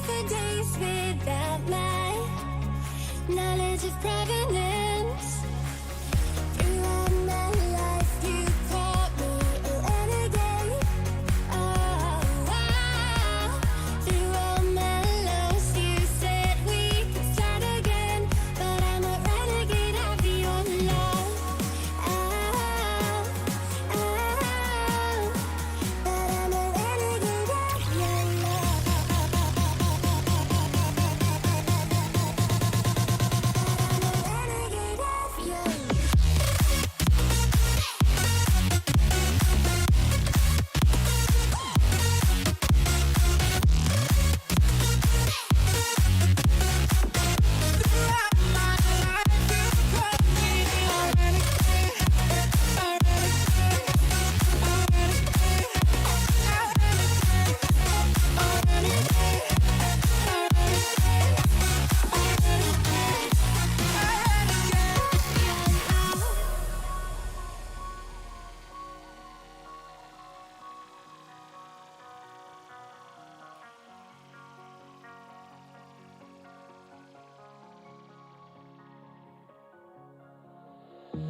for days without my knowledge of provenance. Throughout my life, you taught me a renegade. Oh, wow. Through all my lows, you said we could start again, but I'm a renegade of your love. Oh, oh, but I'm a renegade of your love. I'm a renegade of your love.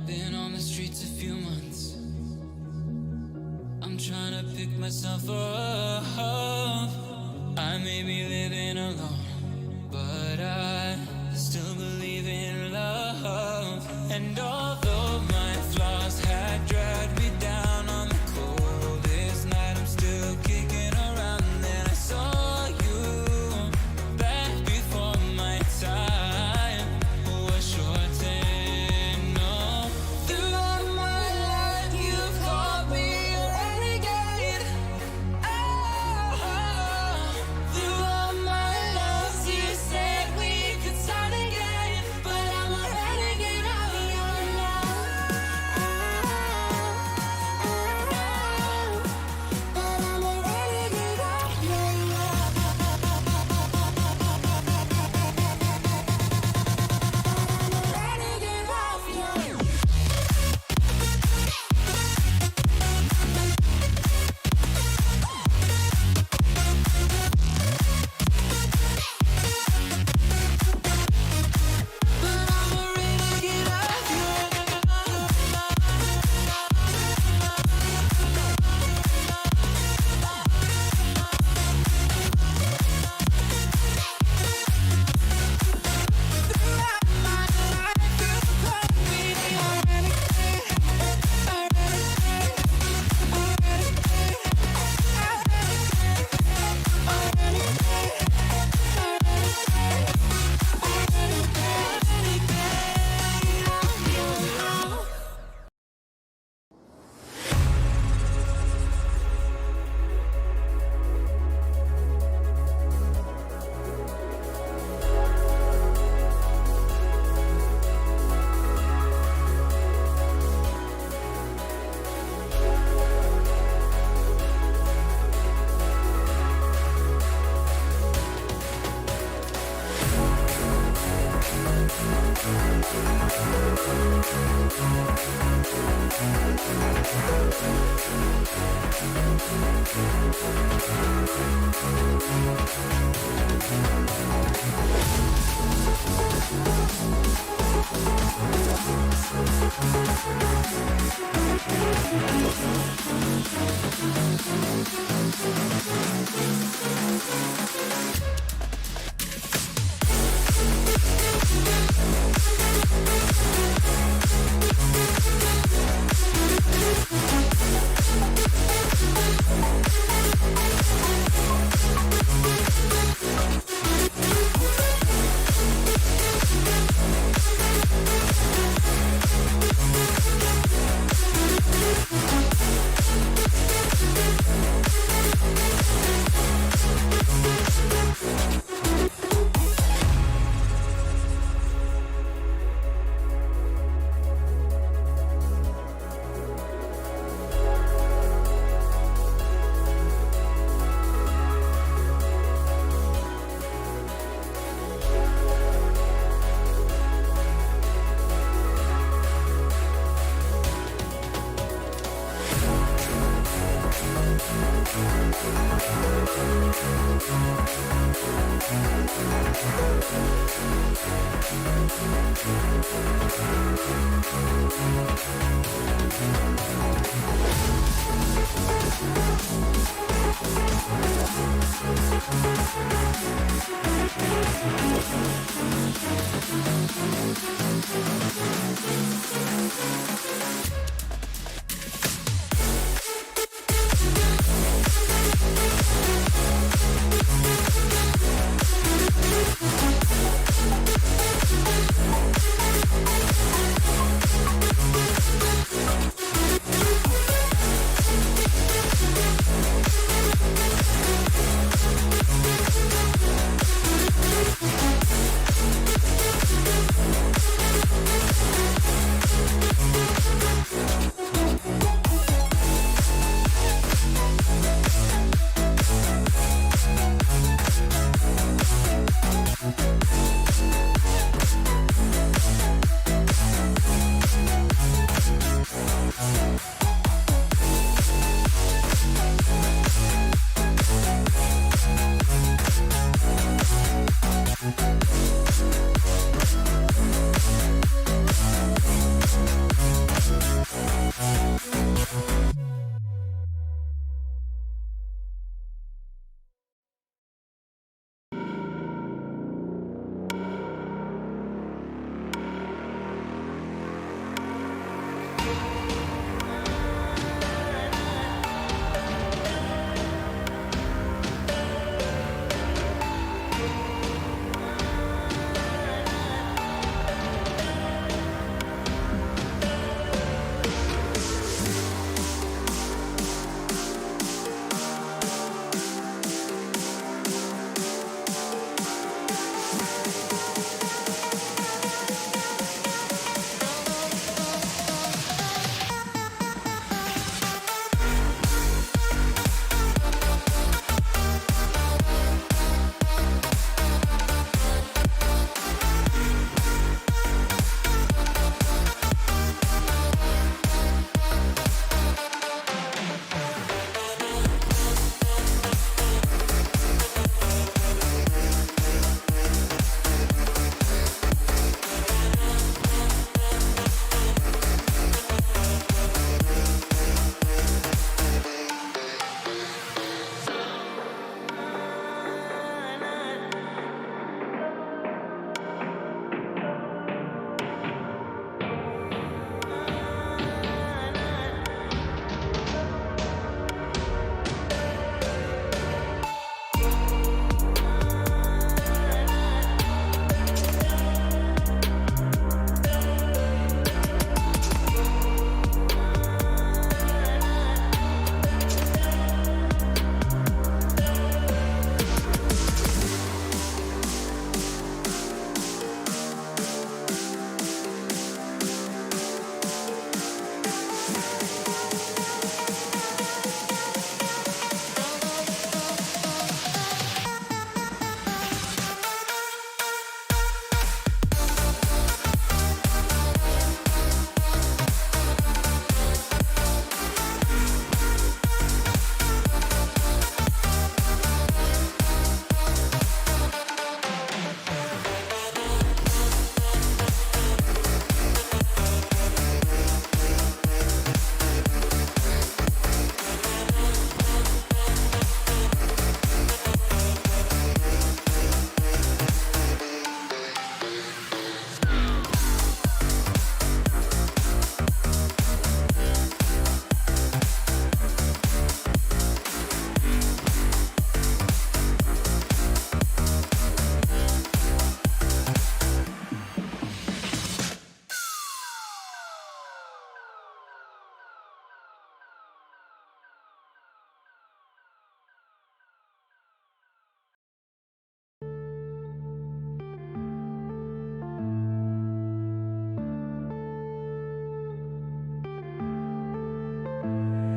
Been on the streets a few months. I'm trying to pick myself up. I may be living alone, but I still believe in love. And although my flaws had dragged me down on the coldest night, I'm still kicking around. Then I saw you back before my time was shortened. No, throughout my life you've called me a renegade. Oh, throughout my loves you said we could start again, but I'm a renegade of your love. But I'm a renegade of your love. I'm a renegade of your love. But I'm a renegade of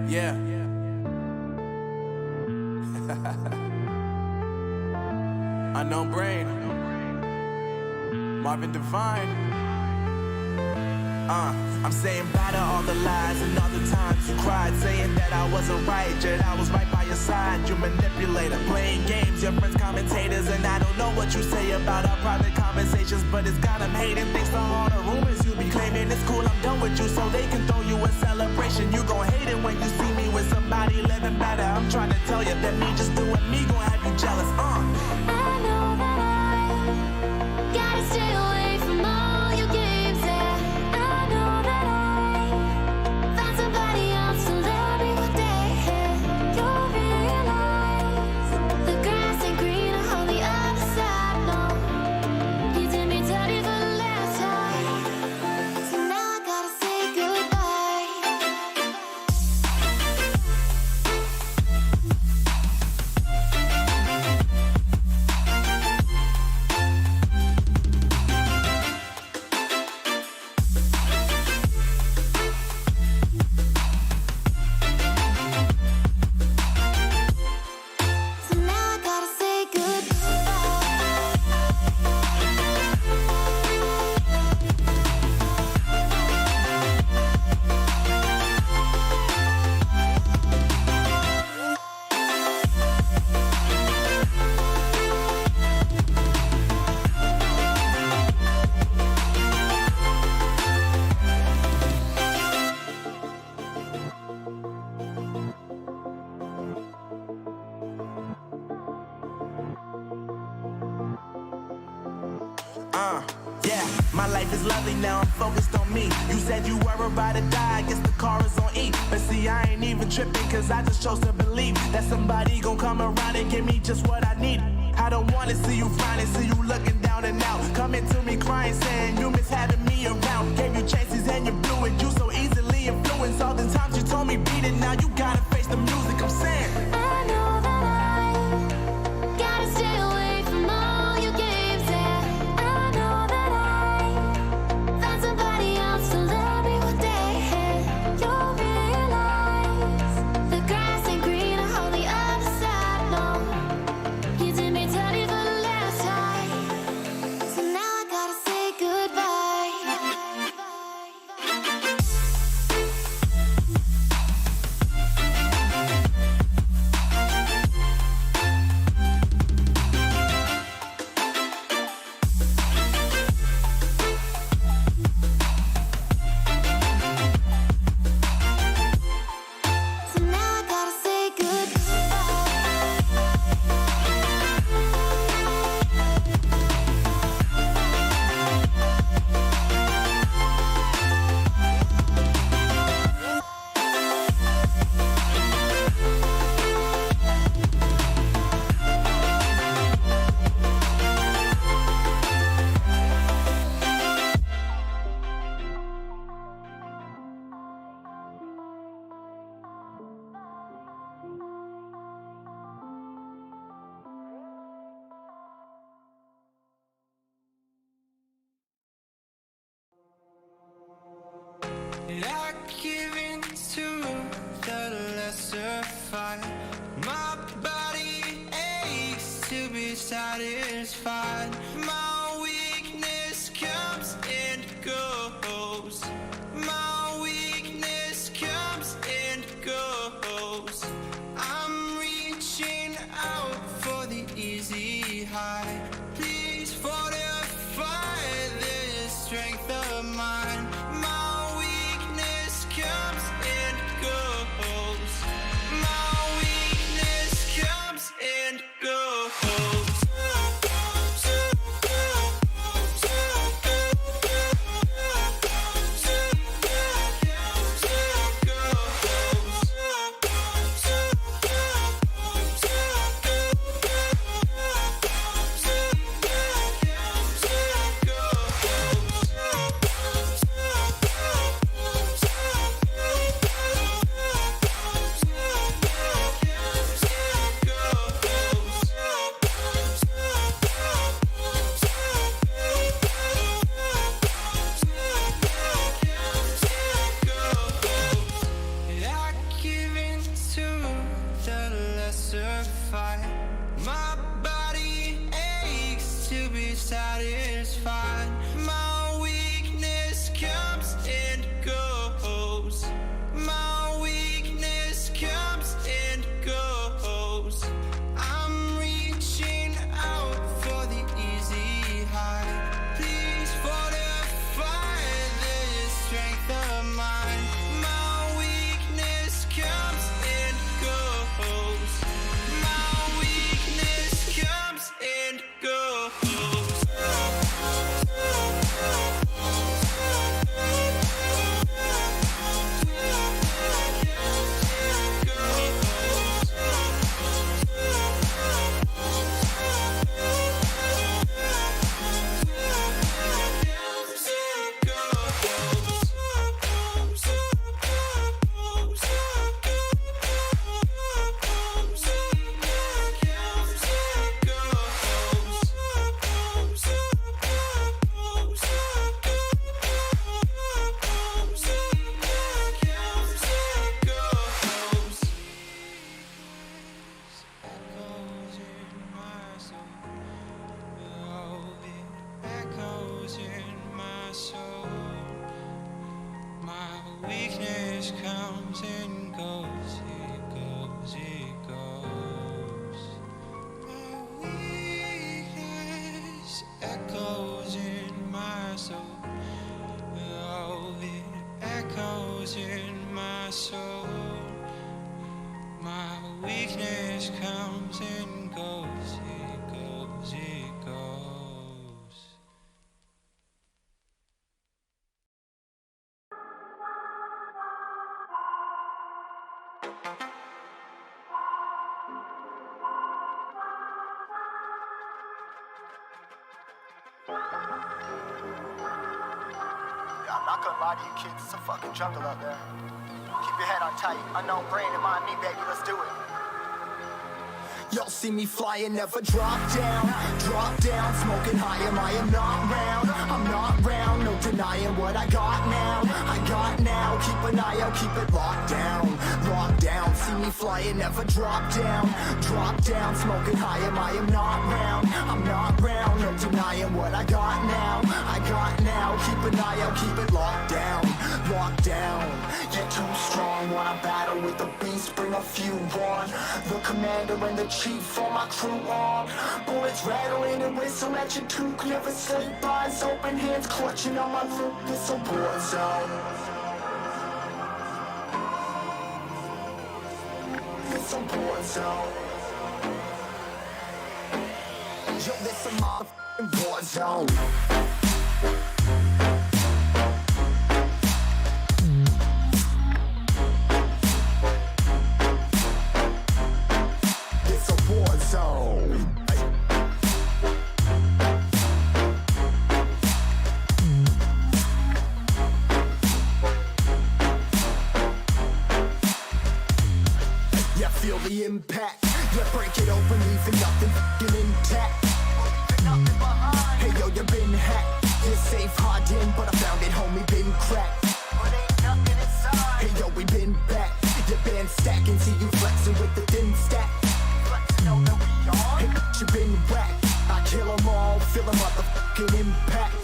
Yeah. Unknown Brain. Marvin Devine. I'm saying bye to all the lies and all the times you cried, saying that I wasn't right, yet I was right by your side. You manipulator, playing games, your friends commentators, and I don't know what you say about our private conversations, but it's got them hating thanks to all the rumors you be claiming. It's cool, I'm done with you, so they can throw you a celebration. You gon' hate it when you see me with somebody living better. I'm trying to tell you that me just doing me gon' have you jealous. I know that I gotta stay away from all your games. Yeah, I know that I found somebody else to love me one day. You'll realize the grass ain't greener on the other side. No, you did me dirty for the last time, so now I gotta say goodbye. So now I gotta say goodbye. Yeah, my life is lovely now, I'm focused on me. You said you were about to die, I guess the car is on E. But see, I ain't even tripping, cause I just chose to believe that somebody gon' come around and give me just what I need. I don't wanna see you frowning, see you looking down and out, coming to me crying, saying you miss having me around. Gave you chances and you blew it, you so easily influenced. All the times you told me beat it, now you gotta face the music. I'm saying I know that I gotta stay away from all your games. Yeah, I know that I found somebody else to love me one day. You'll realize the grass ain't greener on the other side. No, you did me dirty for the last time, be satisfied. My weakness comes and goes. My weakness comes and goes. I'm reaching out for the easy high. Please fortify this strength of mine. My weakness comes and goes. My weakness comes and goes. Echoes in my soul. My weakness comes and goes. It goes, it goes. My weakness echoes in my soul. Oh, it echoes in my soul. My weakness comes and goes. It goes, it goes. Yeah, I'm not gonna lie to you kids, it's a fucking jungle out there. Keep your head on tight, unknown brain and mind me, baby, let's do it. Y'all see me flying, never drop down, smoking high, I am not round, I'm not round, no denying what I got now, keep an eye out, keep it locked down, see me flying, never drop down, smoking high, I am not round, I'm not round, no denying what I got now, keep an eye out, keep it locked down, get too strong, wanna battle with the beast, bring a few on, the commander and the chief on my crew on, bullets rattling and whistle at your toque, never sleep, eyes open, hands clutching on my loop, it's a war zone. It's a war zone. Yo, this a motherfucking war zone. It's a war zone. Yeah, feel the impact. Yeah, break it open, leaving nothing fucking intact. Hey yo, you been hacked. You're safe, hard in, but I found it, homie, been cracked. Hey yo, we been back. Your band stacking, see you flexing with the thin stack. Hey, you been whacked. I kill 'em all, feel a motherfucking impact.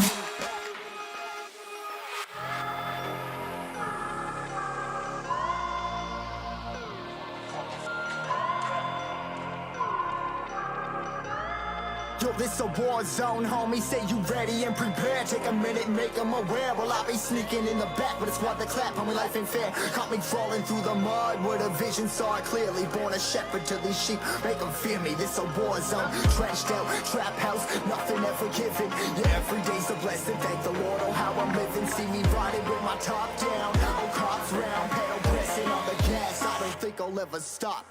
Yo, this a war zone, homie, say you ready and prepared. Take a minute, make them aware. Well, I be sneaking in the back, but it's what the clap, homie, life ain't fair. Caught me crawling through the mud, where the vision saw it clearly. Born a shepherd to these sheep, make them fear me. This a war zone, trashed out, trap house, nothing ever given. Yeah, every day's a blessing, thank the Lord, oh how I'm living. See me riding with my top down, oh cops round, pedal pressing on the gas. I don't think I'll ever stop.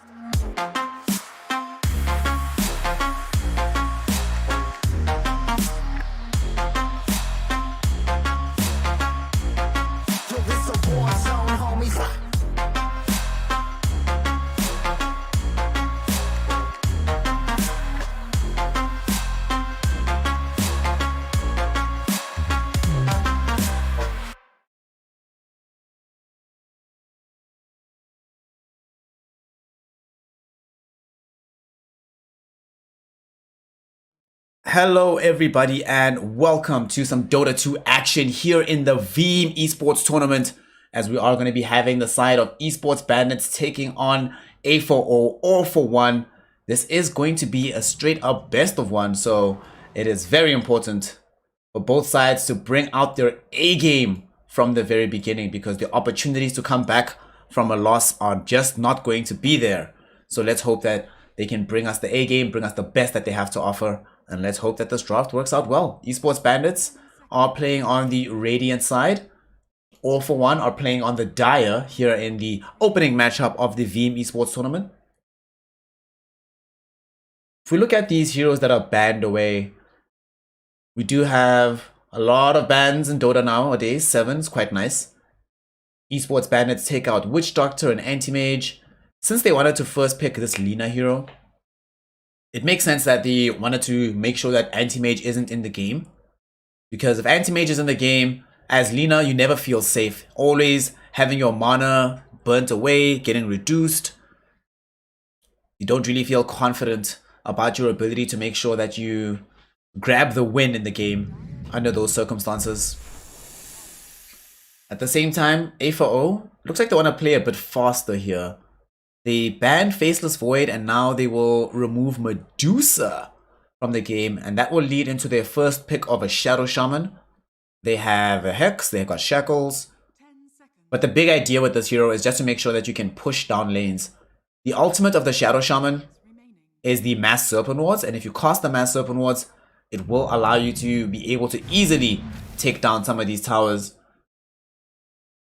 Hello everybody and welcome to some Dota 2 action here in the Veeam eSports tournament, as we are going to be having the side of eSports Bandits taking on A4O All for One. This is going to be a straight up best of one, so it is very important for both sides to bring out their A game from the very beginning, because the opportunities to come back from a loss are just not going to be there. So let's hope that they can bring us the A game, bring us the best that they have to offer. And let's hope that this draft works out well. Esports Bandits are playing on the Radiant side. All for One are playing on the Dire here in the opening matchup of the Veeam esports tournament. If we look at these heroes that are banned away, we do have a lot of bans in Dota nowadays. 7's quite nice. Esports Bandits take out Witch Doctor and Anti-Mage. Since they wanted to first pick this Lina hero, it makes sense that they wanted to make sure that Anti-Mage isn't in the game. Because if Anti-Mage is in the game, as Lina, you never feel safe. Always having your mana burnt away, getting reduced. You don't really feel confident about your ability to make sure that you grab the win in the game under those circumstances. At the same time, A4O looks like they want to play a bit faster here. They banned Faceless Void and now they will remove Medusa from the game, and that will lead into their first pick of a Shadow Shaman. They have a Hex, they've got Shackles. But the big idea with this hero is just to make sure that you can push down lanes. The ultimate of the Shadow Shaman is the Mass Serpent Wards, and if you cast the Mass Serpent Wards, it will allow you to be able to easily take down some of these towers.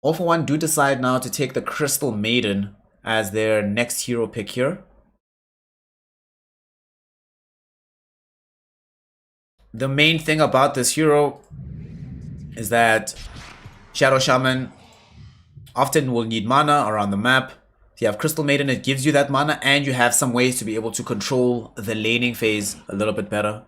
All for One do decide now to take the Crystal Maiden as their next hero pick here. The main thing about this hero is that Shadow Shaman often will need mana around the map. If you have Crystal Maiden, it gives you that mana, and you have some ways to be able to control the laning phase a little bit better.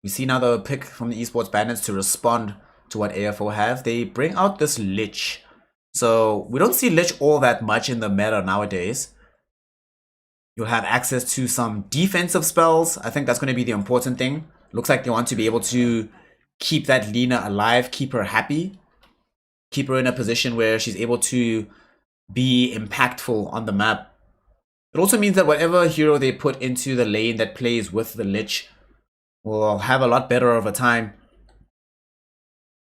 We see now the pick from the Esports Bandits to respond to what AFO have. They bring out this Lich. So we don't see Lich all that much in the meta nowadays. You'll have access to some defensive spells. I think that's going to be the important thing. Looks like they want to be able to keep that Lina alive, keep her happy, keep her in a position where she's able to be impactful on the map. It also means that whatever hero they put into the lane that plays with the Lich will have a lot better of a time.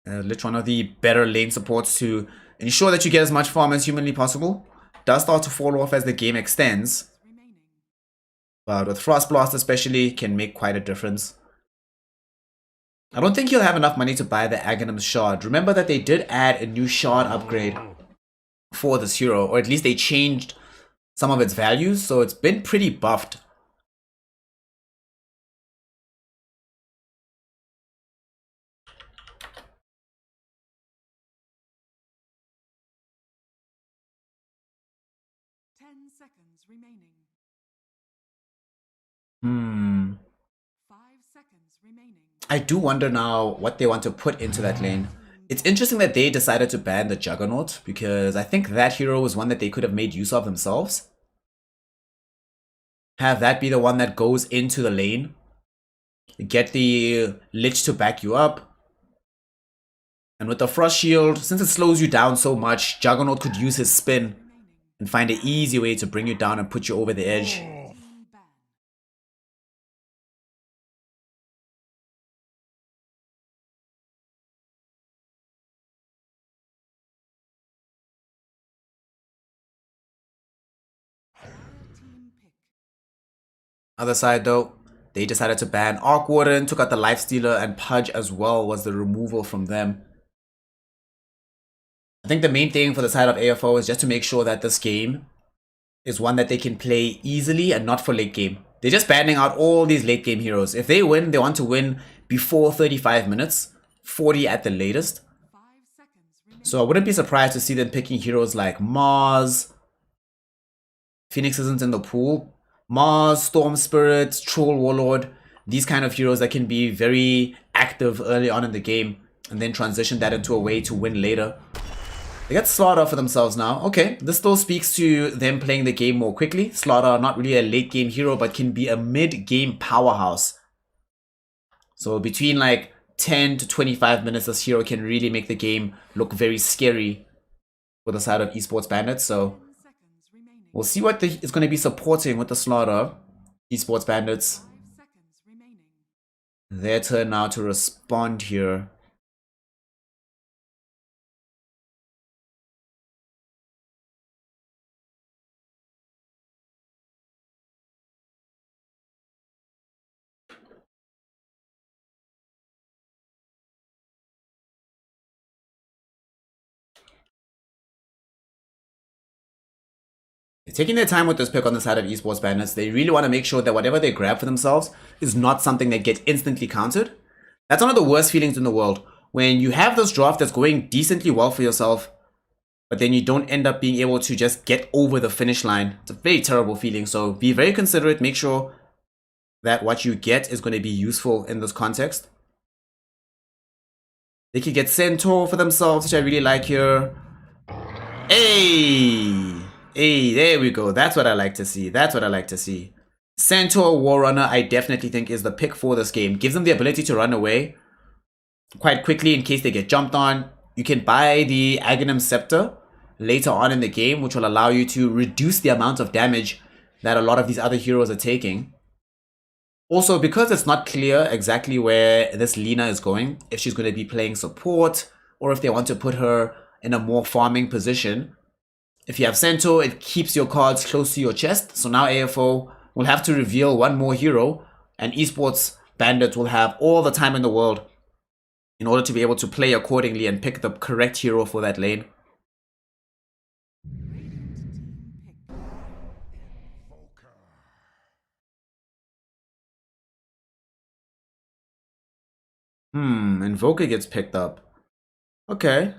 Lich, one of the better lane supports to ensure that you get as much farm as humanly possible. Does start to fall off as the game extends, but with Frost Blast especially can make quite a difference. I don't think you'll have enough money to buy the Aghanim's Shard. Remember that they did add a new shard upgrade for this hero, or at least they changed some of its values, so it's been pretty buffed. Remaining. 5 seconds remaining. I do wonder now what they want to put into that lane. It's interesting that they decided to ban the Juggernaut, because I think that hero was one that they could have made use of themselves. Have that be the one that goes into the lane. Get the Lich to back you up. And with the Frost Shield, since it slows you down so much, Juggernaut could use his spin and find an easy way to bring you down and put you over the edge. Other side though, they decided to ban Arc Warden, took out the Lifestealer, and Pudge as well was the removal from them. I think the main thing for the side of AFO is just to make sure that this game is one that they can play easily and not for late game. They're just banning out all these late game heroes. If they win, they want to win before 35 minutes, 40 at the latest. So I wouldn't be surprised to see them picking heroes like Mars. Phoenix isn't in the pool. Mars, Storm Spirit, Troll Warlord. These kind of heroes that can be very active early on in the game. and then transition that into a way to win later. They got Slaughter for themselves now. Okay, this still speaks to them playing the game more quickly. Slaughter, not really a late game hero, but can be a mid-game powerhouse. So between like 10 to 25 minutes, this hero can really make the game look very scary for the side of eSports Bandits. So 10 seconds remaining. we'll see what is going to be supporting with the Slaughter. eSports Bandits, 5 seconds remaining. their turn now to respond here. They're taking their time with this pick on the side of eSports Bandits. They really want to make sure that whatever they grab for themselves is not something that gets instantly countered. That's one of the worst feelings in the world. When you have this draft that's going decently well for yourself, but then you don't end up being able to just get over the finish line. It's a very terrible feeling. So be very considerate. Make sure that what you get is going to be useful in this context. They could get Centaur for themselves, which I really like here. Hey! Hey, there we go. That's what I like to see. That's what I like to see. Centaur Warrunner, I definitely think is the pick for this game. Gives them the ability to run away quite quickly in case they get jumped on. You can buy the Aghanim Scepter later on in the game, which will allow you to reduce the amount of damage that a lot of these other heroes are taking. Also, because it's not clear exactly where this Lina is going, if she's going to be playing support, or if they want to put her in a more farming position. If you have Centaur, it keeps your cards close to your chest. So now AFO will have to reveal one more hero, and eSports Bandit will have all the time in the world in order to be able to play accordingly and pick the correct hero for that lane. Invoker gets picked up. Okay.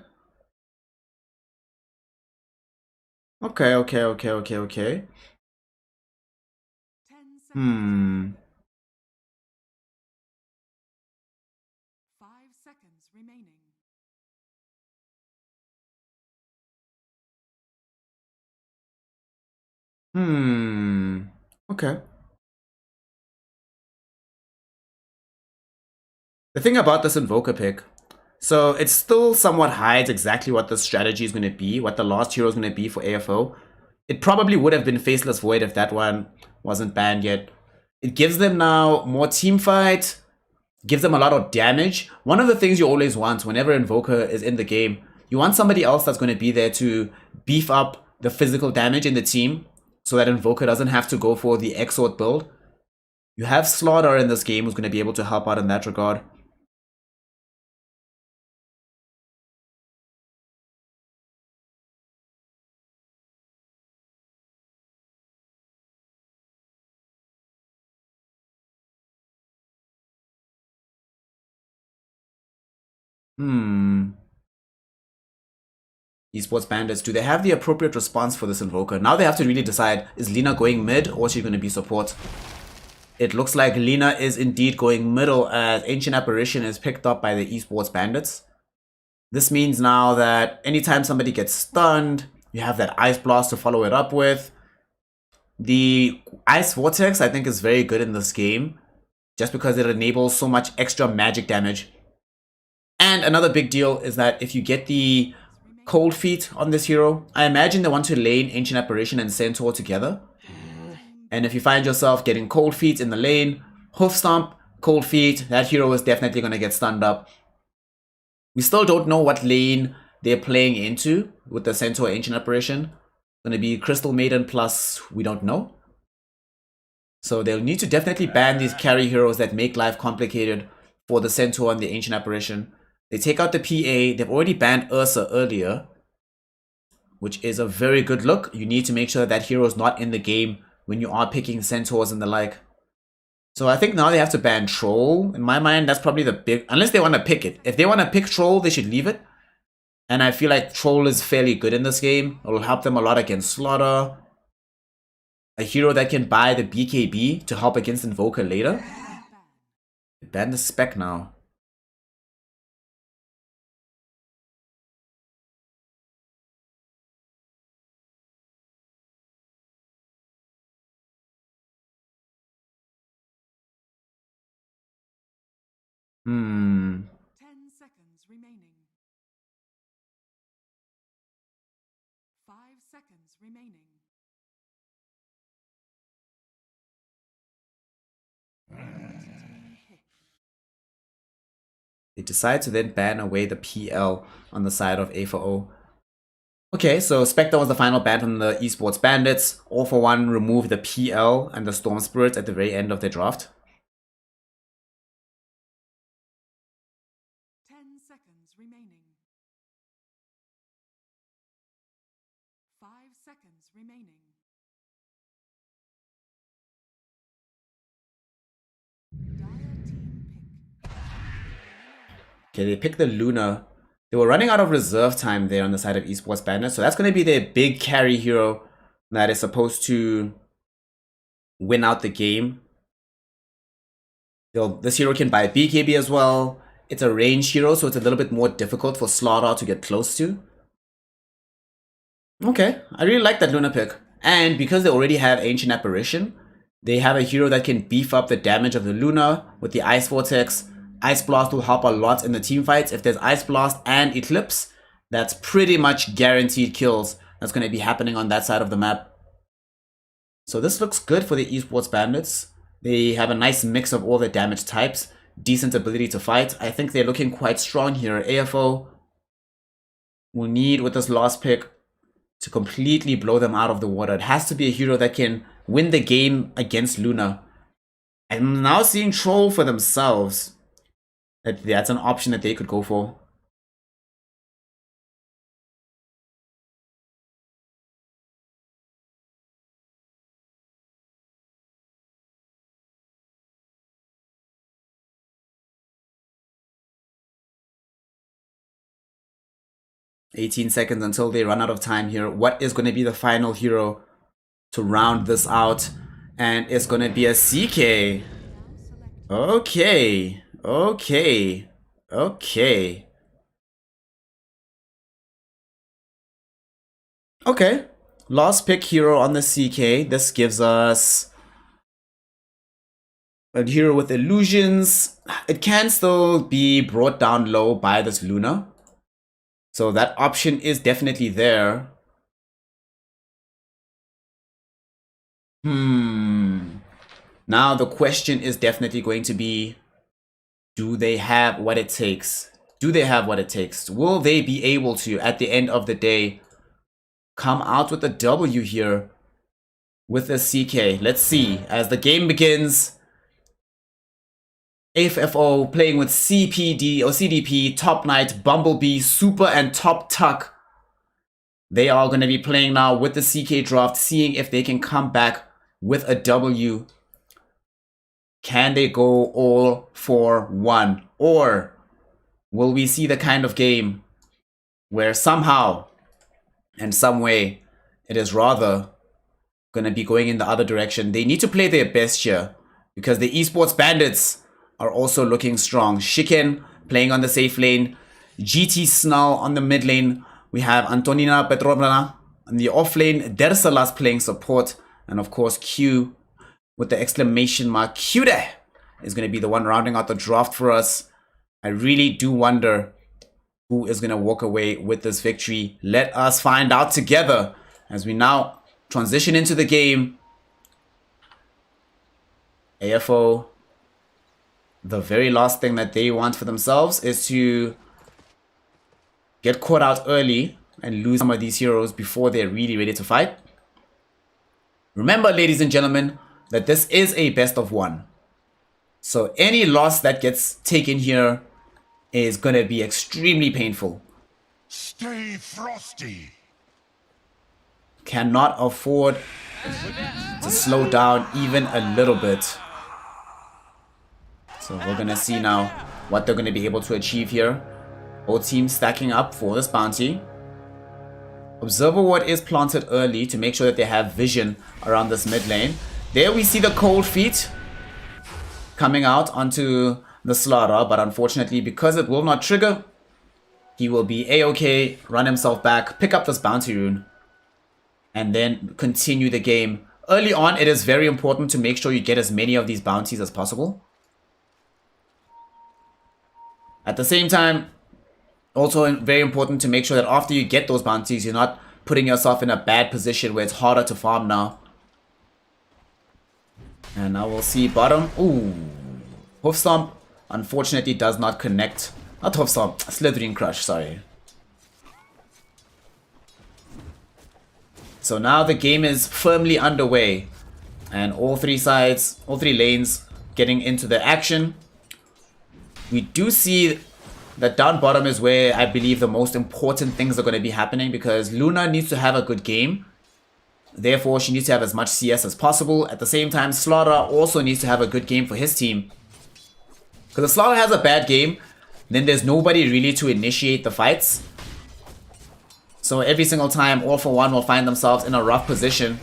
Okay. 10 seconds. 5 seconds remaining. Okay. The thing about this Invoker pick, so it still somewhat hides exactly what the strategy is going to be, what the last hero is going to be for AFO. It probably would have been Faceless Void if that one wasn't banned yet. It gives them now more team fight, gives them a lot of damage. One of the things you always want whenever Invoker is in the game, you want somebody else that's going to be there to beef up the physical damage in the team so that Invoker doesn't have to go for the Exort build. You have Slaughter in this game who's going to be able to help out in that regard. eSports Bandits, do they have the appropriate response for this Invoker? Now they have to really decide, is Lina going mid or is she going to be support? It looks like Lina is indeed going middle as Ancient Apparition is picked up by the eSports Bandits. This means now that anytime somebody gets stunned, you have that Ice Blast to follow it up with. The Ice Vortex I think is very good in this game, just because it enables so much extra magic damage. And another big deal is that if you get the Cold Feet on this hero, I imagine they want to lane Ancient Apparition and Centaur together. And if you find yourself getting Cold Feet in the lane, Hoof Stomp, Cold Feet, that hero is definitely going to get stunned up. We still don't know what lane they're playing into with the Centaur Ancient Apparition. Going to be Crystal Maiden plus we don't know. So they'll need to definitely ban these carry heroes that make life complicated for the Centaur and the Ancient Apparition. They take out the PA. They've already banned Ursa earlier, which is a very good look. You need to make sure that hero is not in the game when you are picking Centaurs and the like. So I think now they have to ban Troll. In my mind, that's probably the big... Unless they want to pick it. If they want to pick Troll, they should leave it. And I feel like Troll is fairly good in this game. It will help them a lot against Slaughter. A hero that can buy the BKB to help against Invoker later. Ban the Spec now. Hmm. 10 seconds remaining. 5 seconds remaining. Team pick. They decide to then ban away the PL on the side of A for O. Okay, so Spectre was the final ban from the eSports Bandits. All for One removed the PL and the Storm Spirit at the very end of their draft. 10 seconds remaining. 5 seconds remaining. Dire team pick. Okay, they picked the Luna. They were running out of reserve time there on the side of eSports Bandits, so that's going to be their big carry hero that is supposed to win out the game. This hero can buy BKB as well. It's a range hero, so it's a little bit more difficult for Slaughter to get close to. Okay, I really like that Luna pick. And because they already have Ancient Apparition, they have a hero that can beef up the damage of the Luna with the Ice Vortex. Ice Blast will help a lot in the team fights. If there's Ice Blast and Eclipse, that's pretty much guaranteed kills that's going to be happening on that side of the map. So this looks good for the eSports Bandits. They have a nice mix of all the damage types, decent ability to fight. I think they're looking quite strong here. AFO will need, with this last pick, to completely blow them out of the water. It has to be a hero that can win the game against Luna. I'm now seeing Troll for themselves. That's an option that they could go for. $18 seconds until they run out of time here. What is going to be the final hero to round this out? And it's going to be a CK. Okay. Okay. Okay. Okay. Last pick hero on the CK. This gives us a hero with illusions. It can still be brought down low by this Luna. So that option is definitely there. Now the question is definitely going to be, do they have what it takes? Do they have what it takes? Will they be able to, at the end of the day, come out with a W here with a CK? Let's see. As the game begins, AFFO playing with CPD or CDP, Top Knight, Bumblebee, Super, and Top Tuck. They are going to be playing now with the CK draft, seeing if they can come back with a W. Can they go all for one? Or will we see the kind of game where somehow and some way it is rather going to be going in the other direction? They need to play their best here because the eSports Bandits are also looking strong. Shiken playing on the safe lane. GT Snell on the mid lane. We have Antonina Petrovna on the off lane. Dersalas playing support. And of course Q with the exclamation mark. Q is going to be the one rounding out the draft for us. I really do wonder who is going to walk away with this victory. Let us find out together as we now transition into the game. AFO, the very last thing that they want for themselves is to get caught out early and lose some of these heroes before they're really ready to fight. Remember, ladies and gentlemen, that this is a best of one. So any loss that gets taken here is going to be extremely painful. Stay frosty. Cannot afford to slow down even a little bit. So we're going to see now what they're going to be able to achieve here. Both teams stacking up for this bounty. Observer Ward is planted early to make sure that they have vision around this mid lane. There we see the cold feet coming out onto the Slaughter, but unfortunately because it will not trigger, he will be a-okay, run himself back, pick up this bounty rune, and then continue the game. Early on, it is very important to make sure you get as many of these bounties as possible. At the same time, also very important to make sure that after you get those bounties, you're not putting yourself in a bad position where it's harder to farm now. And now we'll see bottom. Ooh. Hoof Stomp, unfortunately, does not connect. Not Hoof Stomp, Slithering Crush, sorry. So now the game is firmly underway. And all three sides, all three lanes getting into the action. We do see that down bottom is where I believe the most important things are going to be happening, because Luna needs to have a good game. Therefore, she needs to have as much CS as possible. At the same time, Slaughter also needs to have a good game for his team. Because if Slaughter has a bad game, then there's nobody really to initiate the fights. So every single time, All For One will find themselves in a rough position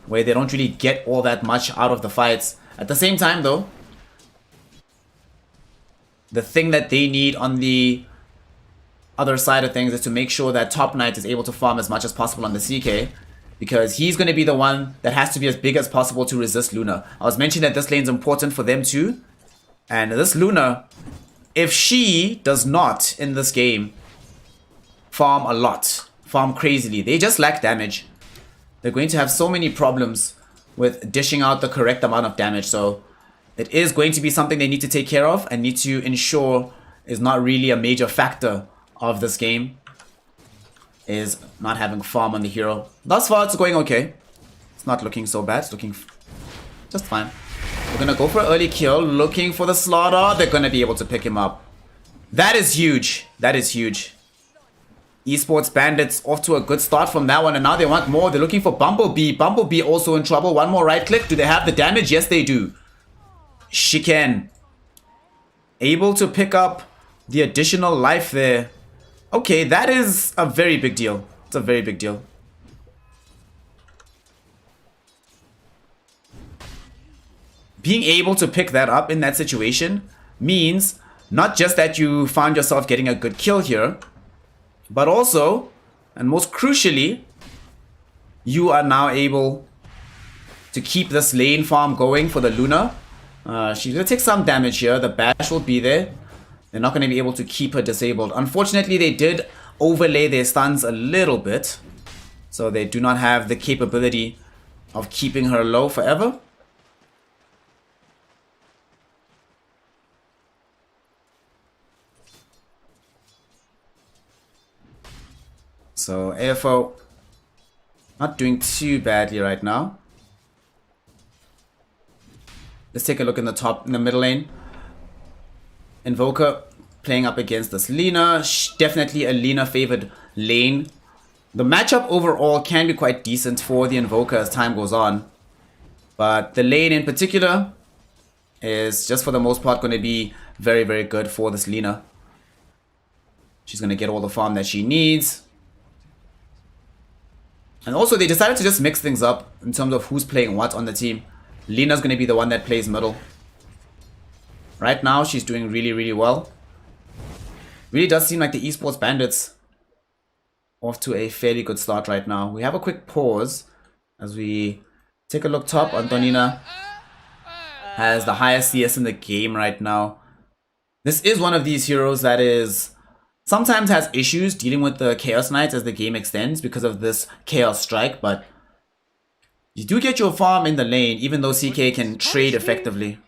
where they don't really get all that much out of the fights. At the same time, though, the thing that they need on the other side of things is to make sure that Top Knight is able to farm as much as possible on the CK, because he's going to be the one that has to be as big as possible to resist Luna. I was mentioning that this lane's important for them too. And this Luna, if she does not, in this game, farm a lot, farm crazily, they just lack damage. They're going to have so many problems with dishing out the correct amount of damage. So it is going to be something they need to take care of and need to ensure is not really a major factor of this game, is not having farm on the hero. Thus far, it's going okay. It's not looking so bad. It's looking just fine. We're going to go for an early kill, looking for the Slaughter. They're going to be able to pick him up. That is huge. That is huge. Esports Bandits off to a good start from that one, and now they want more. They're looking for Bumblebee. Bumblebee also in trouble. One more right click. Do they have the damage? Yes, they do. Shiken able to pick up the additional life there. Okay, that is a very big deal. It's a very big deal. Being able to pick that up in that situation means not just that you found yourself getting a good kill here, but also, and most crucially, you are now able to keep this lane farm going for the Luna. She's going to take some damage here. The bash will be there. They're not going to be able to keep her disabled. Unfortunately, they did overlay their stuns a little bit, so they do not have the capability of keeping her low forever. So AFO not doing too badly right now. Let's take a look in the middle lane. Invoker playing up against this Lina. Definitely a Lina favored lane. The matchup overall can be quite decent for the Invoker as time goes on, but the lane in particular is just for the most part going to be very, very good for this Lina. She's going to get all the farm that she needs. And also they decided to just mix things up in terms of who's playing what on the team. Lina's going to be the one that plays middle. Right now she's doing really, really well. Really does seem like the Esports Bandits off to a fairly good start right now. We have a quick pause as we take a look top. Antonina has the highest CS in the game right now. This is one of these heroes that is sometimes has issues dealing with the Chaos Knights as the game extends because of this Chaos Strike, but you do get your farm in the lane even though CK can trade effectively.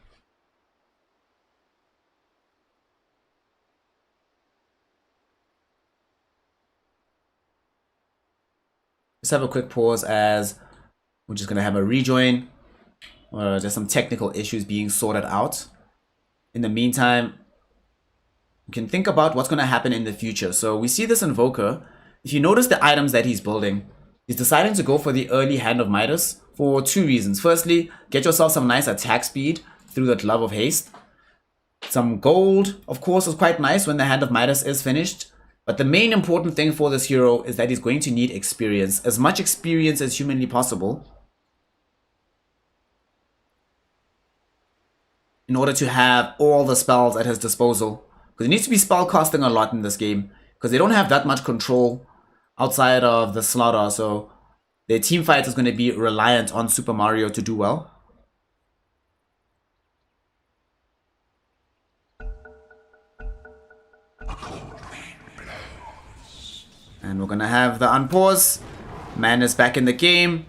Let's have a quick pause as we're just going to have a rejoin. There's some technical issues being sorted out. In the meantime, you can think about what's going to happen in the future. So we see this Invoker. If you notice the items that he's building, he's deciding to go for the early Hand of Midas for two reasons. Firstly, get yourself some nice attack speed through the Glove of Haste. Some gold, of course, is quite nice when the Hand of Midas is finished. But the main important thing for this hero is that he's going to need experience. As much experience as humanly possible in order to have all the spells at his disposal. Because he needs to be spell casting a lot in this game, because they don't have that much control outside of the Slaughter, so their team fight is going to be reliant on Super Mario to do well. And we're gonna have the unpause. Man is back in the game.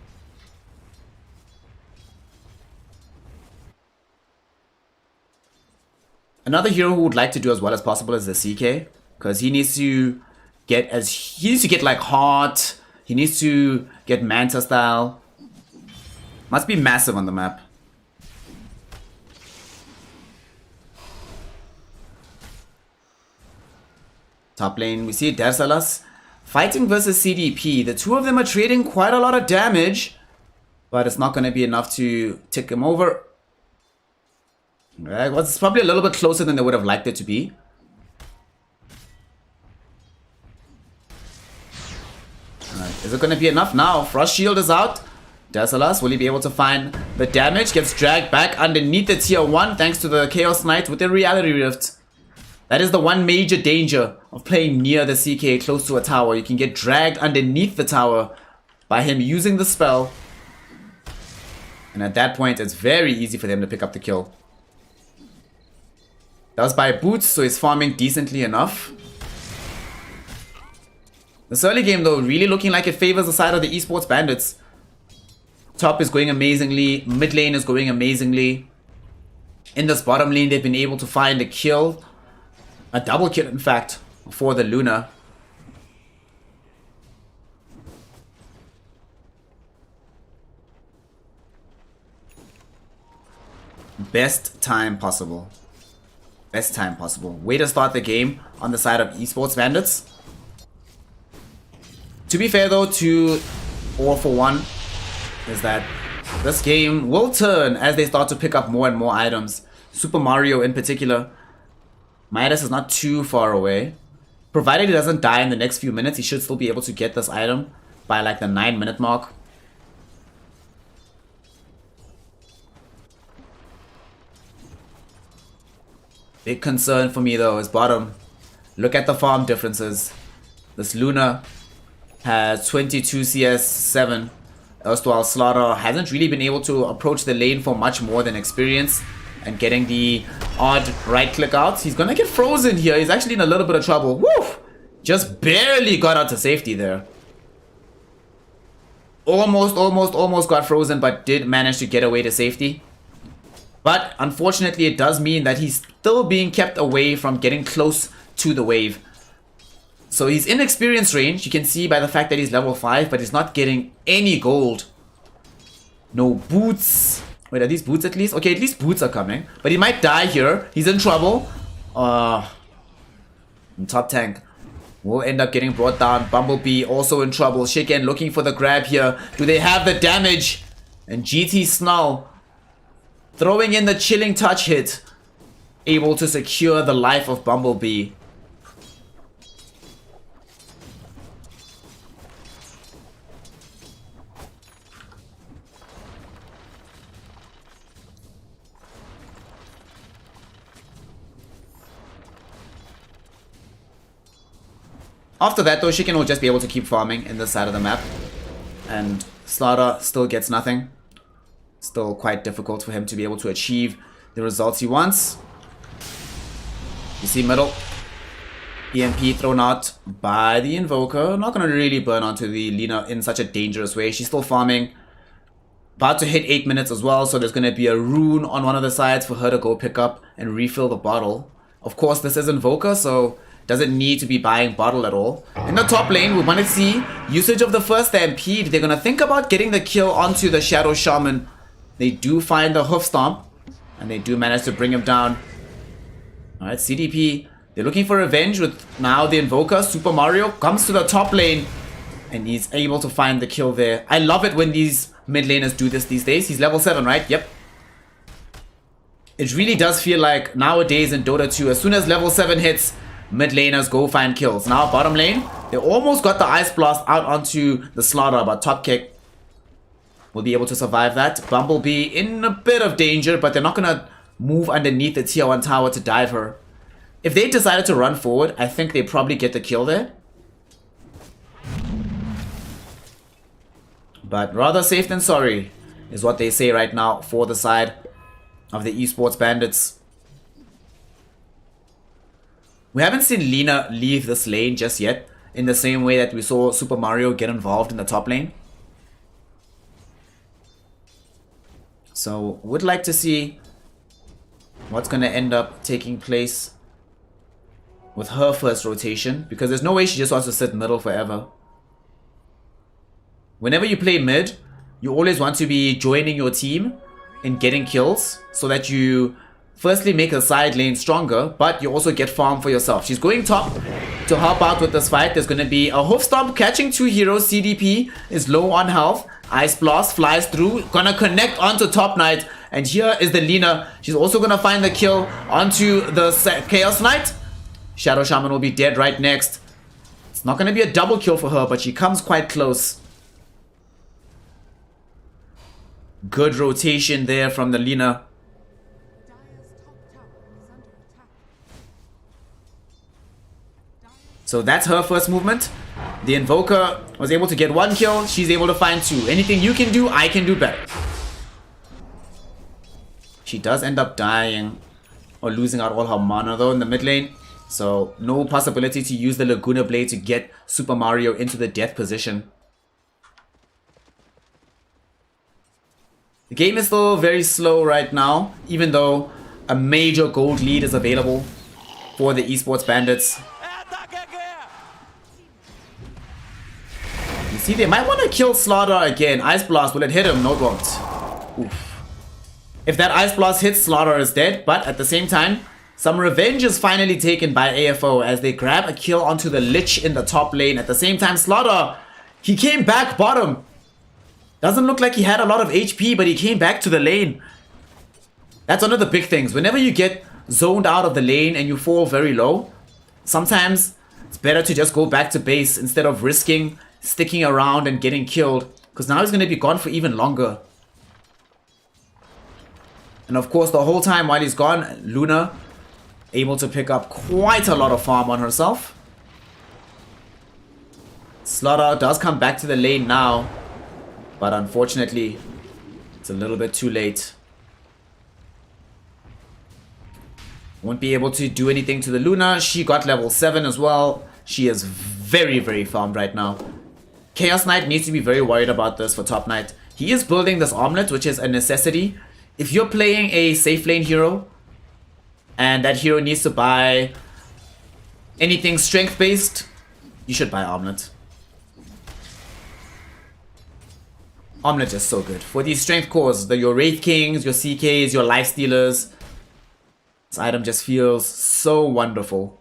Another hero who would like to do as well as possible is the CK, because he needs to get like Heart. He needs to get Manta style. Must be massive on the map. Top lane, we see Dersalas fighting versus CDP. The two of them are trading quite a lot of damage, but it's not going to be enough to tick him over. Well, it's probably a little bit closer than they would have liked it to be. Alright, is it going to be enough now? Frost Shield is out. Dersalas, will he be able to find the damage? Gets dragged back underneath the tier 1 thanks to the Chaos Knight with the Reality Rift. That is the one major danger of playing near the CK close to a tower. You can get dragged underneath the tower by him using the spell. And at that point, it's very easy for them to pick up the kill. Does buy boots, so he's farming decently enough. This early game, though, really looking like it favors the side of the eSports Bandits. Top is going amazingly. Mid lane is going amazingly. In this bottom lane, they've been able to find a kill. A double kill, in fact, for the Luna. Best time possible. Best time possible. Way to start the game on the side of eSports Bandits. To be fair, though, to All for One, is that this game will turn as they start to pick up more and more items. Super Mario in particular. Midas is not too far away. Provided he doesn't die in the next few minutes, he should still be able to get this item by like the 9-minute mark. Big concern for me though is bottom. Look at the farm differences. This Luna has 22 CS 7. Erstwhile Slaughter hasn't really been able to approach the lane for much more than experience. And getting the odd right click out. He's gonna get frozen here. He's actually in a little bit of trouble. Woof! Just barely got out to safety there. Almost got frozen, but did manage to get away to safety. But unfortunately, it does mean that he's still being kept away from getting close to the wave. So he's in experience range. You can see by the fact that he's level 5, but he's not getting any gold. No boots. Wait, are these boots at least? Okay, at least boots are coming. But he might die here. He's in trouble. Top tank will end up getting brought down. Bumblebee also in trouble. Shiken looking for the grab here. Do they have the damage? And GT Snull throwing in the chilling touch hit. Able to secure the life of Bumblebee. After that though, Shiken will just be able to keep farming in this side of the map. And Slaughter still gets nothing. Still quite difficult for him to be able to achieve the results he wants. You see middle. EMP thrown out by the Invoker. Not going to really burn onto the Lina in such a dangerous way. She's still farming. About to hit 8 minutes as well. So there's going to be a rune on one of the sides for her to go pick up and refill the bottle. Of course, this is Invoker, so doesn't need to be buying bottle at all. In the top lane, we want to see usage of the first Stampede. They're going to think about getting the kill onto the Shadow Shaman. They do find the Hoof Stomp, and they do manage to bring him down. Alright, CDP, they're looking for revenge with now the Invoker. Super Mario comes to the top lane, and he's able to find the kill there. I love it when these mid laners do this these days. He's level 7, right? Yep. It really does feel like nowadays in Dota 2, as soon as level 7 hits, mid laners go find kills. Now bottom lane, they almost got the Ice Blast out onto the Slaughter, but top kick will be able to survive that. Bumblebee in a bit of danger, but they're not going to move underneath the tier 1 tower to dive her. If they decided to run forward, I think they probably get the kill there. But rather safe than sorry is what they say right now for the side of the eSports Bandits. We haven't seen Lina leave this lane just yet. in the same way that we saw Super Mario get involved in the top lane. So would like to see what's going to end up taking place with her first rotation, because there's no way she just wants to sit middle forever. Whenever you play mid, you always want to be joining your team in getting kills so that you firstly make the side lane stronger, but you also get farm for yourself. She's going top to help out with this fight. There's going to be a hoof stomp catching 2 heroes. CDP is low on health. Ice Blast flies through, gonna connect onto Top Knight, and here is the Lina. She's also gonna find the kill onto the Chaos Knight. Shadow Shaman will be dead right next. It's not gonna be a double kill for her, but she comes quite close. Good rotation there from the Lina. So that's her first movement. The Invoker was able to get 1 kill. She's able to find 2. Anything you can do, I can do better. She does end up dying or losing out all her mana though in the mid lane. So no possibility to use the Laguna Blade to get Super Mario into the death position. The game is still very slow right now, even though a major gold lead is available for the eSports Bandits. You see, they might want to kill Slaughter again. Ice Blast, will it hit him? No, it won't. Oof. If that Ice Blast hits, Slaughter is dead, but at the same time, some revenge is finally taken by AFO as they grab a kill onto the Lich in the top lane. At the same time, Slaughter, he came back bottom. Doesn't look like he had a lot of HP, but he came back to the lane. That's one of the big things. Whenever you get zoned out of the lane and you fall very low, sometimes it's better to just go back to base instead of risking sticking around and getting killed, because now he's going to be gone for even longer. And of course, the whole time while he's gone, Luna able to pick up quite a lot of farm on herself. Slaughter does come back to the lane now, but unfortunately, it's a little bit too late. Won't be able to do anything to the Luna. She got level 7 as well. She is very, very farmed right now. Chaos Knight needs to be very worried about this for Top Knight. He is building this omelet, which is a necessity. If you're playing a safe lane hero, and that hero needs to buy anything strength based, you should buy omelet. Omelet is so good. For these strength cores, your Wraith Kings, your CKs, your Life Stealers, this item just feels so wonderful.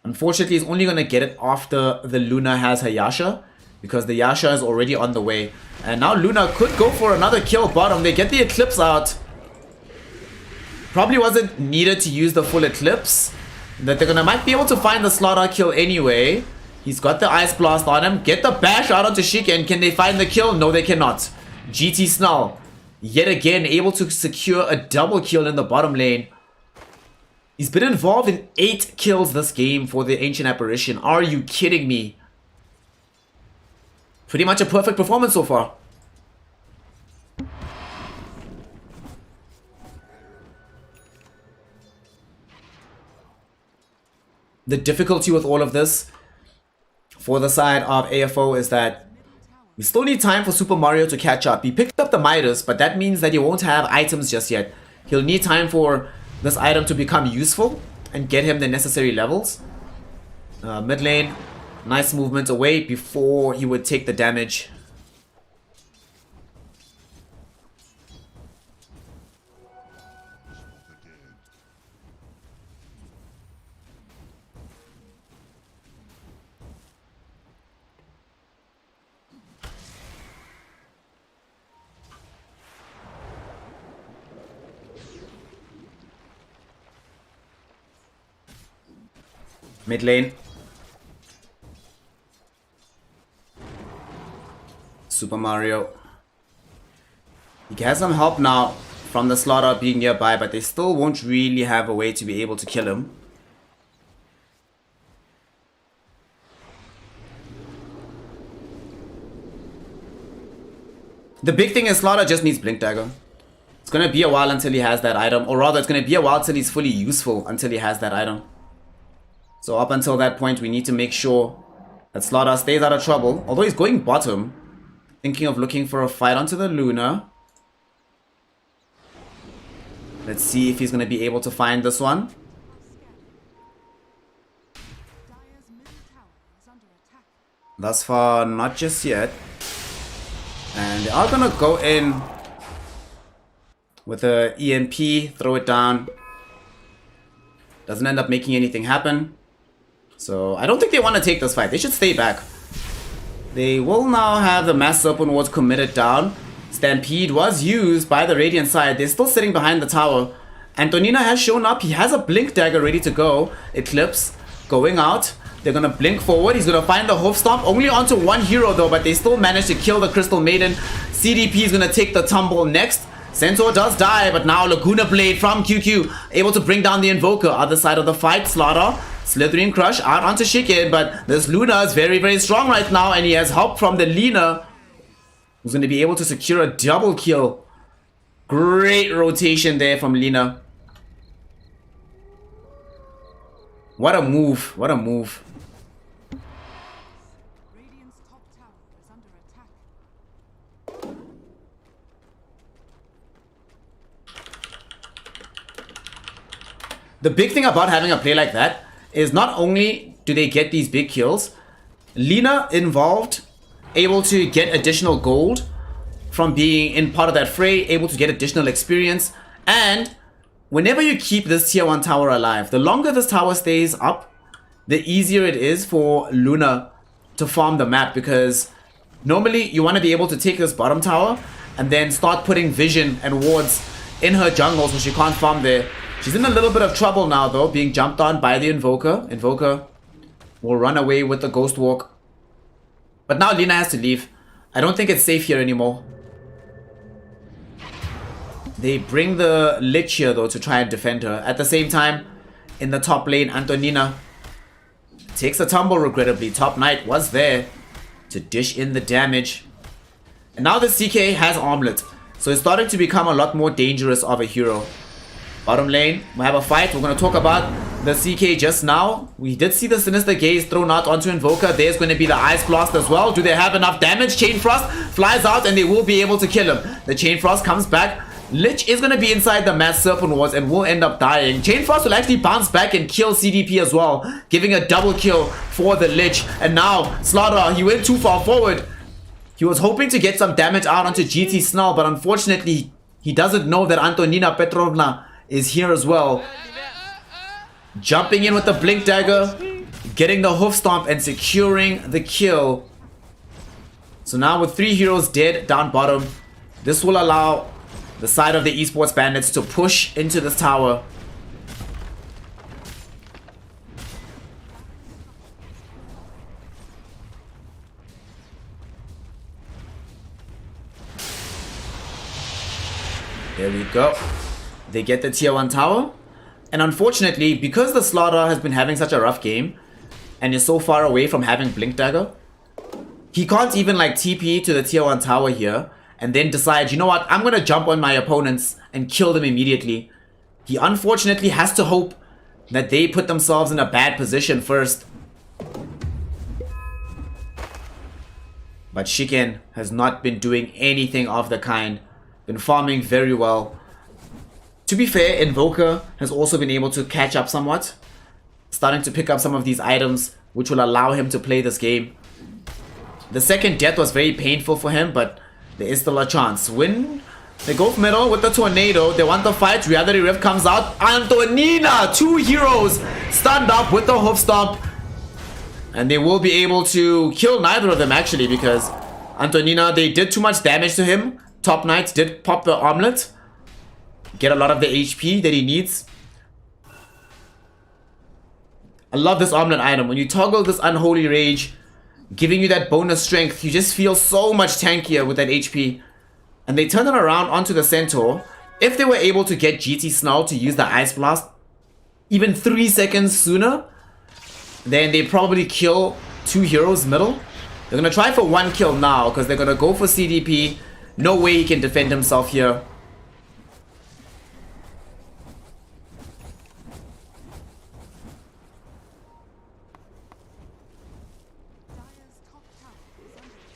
Unfortunately, he's only going to get it after the Luna has her Yasha, because the Yasha is already on the way. And now Luna could go for another kill bottom. They get the Eclipse out. Probably wasn't needed to use the full Eclipse. That they're might be able to find the Slaughter kill anyway. He's got the Ice Blast on him. Get the bash out onto Sheik, and can they find the kill? No, they cannot. GT Snarl, yet again, able to secure a double kill in the bottom lane. He's been involved in 8 kills this game for the Ancient Apparition. Are you kidding me? Pretty much a perfect performance so far. The difficulty with all of this for the side of AFO is that we still need time for Super Mario to catch up. He picked up the Midas, but that means that he won't have items just yet. He'll need time for this item to become useful and get him the necessary levels. Mid lane, nice movement away before he would take the damage. Mid lane. Super Mario. He has some help now from the Slaughter being nearby, but they still won't really have a way to be able to kill him. The big thing is Slaughter just needs Blink Dagger. It's gonna be a while until he has that item, or rather it's gonna be a while till he's fully useful until he has that item. So up until that point, we need to make sure that Slaughter stays out of trouble. Although he's going bottom. Thinking of looking for a fight onto the Luna. Let's see if he's going to be able to find this one. Dire's middle tower is under attack. Thus far, not just yet. And they are going to go in with a EMP, throw it down. Doesn't end up making anything happen. So I don't think they want to take this fight. They should stay back. They will now have the Mass Serpent Wards committed down. Stampede was used by the Radiant side. They're still sitting behind the tower. Antonina has shown up. He has a Blink Dagger ready to go. Eclipse going out. They're going to blink forward. He's going to find the Hoof Stomp. Only onto one hero though, but they still managed to kill the Crystal Maiden. CDP is going to take the tumble next. Centaur does die, but now Laguna Blade from QQ able to bring down the Invoker. Other side of the fight, Slaughter, Slithering Crush out onto Shikin, but this Luna is very, very strong right now, and he has help from the Lina, who's going to be able to secure a double kill. Great rotation there from Lina. What a move, what a move. Radiant's top tower is under attack. The big thing about having a play like that is not only do they get these big kills, Lina involved, able to get additional gold from being in part of that fray, able to get additional experience, and whenever you keep this tier 1 tower alive, the longer this tower stays up, the easier it is for Luna to farm the map, because normally you want to be able to take this bottom tower and then start putting vision and wards in her jungle so she can't farm there. She's in a little bit of trouble now though, being jumped on by the Invoker. Invoker will run away with the Ghost Walk. But now Lina has to leave. I don't think it's safe here anymore. They bring the Lich here though to try and defend her. At the same time, in the top lane, Antonina takes a tumble regrettably. Top Knight was there to dish in the damage. And now the CK has Armlet. So it's starting to become a lot more dangerous of a hero. Bottom lane, we have a fight. We're going to talk about the CK just now. We did see the Sinister Gaze thrown out onto Invoker. There's going to be the Ice Blast as well. Do they have enough damage? Chain Frost flies out and they will be able to kill him. The Chain Frost comes back. Lich is going to be inside the Mass Serpent Wards and will end up dying. Chain Frost will actually bounce back and kill CDP as well, giving a double kill for the Lich. And now, Slaughter, he went too far forward. He was hoping to get some damage out onto GT Snell, but unfortunately, he doesn't know that Antonina Petrovna is here as well. Jumping in with the Blink Dagger, getting the Hoof Stomp and securing the kill. So now with 3 heroes dead down bottom, this will allow the side of the Esports Bandits to push into this tower. There we go. They get the tier 1 tower. And unfortunately, because the Slaughter has been having such a rough game and is so far away from having Blink Dagger, he can't even like TP to the tier 1 tower here and then decide, you know what, I'm going to jump on my opponents and kill them immediately. He unfortunately has to hope that they put themselves in a bad position first. But Shiken has not been doing anything of the kind. Been farming very well. To be fair, Invoker has also been able to catch up somewhat. Starting to pick up some of these items which will allow him to play this game. The second death was very painful for him, but there is still a chance. When they go middle with the Tornado, they want the fight. Reality Rift comes out. Antonina, 2 heroes stunned up with the Hoof Stomp. And they will be able to kill neither of them actually, because Antonina, they did too much damage to him. Top Knight did pop the Armlet. Get a lot of the HP that he needs. I love this Armlet item. When you toggle this Unholy Rage, giving you that bonus strength, you just feel so much tankier with that HP. And they turn it around onto the Centaur. If they were able to get GT Snell to use the Ice Blast even 3 seconds sooner, then they probably kill 2 heroes middle. They're going to try for 1 kill now because they're going to go for CDP. No way he can defend himself here.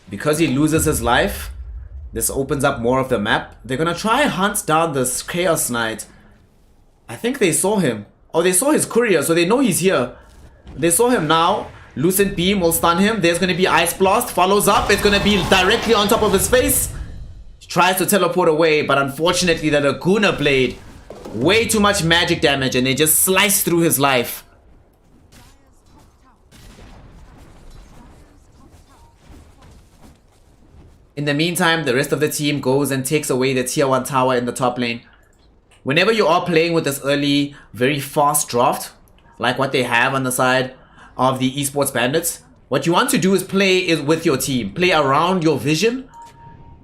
Because he loses his life, this opens up more of the map. They're gonna try and hunt down this Chaos Knight. I think they saw him. Oh, they saw his courier, so they know he's here. They saw him now. Lucent Beam will stun him. There's gonna be Ice Blast. Follows up. It's gonna be directly on top of his face. Tries to teleport away, but unfortunately the Laguna Blade, way too much magic damage, and they just slice through his life. In the meantime, the rest of the team goes and takes away the tier 1 tower in the top lane. Whenever you are playing with this early, very fast draft, like what they have on the side of the esports bandits, what you want to do is play with your team. Play around your vision.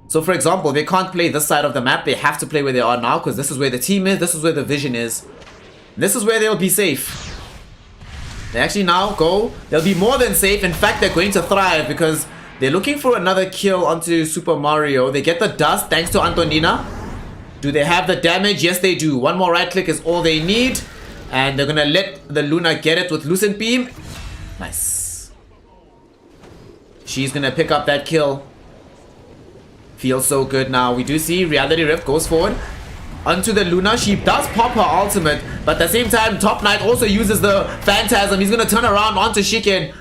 So for example, they can't play this side of the map. They have to play where they are now because this is where the team is. This is where the vision is. This is where they'll be safe. They actually now go. They'll be more than safe. In fact, they're going to thrive because they're looking for another kill onto Super Mario. They get the dust thanks to Antonina. Do they have the damage? Yes, they do. One more right click is all they need. And they're going to let the Luna get it with Lucent Beam. Nice. She's going to pick up that kill. Feels so good now. We do see Reality Rift goes forward onto the Luna. She does pop her ultimate. But at the same time, Top Knight also uses the Phantasm. He's going to turn around onto Shiken.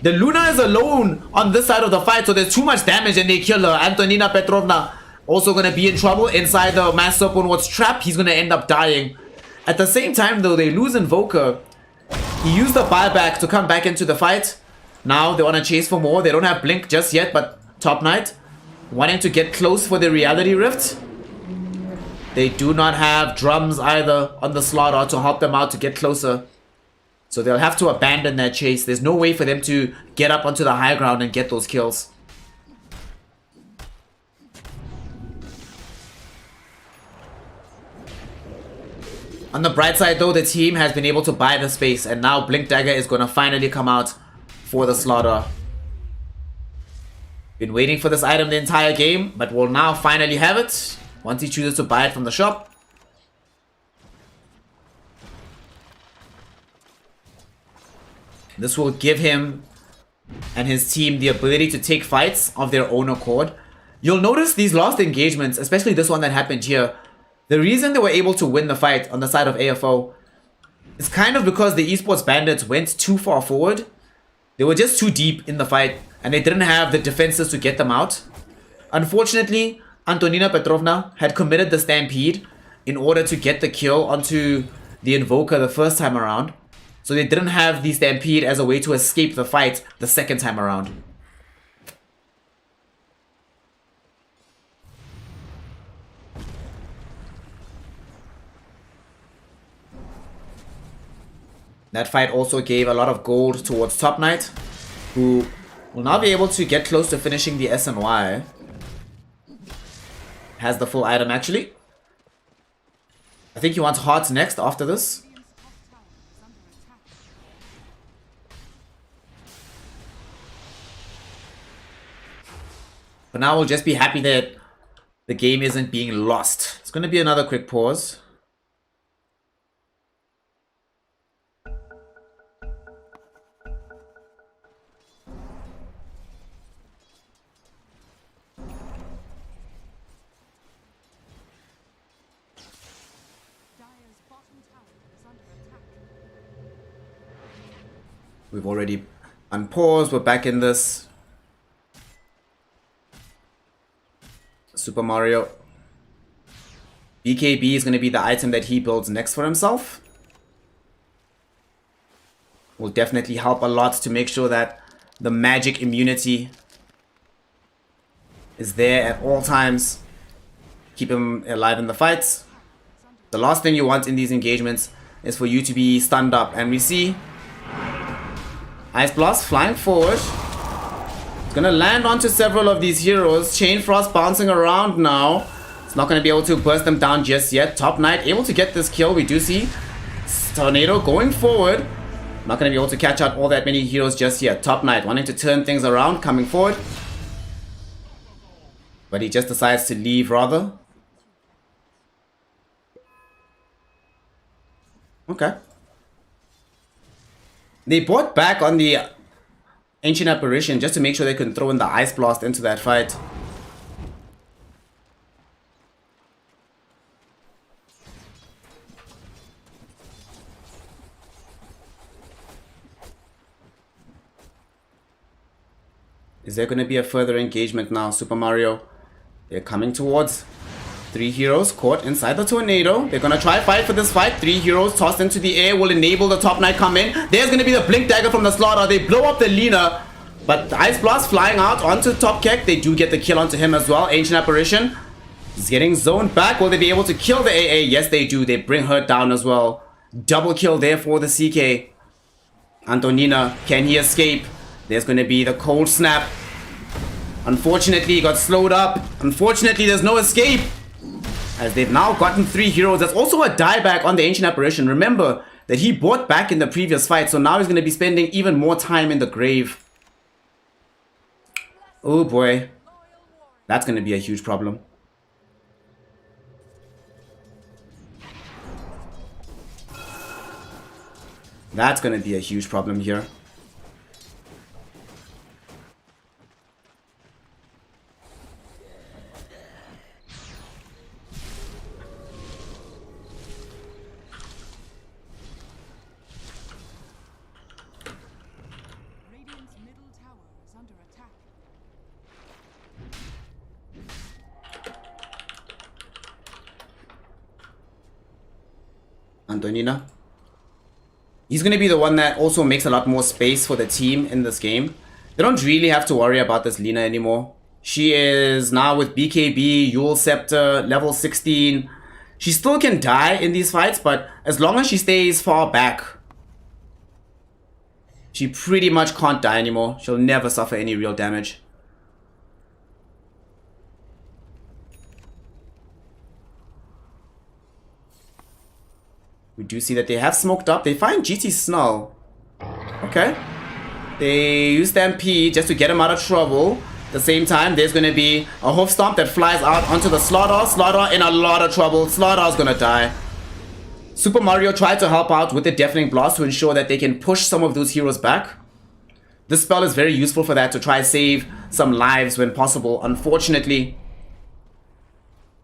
The Luna is alone on this side of the fight, so there's too much damage and they kill her. Antonina Petrovna also going to be in trouble inside the Master What's trap. He's going to end up dying. At the same time, though, they lose Invoker. He used the buyback to come back into the fight. Now they want to chase for more. They don't have Blink just yet, but Top Knight wanting to get close for the Reality Rift. They do not have drums either on the slaughter to help them out to get closer. So they'll have to abandon that chase. There's no way for them to get up onto the high ground and get those kills. On the bright side though, the team has been able to buy the space, and now Blink Dagger is going to finally come out for the slaughter. Been waiting for this item the entire game, but will now finally have it once he chooses to buy it from the shop. This will give him and his team the ability to take fights of their own accord. You'll notice these last engagements, especially this one that happened here, the reason they were able to win the fight on the side of AFO is kind of because the esports bandits went too far forward. They were just too deep in the fight and they didn't have the defenses to get them out. Unfortunately, Antonina Petrovna had committed the stampede in order to get the kill onto the Invoker the first time around. So they didn't have the stampede as a way to escape the fight the second time around. That fight also gave a lot of gold towards Top Knight, who will now be able to get close to finishing the SNY. Has the full item actually. I think he wants hearts next after this. But now we'll just be happy that the game isn't being lost. It's going to be another quick pause. Dire's bottom tower is under attack. We've already unpaused. We're back in this. Super Mario. BKB is going to be the item that he builds next for himself. Will definitely help a lot to make sure that the magic immunity is there at all times. Keep him alive in the fights. The last thing you want in these engagements is for you to be stunned up. And we see Ice Blast flying forward. It's gonna land onto several of these heroes. Chain Frost bouncing around now. It's not gonna be able to burst them down just yet. Top Knight able to get this kill. We do see Tornado going forward. Not gonna be able to catch out all that many heroes just yet. Top Knight wanting to turn things around, coming forward. But he just decides to leave rather. Okay. They bought back on the Ancient Apparition just to make sure they can throw in the Ice Blast into that fight. Is there going to be a further engagement now, Super Mario? They're coming towards 3 heroes caught inside the tornado. They're going to try fight for this fight. 3 heroes tossed into the air will enable the top knight come in. There's going to be the blink dagger from the slaughter. They blow up the Lina. But the Ice Blast flying out onto top Keck. They do get the kill onto him as well. Ancient Apparition is getting zoned back. Will they be able to kill the AA? Yes, they do. They bring her down as well. Double kill there for the CK. Antonina, can he escape? There's going to be the cold snap. Unfortunately, he got slowed up. Unfortunately, there's no escape. As they've now gotten 3 heroes. There's also a dieback on the Ancient Apparition. Remember that he bought back in the previous fight. So now he's going to be spending even more time in the grave. Oh boy. That's going to be a huge problem. That's going to be a huge problem here. Radiant's middle tower is under attack. Antonina. He's going to be the one that also makes a lot more space for the team in this game. They don't really have to worry about this Lina anymore. She is now with BKB, Yule Scepter, level 16. She still can die in these fights, but as long as she stays far back, she pretty much can't die anymore. She'll never suffer any real damage. We do see that they have smoked up. They find GT Snull. Okay. They use Stampede just to get him out of trouble. At the same time, there's going to be a Hoof Stomp that flies out onto the Slaughter. Slaughter in a lot of trouble. Slaughter's going to die. Super Mario tried to help out with the Deafening Blast to ensure that they can push some of those heroes back. This spell is very useful for that, to try save some lives when possible. Unfortunately,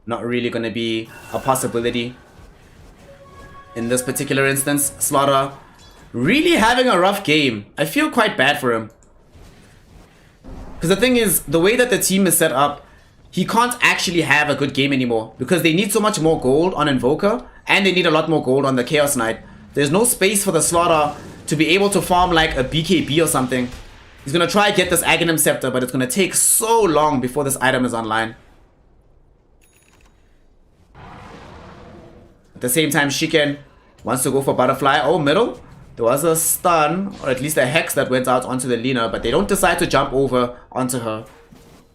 not really going to be a possibility. In this particular instance, Slaughter really having a rough game. I feel quite bad for him. Because the thing is, the way that the team is set up, he can't actually have a good game anymore. Because they need so much more gold on Invoker, and they need a lot more gold on the Chaos Knight. There's no space for the Slaughter to be able to farm like a BKB or something. He's going to try and get this Aghanim Scepter, but it's going to take so long before this item is online. At the same time, Shiken wants to go for Butterfly. Oh, middle. There was a stun, or at least a Hex that went out onto the Lina, but they don't decide to jump over onto her.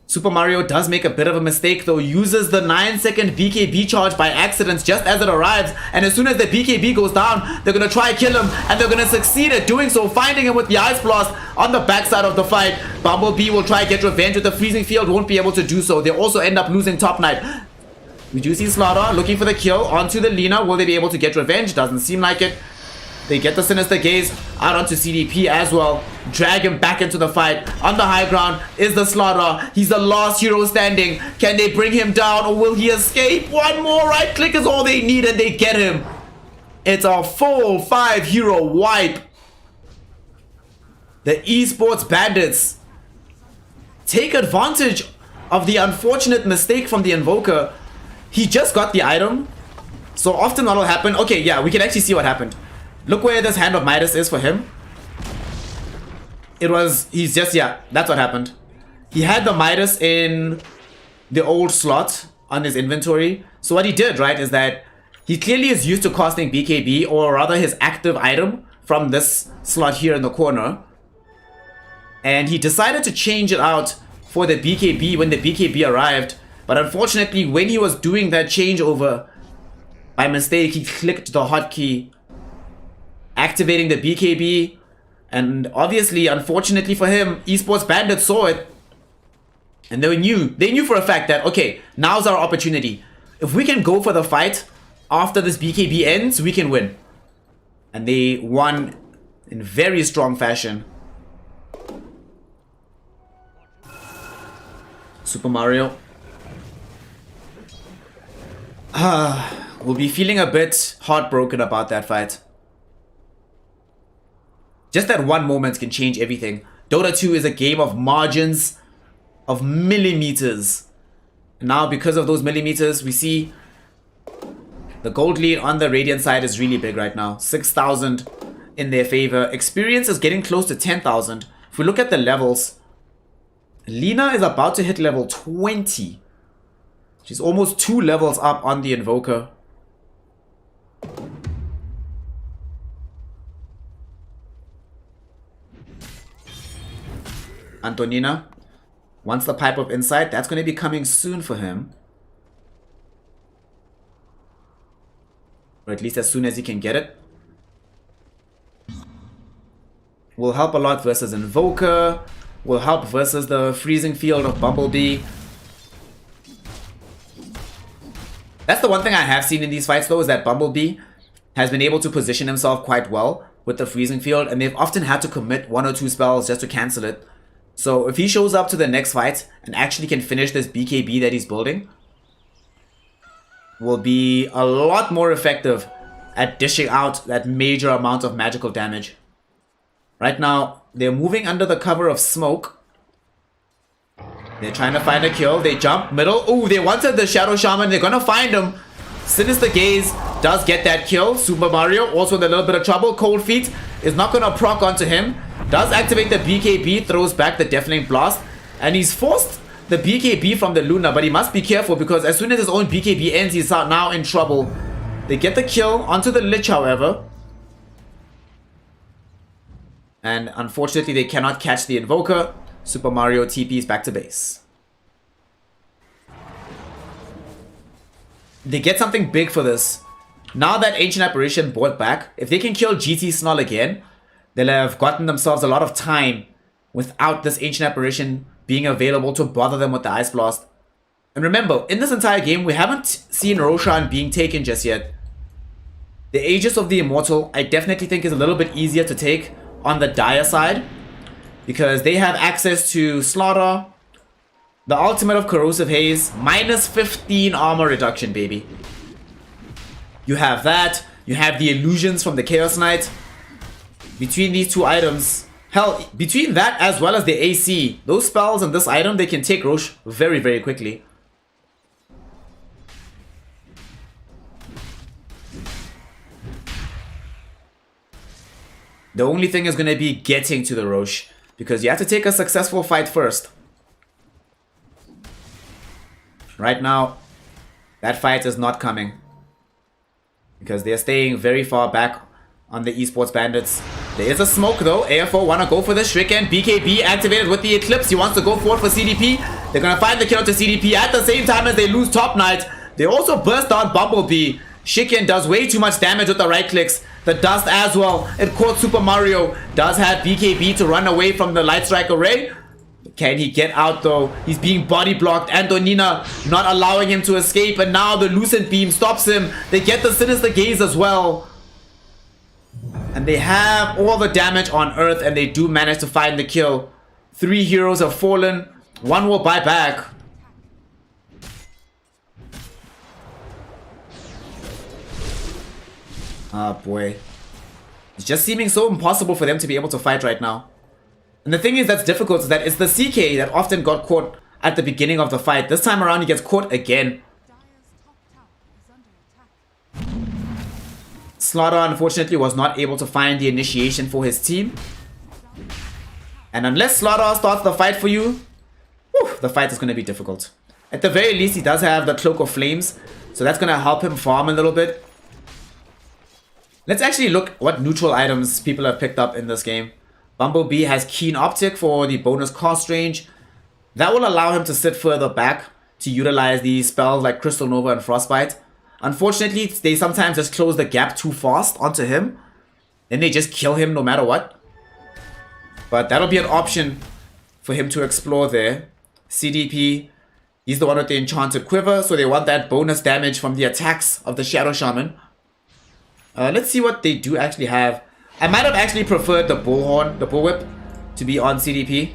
Super Mario does make a bit of a mistake though, uses the 9-second BKB charge by accident just as it arrives, and as soon as the BKB goes down, they're going to try and kill him, and they're going to succeed at doing so, finding him with the Ice Blast on the backside of the fight. Bumblebee will try and get revenge with the Freezing Field, won't be able to do so. They also end up losing Top Knight. We do see Slaughter looking for the kill onto the Lina. Will they be able to get revenge? Doesn't seem like it. They get the Sinister Gaze out onto CDP as well. Drag him back into the fight. On the high ground is the Slaughter. He's the last hero standing. Can they bring him down or will he escape? One more right click is all they need and they get him. It's a full 5 hero wipe. The eSports Bandits take advantage of the unfortunate mistake from the Invoker. He just got the item. So often what will happen. Okay, yeah, we can actually see what happened. Look where this Hand of Midas is for him. He's just, yeah, that's what happened. He had the Midas in the old slot on his inventory. So what he did, right, is that he clearly is used to casting BKB, or rather his active item, from this slot here in the corner. And he decided to change it out for the BKB when the BKB arrived. But unfortunately, when he was doing that changeover, by mistake, he clicked the hotkey, activating the BKB. And obviously, unfortunately for him, eSports Bandits saw it. And they knew for a fact that, okay, now's our opportunity. If we can go for the fight after this BKB ends, we can win. And they won in very strong fashion. Super Mario. We'll be feeling a bit heartbroken about that fight. Just that one moment can change everything. Dota 2 is a game of margins, of millimeters. And now because of those millimeters, we see the gold lead on the Radiant side is really big right now. 6,000 in their favor. Experience is getting close to 10,000. If we look at the levels, Lina is about to hit level 20. She's almost 2 levels up on the Invoker. Antonina, once the Pipe of Insight, that's going to be coming soon for him. Or at least as soon as he can get it. Will help a lot versus Invoker. Will help versus the freezing field of Bumblebee. That's the one thing I have seen in these fights though, is that Bumblebee has been able to position himself quite well with the freezing field, and they've often had to commit 1 or 2 spells just to cancel it. So if he shows up to the next fight and actually can finish this BKB that he's building, will be a lot more effective at dishing out that major amount of magical damage. Right now, they're moving under the cover of smoke. They're trying to find a kill. They jump middle. Ooh, they wanted the Shadow Shaman. They're gonna find him. Sinister Gaze does get that kill. Super Mario also in a little bit of trouble. Cold Feet is not gonna proc onto him. Does activate the BKB, throws back the Deafening Blast, and he's forced the BKB from the Luna, but he must be careful because as soon as his own BKB ends, he's now in trouble. They get the kill onto the Lich, however. And unfortunately, they cannot catch the Invoker. Super Mario TPs back to base. They get something big for this. Now that Ancient Apparition brought back, if they can kill GT Snull again, they'll have gotten themselves a lot of time without this Ancient Apparition being available to bother them with the Ice Blast. And remember, in this entire game, we haven't seen Roshan being taken just yet. The Aegis of the Immortal, I definitely think is a little bit easier to take on the Dire side, because they have access to Slaughter, the Ultimate of Corrosive Haze, minus 15 armor reduction, baby. You have that, you have the illusions from the Chaos Knight. Between these two items, hell, between that as well as the AC, those spells and this item, they can take Roche very, very quickly. The only thing is going to be getting to the Roche, because you have to take a successful fight first. Right now, that fight is not coming, because they're staying very far back on the eSports Bandits. There is a smoke though. AFO want to go for the Shuriken. BKB activated with the Eclipse. He wants to go forward for CDP. They're going to find the kill to CDP at the same time as they lose Top Knight. They also burst down Bumblebee. Shuriken does way too much damage with the right clicks. The dust as well. It caught Super Mario. Does have BKB to run away from the Light Strike Array. Can he get out though? He's being body blocked. Antonina not allowing him to escape. And now the Lucent Beam stops him. They get the Sinister Gaze as well. And they have all the damage on Earth, and they do manage to find the kill. 3 heroes have fallen. 1 will buy back. Ah, boy. It's just seeming so impossible for them to be able to fight right now. And the thing is that's difficult is that it's the CK that often got caught at the beginning of the fight. This time around, he gets caught again. Slaughter, unfortunately, was not able to find the initiation for his team. And unless Slaughter starts the fight for you, whew, the fight is going to be difficult. At the very least, he does have the Cloak of Flames, so that's going to help him farm a little bit. Let's actually look what neutral items people have picked up in this game. Bumblebee has Keen Optic for the bonus cost range. That will allow him to sit further back to utilize these spells like Crystal Nova and Frostbite. Unfortunately, they sometimes just close the gap too fast onto him. Then they just kill him no matter what. But that'll be an option for him to explore there. CDP, he's the one with the Enchanted Quiver, so they want that bonus damage from the attacks of the Shadow Shaman. Let's see what they do actually have. I might have actually preferred the Bullhorn, the Bullwhip, to be on CDP.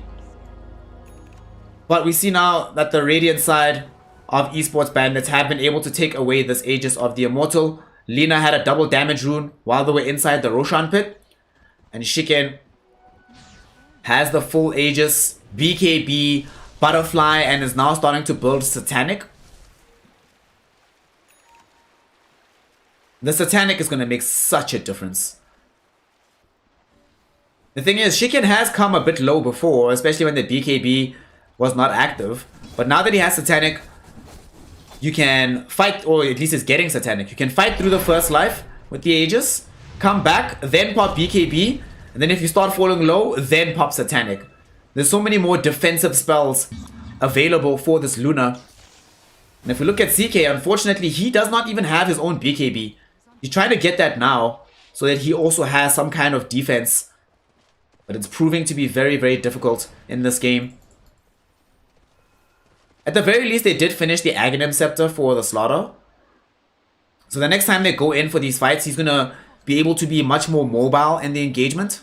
But we see now that the Radiant side of eSports Bandits have been able to take away this Aegis of the Immortal. Lina had a double damage rune while they were inside the Roshan pit. And Shiken has the full Aegis, BKB, Butterfly, and is now starting to build Satanic. The Satanic is going to make such a difference. The thing is, Shiken has come a bit low before, especially when the BKB was not active. But now that he has Satanic, you can fight, or at least is getting Satanic. You can fight through the first life with the Aegis, come back, then pop BKB, and then if you start falling low, then pop Satanic. There's so many more defensive spells available for this Luna. And if we look at CK, unfortunately, he does not even have his own BKB. He's trying to get that now, so that he also has some kind of defense. But it's proving to be very, very difficult in this game. At the very least, they did finish the Aghanim Scepter for the Slaughter. So the next time they go in for these fights, he's going to be able to be much more mobile in the engagement.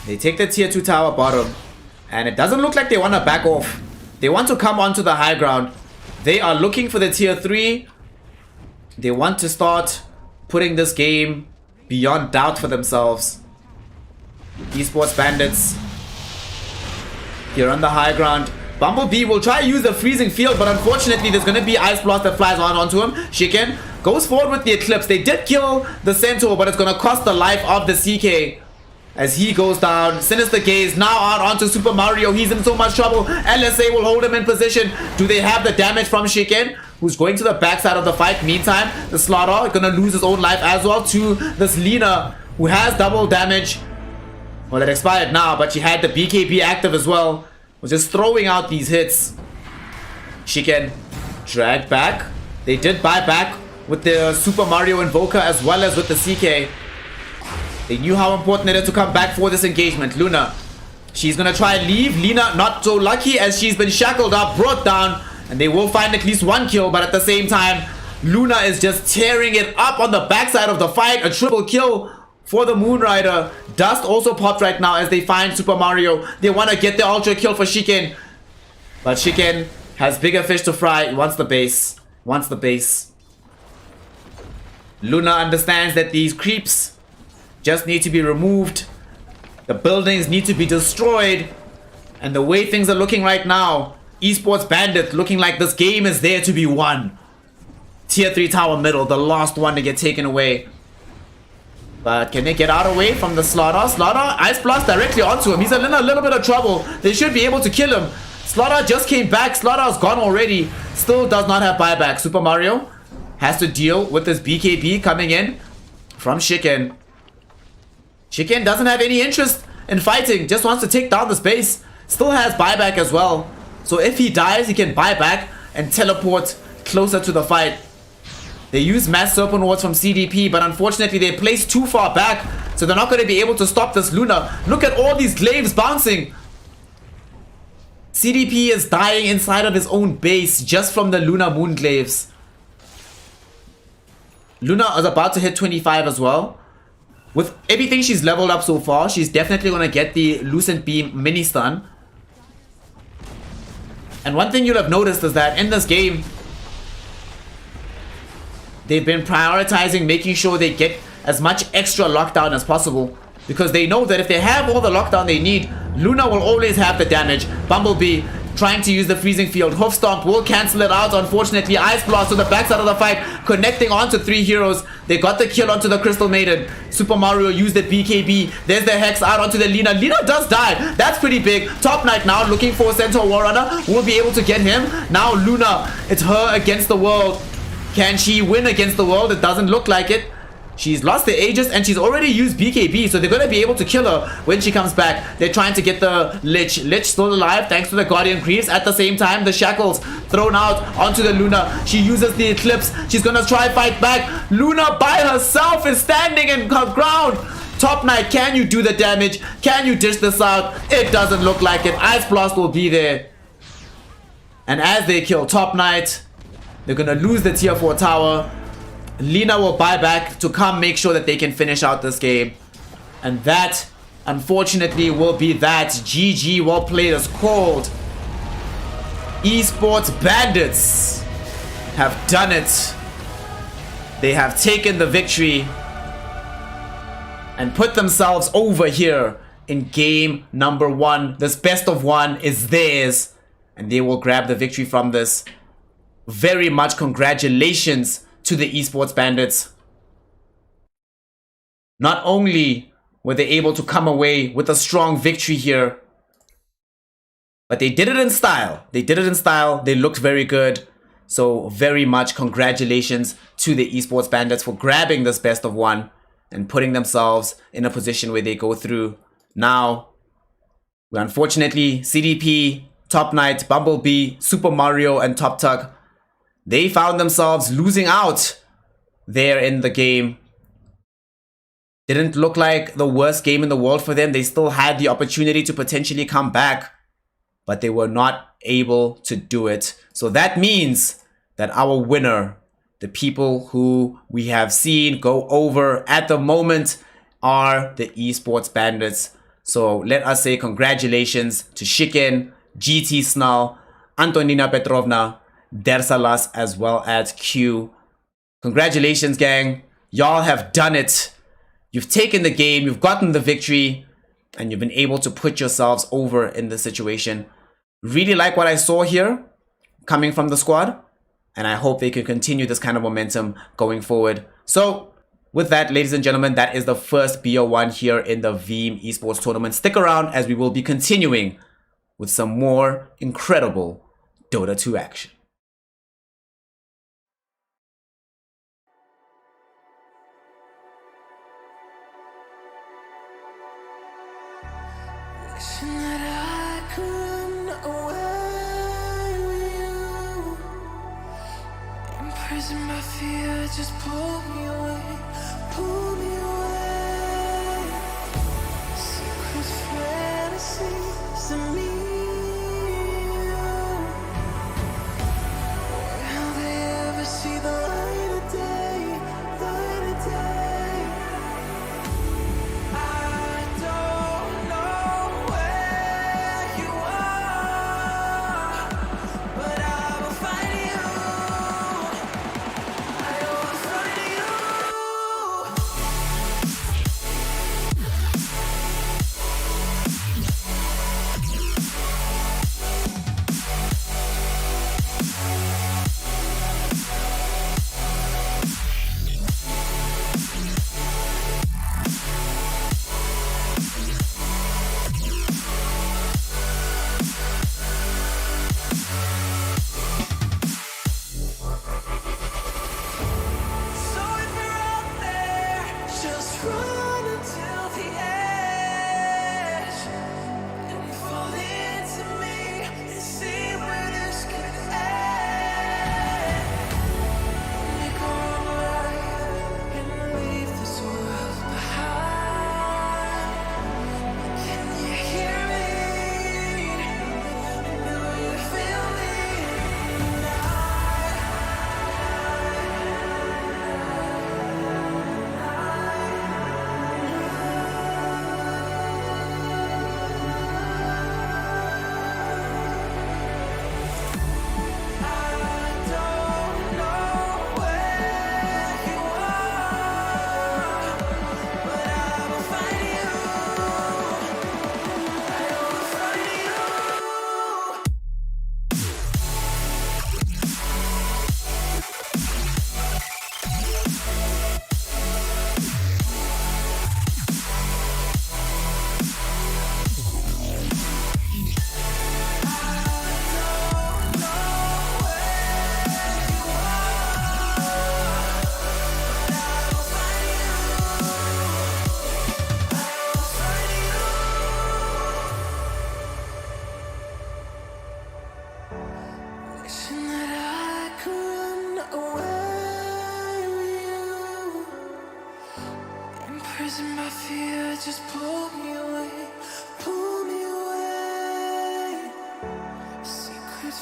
They take the tier 2 tower bottom, and it doesn't look like they want to back off. They want to come onto the high ground. They are looking for the tier 3. They want to start putting this game beyond doubt for themselves. eSports Bandits here on the high ground. Bumblebee will try to use the freezing field, but unfortunately there's going to be Ice Blast that flies onto him. Shiken goes forward with the Eclipse. They did kill the Centaur, but it's going to cost the life of the CK. As he goes down, Sinister Gaze now out onto Super Mario. He's in so much trouble. LSA will hold him in position. Do they have the damage from Shiken, who's going to the backside of the fight? Meantime, the Slaughter is going to lose his own life as well to this Lina, who has double damage. Well, it expired now, but she had the BKB active as well. Was just throwing out these hits. Shiken dragged back. They did buy back with the Super Mario Invoker as well as with the CK. They knew how important it is to come back for this engagement. Luna, she's going to try and leave. Lina, not so lucky as she's been shackled up, brought down. And they will find at least one kill. But at the same time, Luna is just tearing it up on the backside of the fight. A triple kill for the Moonrider. Dust also popped right now as they find Super Mario. They want to get the ultra kill for Shiken. But Shiken has bigger fish to fry. He wants the base. Wants the base. Luna understands that these creeps just need to be removed. The buildings need to be destroyed. And the way things are looking right now, eSports Bandit looking like this game is there to be won. Tier 3 tower middle, the last one to get taken away. But can they get out away from the Slaughter? Slaughter, Ice Blast directly onto him. He's in a little bit of trouble. They should be able to kill him. Slaughter just came back. Slaughter's gone already. Still does not have buyback. Super Mario has to deal with this BKB coming in from Shiken. Shiken doesn't have any interest in fighting, just wants to take down the space. Still has buyback as well. So if he dies, he can buy back and teleport closer to the fight. They use Mass Serpent Wards from CDP, but unfortunately they place too far back, so they're not going to be able to stop this Luna. Look at all these glaives bouncing. CDP is dying inside of his own base just from the Luna Moon glaives. Luna is about to hit 25 as well. With everything she's leveled up so far, she's definitely going to get the Lucent Beam mini stun. And one thing you'll have noticed is that in this game, they've been prioritizing making sure they get as much extra lockdown as possible. Because they know that if they have all the lockdown they need, Luna will always have the damage. Bumblebee trying to use the freezing field. Hoof Stomp will cancel it out. Unfortunately, Ice Blast to the backside of the fight, connecting onto 3 heroes. They got the kill onto the Crystal Maiden. Super Mario used the BKB. There's the Hex out onto the Lina. Lina does die. That's pretty big. Top Knight now looking for Centaur Warrunner. Will be able to get him. Now Luna, it's her against the world. Can she win against the world? It doesn't look like it. She's lost the Aegis and she's already used BKB, so they're going to be able to kill her when she comes back. They're trying to get the Lich. Lich still alive thanks to the Guardian Creeps. At the same time, the Shackles thrown out onto the Luna. She uses the Eclipse. She's going to try fight back. Luna by herself is standing in her ground. Top Knight, can you do the damage? Can you dish this out? It doesn't look like it. Ice Blast will be there. And as they kill Top Knight, they're gonna lose the tier 4 tower. Lina will buy back to come make sure that they can finish out this game. And that, unfortunately, will be that. GG, well played, is called. Esports Bandits have done it. They have taken the victory and put themselves over here in game number 1. This best of 1 is theirs, and they will grab the victory from this. Very much congratulations to the Esports Bandits. Not only were they able to come away with a strong victory here, but they did it in style. They did it in style. They looked very good. So very much congratulations to the Esports Bandits for grabbing this best of 1 and putting themselves in a position where they go through. Now, unfortunately, CDP, Top Knight, Bumblebee, Super Mario, and Top Tuck, they found themselves losing out there in the game. Didn't look like the worst game in the world for them. They still had the opportunity to potentially come back, but they were not able to do it. So that means that our winner, the people who we have seen go over at the moment, are the Esports Bandits. So let us say congratulations to Shiken, GT Snarl, Antonina Petrovna, Dersalas, as well as Q. Congratulations, gang. Y'all have done it. You've taken the game, you've gotten the victory, and you've been able to put yourselves over in this situation. Really like what I saw here coming from the squad, and I hope they can continue this kind of momentum going forward. So with that, ladies and gentlemen, that is the first BO1 here in the Veeam Esports Tournament. Stick around as we will be continuing with some more incredible Dota 2 action. Wishing that I could run away with you. Imprisoned by fear, just pull me away, pull me away. Secret fantasies of me. Will they ever see the light of day, light of day? I don't know where you are, but I will find you. I will find you. So if you're out there, just run until the edge and fall into me and see where this could end. Make a run right and leave this world behind. Can you hear me? Do you feel me? Wishing that I could run away with you. Imprisoned by fear, just pull me away, pull me away. Secret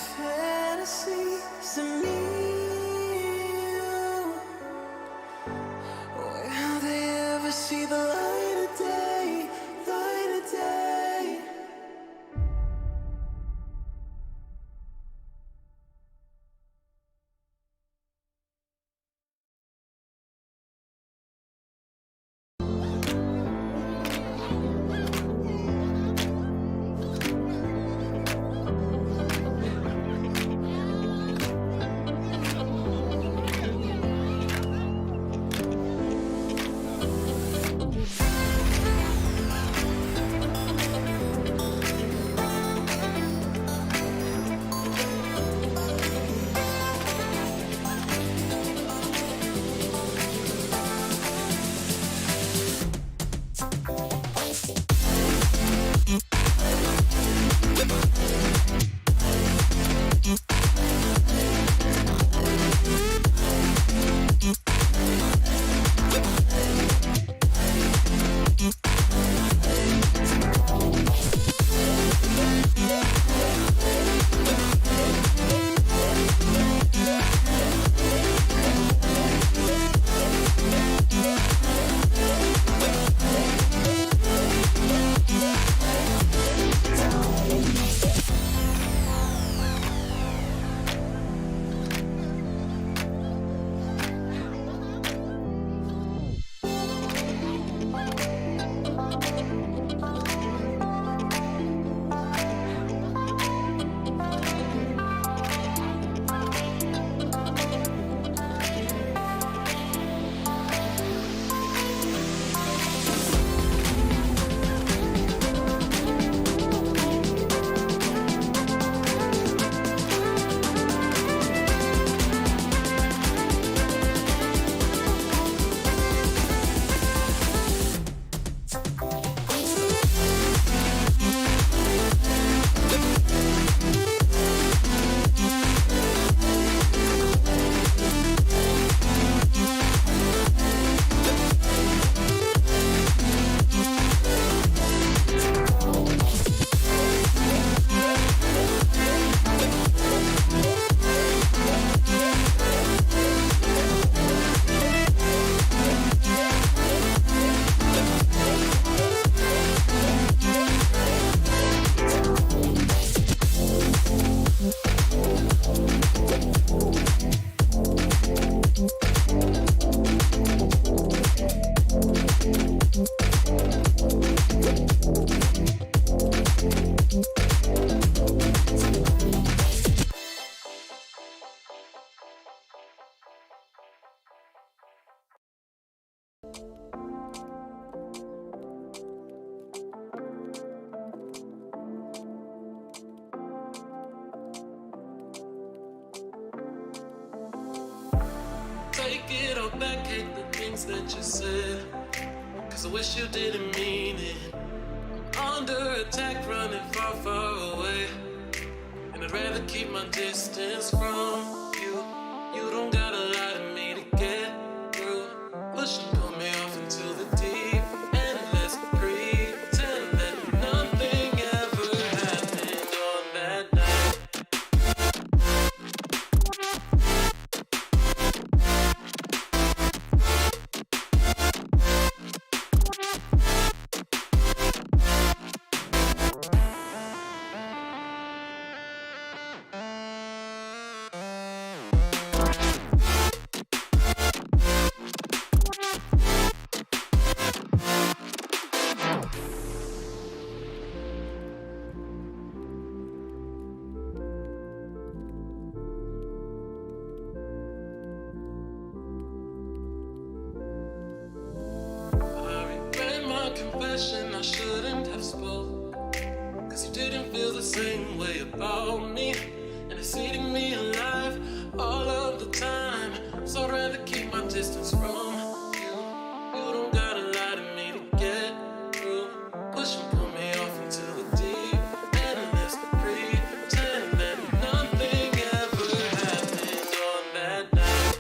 back, hate the things that you said. Cause I wish you didn't mean it. I'm under attack, running far, far away. And I'd rather keep my distance from you. You don't gotta lie to me to get through. Push and pull me off into the deep end. Let's pretend that nothing ever happened on that night. Confession I shouldn't have spoke, cause you didn't feel the same way about me, and it's eating me alive all of the time. So I'd rather keep my distance from you. You don't gotta lie to me to get through. Push and pull me off into the deep end. Let's pretend that nothing ever happened on that night.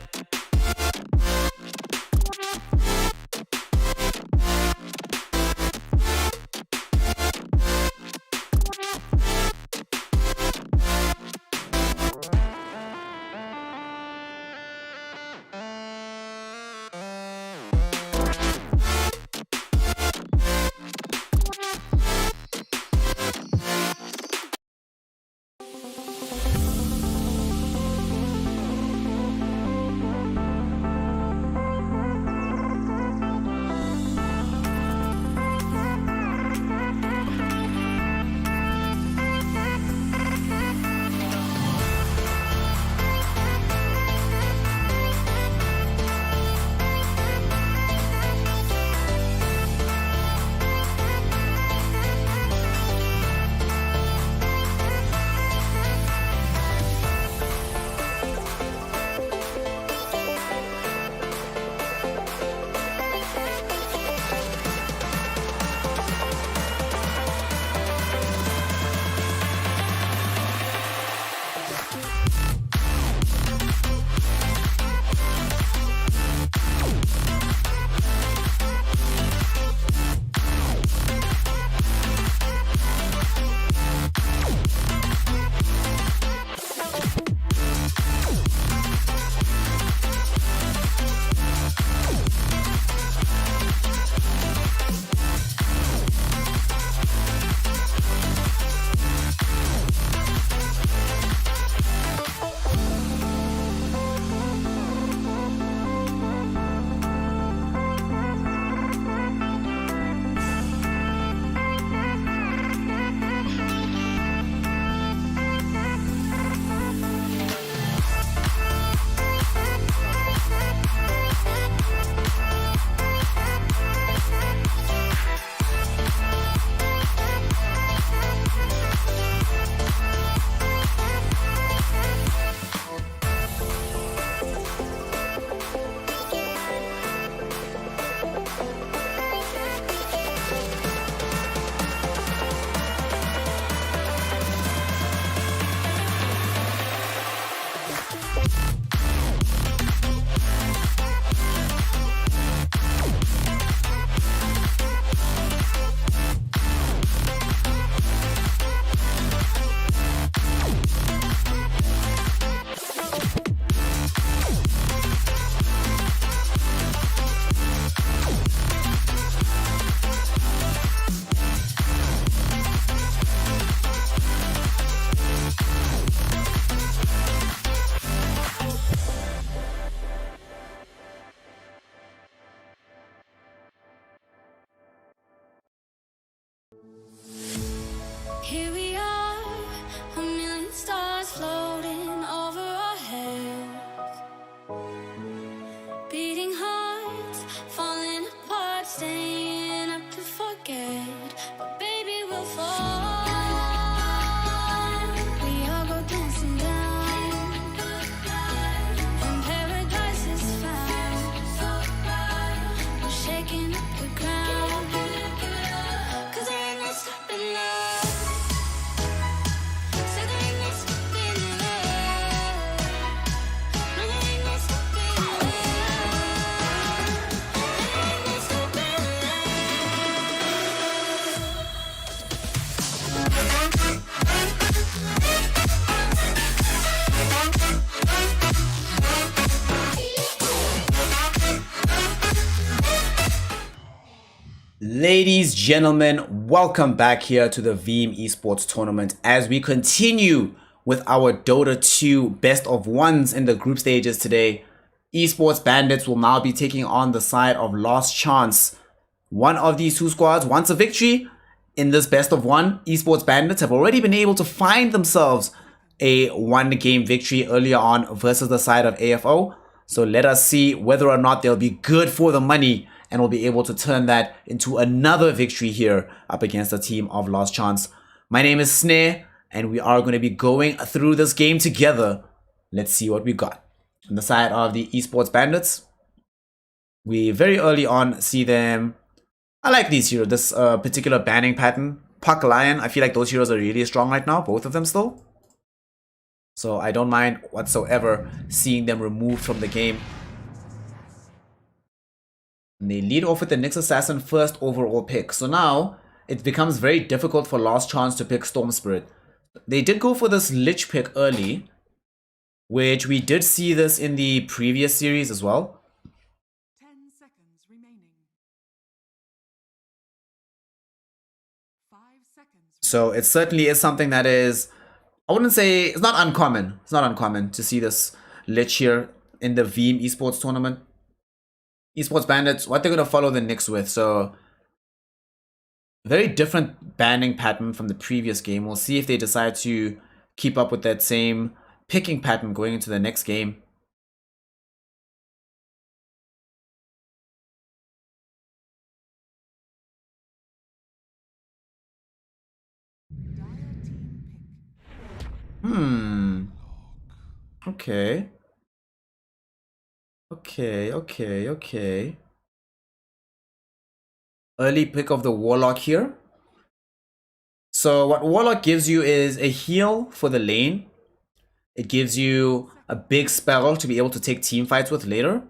Ladies, gentlemen, welcome back here to the Veeam eSports tournament as we continue with our Dota 2 best of ones in the group stages today. Esports Bandits will now be taking on the side of Last Chance. One of these two squads wants a victory. In this best of one, Esports Bandits have already been able to find themselves a one-game victory earlier on versus the side of AFO. So let us see whether or not they'll be good for the money and will be able to turn that into another victory here up against the team of Last Chance. My name is Snare, and we are going to be going through this game together. Let's see what we got. On the side of the Esports Bandits, we very early on see them. I like these heroes, this particular banning pattern. Puck Lion, I feel like those heroes are really strong right now, both of them still. So I don't mind whatsoever seeing them removed from the game. And they lead off with the Nyx Assassin first overall pick. So now it becomes very difficult for Last Chance to pick Storm Spirit. They did go for this Lich pick early, which we did see this in the previous series as well. 10 seconds remaining. 5 seconds. So it certainly is something that is, I wouldn't say, it's not uncommon. It's not uncommon to see this Lich here in the Veeam esports tournament. Esports Bandits, what they're going to follow the Nyx with. So very different banning pattern from the previous game. We'll see if they decide to keep up with that same picking pattern going into the next game. Dire team pick. Okay. Okay. Early pick of the Warlock here. So what Warlock gives you is a heal for the lane. It gives you a big spell to be able to take team fights with later.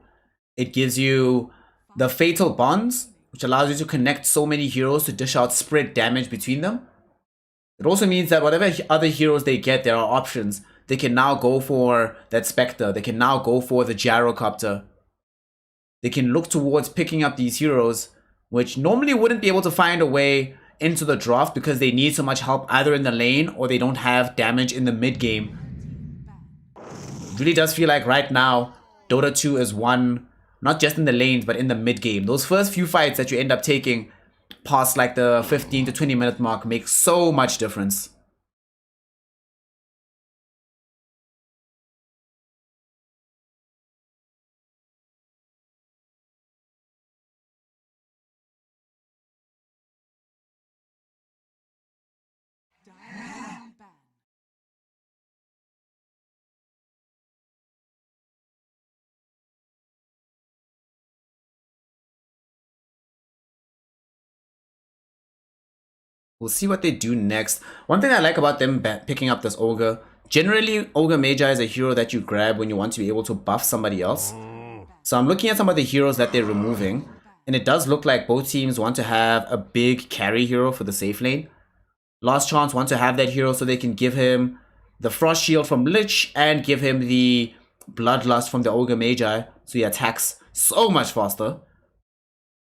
It gives you the Fatal Bonds, which allows you to connect so many heroes to dish out spread damage between them. It also means that whatever other heroes they get, there are options. They can now go for that Spectre. They can now go for the Gyrocopter. They can look towards picking up these heroes, which normally wouldn't be able to find a way into the draft because they need so much help either in the lane or they don't have damage in the mid game. It really does feel like right now, Dota 2 is won, not just in the lanes, but in the mid game. Those first few fights that you end up taking past like the 15 to 20 minute mark make so much difference. Dire team ban. We'll see what they do next. One thing I like about them picking up this Ogre, generally Ogre Magi is a hero that you grab when you want to be able to buff somebody else. So I'm looking at some of the heroes that they're removing, and it does look like both teams want to have a big carry hero for the safe lane. Last Chance wants to have that hero so they can give him the Frost Shield from Lich and give him the Bloodlust from the Ogre Magi so he attacks so much faster.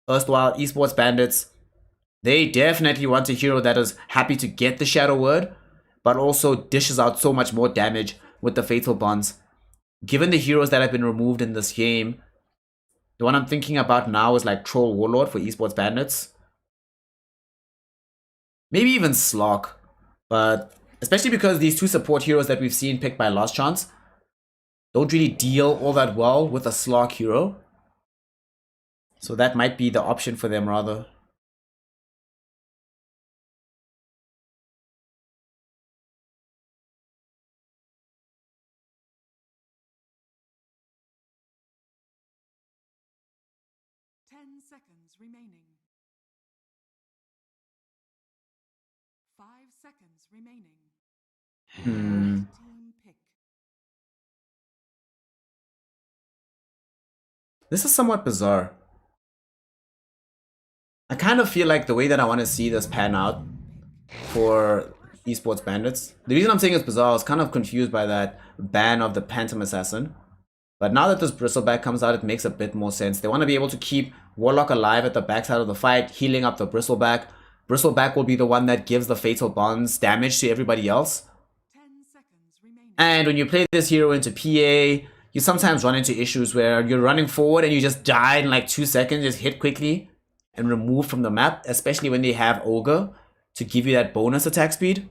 Erstwhile Esports Bandits, they definitely want a hero that is happy to get the Shadow Word, but also dishes out so much more damage with the Fatal Bonds. Given the heroes that have been removed in this game, the one I'm thinking about now is like Troll Warlord for Esports Bandits. Maybe even Slock, but especially because these two support heroes that we've seen picked by Last Chance don't really deal all that well with a Slock hero. So that might be the option for them rather. Seconds remaining. 5 seconds remaining. Team pick. This is somewhat bizarre. I kind of feel like the way that I want to see this pan out for Esports Bandits. The reason I'm saying it's bizarre, I was kind of confused by that ban of the Phantom Assassin. But now that this Bristleback comes out, it makes a bit more sense. They want to be able to keep Warlock alive at the backside of the fight, healing up the Bristleback. Bristleback will be the one that gives the Fatal Bonds damage to everybody else. 10 seconds remaining. And when you play this hero into PA, you sometimes run into issues where you're running forward and you just die in like 2 seconds, just hit quickly and remove from the map, especially when they have Ogre to give you that bonus attack speed.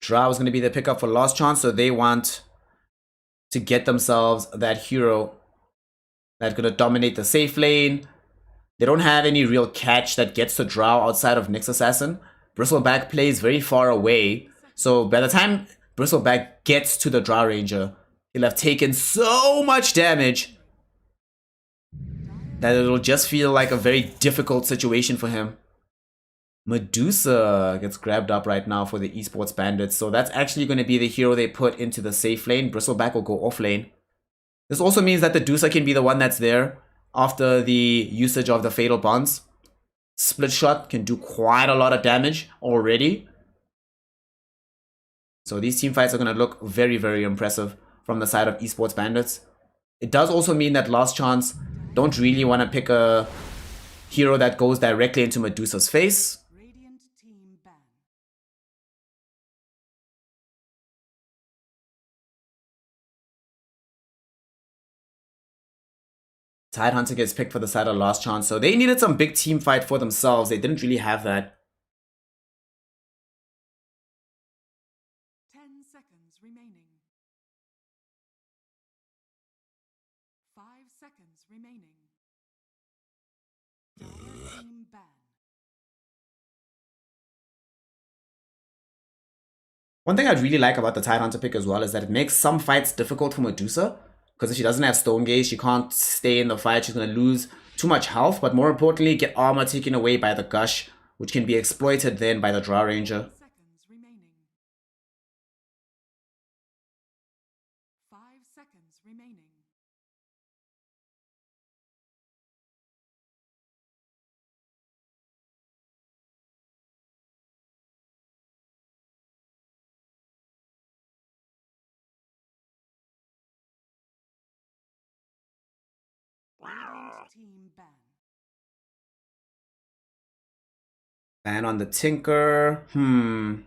Drow is going to be the pickup for Last Chance, so they want to get themselves that hero that's going to dominate the safe lane. They don't have any real catch that gets to Drow outside of Nyx Assassin. Bristleback plays very far away, so by the time Bristleback gets to the Drow Ranger, he'll have taken so much damage that it'll just feel like a very difficult situation for him. Medusa gets grabbed up right now for the eSports Bandits, so that's actually going to be the hero they put into the safe lane. Bristleback will go off lane. This also means that the Medusa can be the one that's there after the usage of the Fatal Bonds. Split Shot can do quite a lot of damage already. So these team fights are going to look very, very impressive from the side of eSports Bandits. It does also mean that Last Chance don't really want to pick a hero that goes directly into Medusa's face. Radiant team ban. Tidehunter gets picked for the side of Last Chance, so they needed some big team fight for themselves. They didn't really have that. 10 seconds remaining. 5 seconds remaining. Dire team ban. One thing I really like about the Tidehunter pick as well is that it makes some fights difficult for Medusa. Because if she doesn't have Stone Gaze, she can't stay in the fight. She's going to lose too much health. But more importantly, get armor taken away by the Gush, which can be exploited then by the Drow Ranger. Seconds remaining. 5 seconds remaining. Radiant team ban. Ban on the Tinker. Dire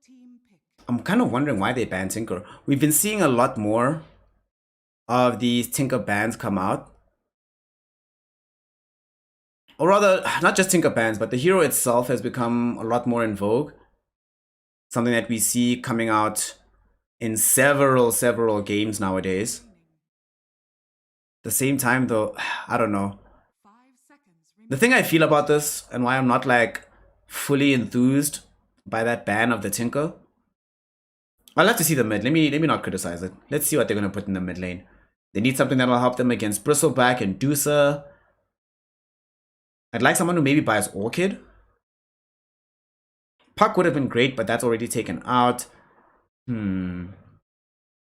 team pick. I'm kind of wondering why they banned Tinker. We've been seeing a lot more of these Tinker bans come out. Or rather, not just Tinker bans, but the hero itself has become a lot more in vogue. Something that we see coming out in several games nowadays. At the same time though, I don't know. 5 seconds remaining. The thing I feel about this and why I'm not like fully enthused by that ban of the Tinker. I'll have to see the mid. Let me not criticize it. Let's see what they're gonna put in the mid lane. They need something that'll help them against Bristleback and Medusa. I'd like someone who maybe buys Orchid. Puck would have been great, but that's already taken out.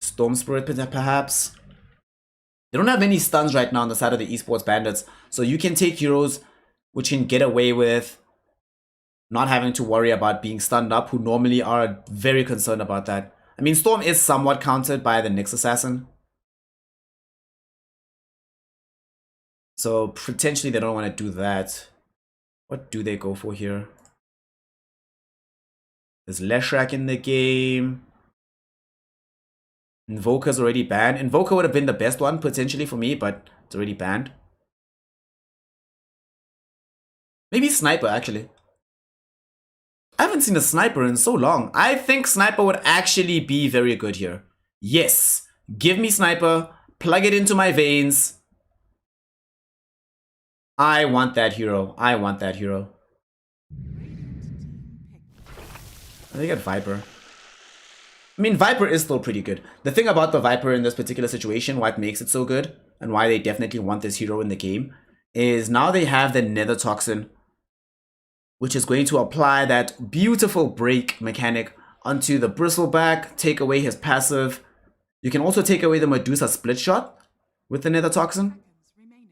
Storm Spirit perhaps. They don't have any stuns right now on the side of the eSports Bandits, so you can take heroes which can get away with not having to worry about being stunned up, who normally are very concerned about that. I mean, Storm is somewhat countered by the Nyx Assassin. So potentially they don't want to do that. What do they go for here? There's Leshrac in the game. Invoker's already banned. Invoker would have been the best one potentially for me, but it's already banned. Maybe Sniper actually. I haven't seen a Sniper in so long. I think Sniper would actually be very good here. Yes, give me Sniper, plug it into my veins. I want that hero. I want that hero. They get Viper. I mean, Viper is still pretty good. The thing about the Viper in this particular situation, why it makes it so good, and why they definitely want this hero in the game, is now they have the Nether Toxin, which is going to apply that beautiful break mechanic onto the Bristleback, take away his passive, You can also take away the Medusa split shot with the Nether Toxin. Seconds remaining.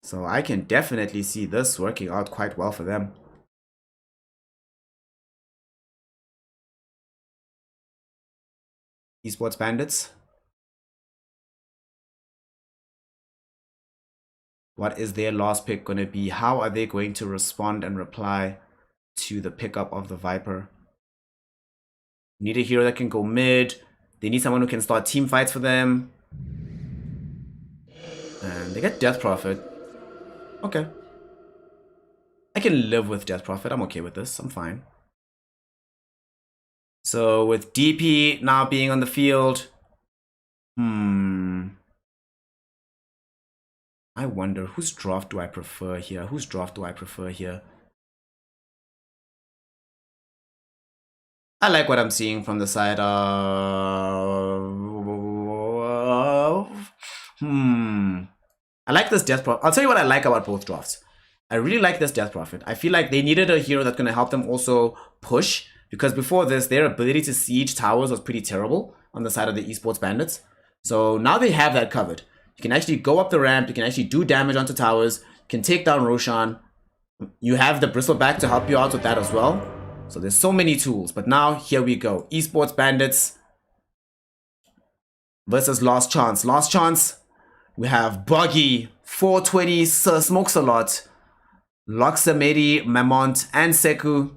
So I can definitely see this working out quite well for them. Esports Bandits. What is their last pick going to be? How are they going to respond and reply to the pickup of the Viper? Need a hero that can go mid. They need someone who can start team fights for them. And they get Death Prophet. Okay. I can live with Death Prophet. I'm okay with this. I'm fine. So with DP now being on the field. I wonder, whose draft do I prefer here? Whose draft do I prefer here? I like what I'm seeing from the side of... I like this Death Prophet. I'll tell you what I like about both drafts. I really like this Death Prophet. I feel like they needed a hero that's going to help them also push. Because before this, their ability to siege towers was pretty terrible on the side of the Esports Bandits. So now they have that covered. You can actually go up the ramp. You can actually do damage onto towers. You can take down Roshan. You have the Bristleback to help you out with that as well. So there's so many tools. But now, here we go. Esports Bandits versus Last Chance. Last Chance, we have Buggy, 420, Smokes a Lot, Loxamedi, Mamont, and Seku,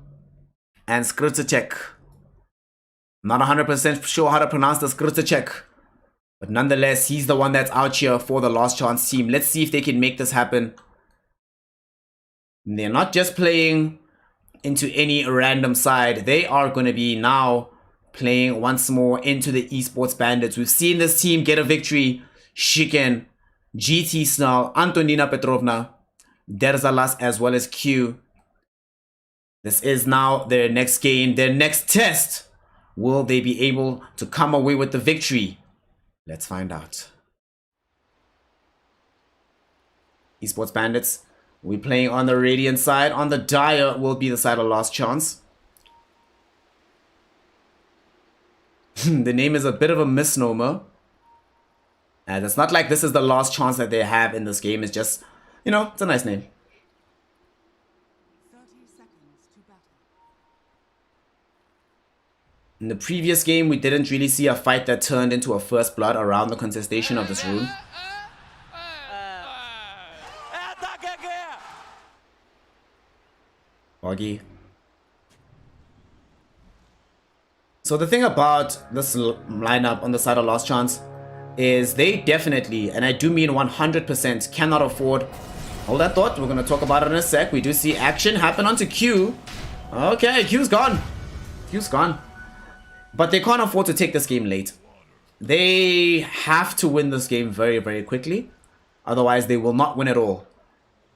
and Skritzachek. Not 100% sure how to pronounce the Skritzachek. But nonetheless, he's the one that's out here for the Last Chance team. Let's see if they can make this happen. And they're not just playing into any random side. They are going to be now playing once more into the Esports Bandits. We've seen this team get a victory. Shiken, GT Snarl, Antonina Petrovna, Derzalas, as well as Q. This is now their next game, their next test. Will they be able to come away with the victory? Let's find out. Esports Bandits, we're playing on the Radiant side. On the Dire will be the side of Last Chance. The name is a bit of a misnomer. And it's not like this is the last chance that they have in this game. It's just, you know, it's a nice name. 30 seconds to battle. In the previous game, we didn't really see a fight that turned into a first blood around the contestation of this room. Boggy. So the thing about this lineup on the side of Last Chance is they definitely, and I do mean 100%, cannot afford... Hold that thought, we're going to talk about it in a sec. We do see action happen onto Q. Okay, Q's gone. Q's gone. But they can't afford to take this game late. They have to win this game very, very quickly. Otherwise, they will not win at all.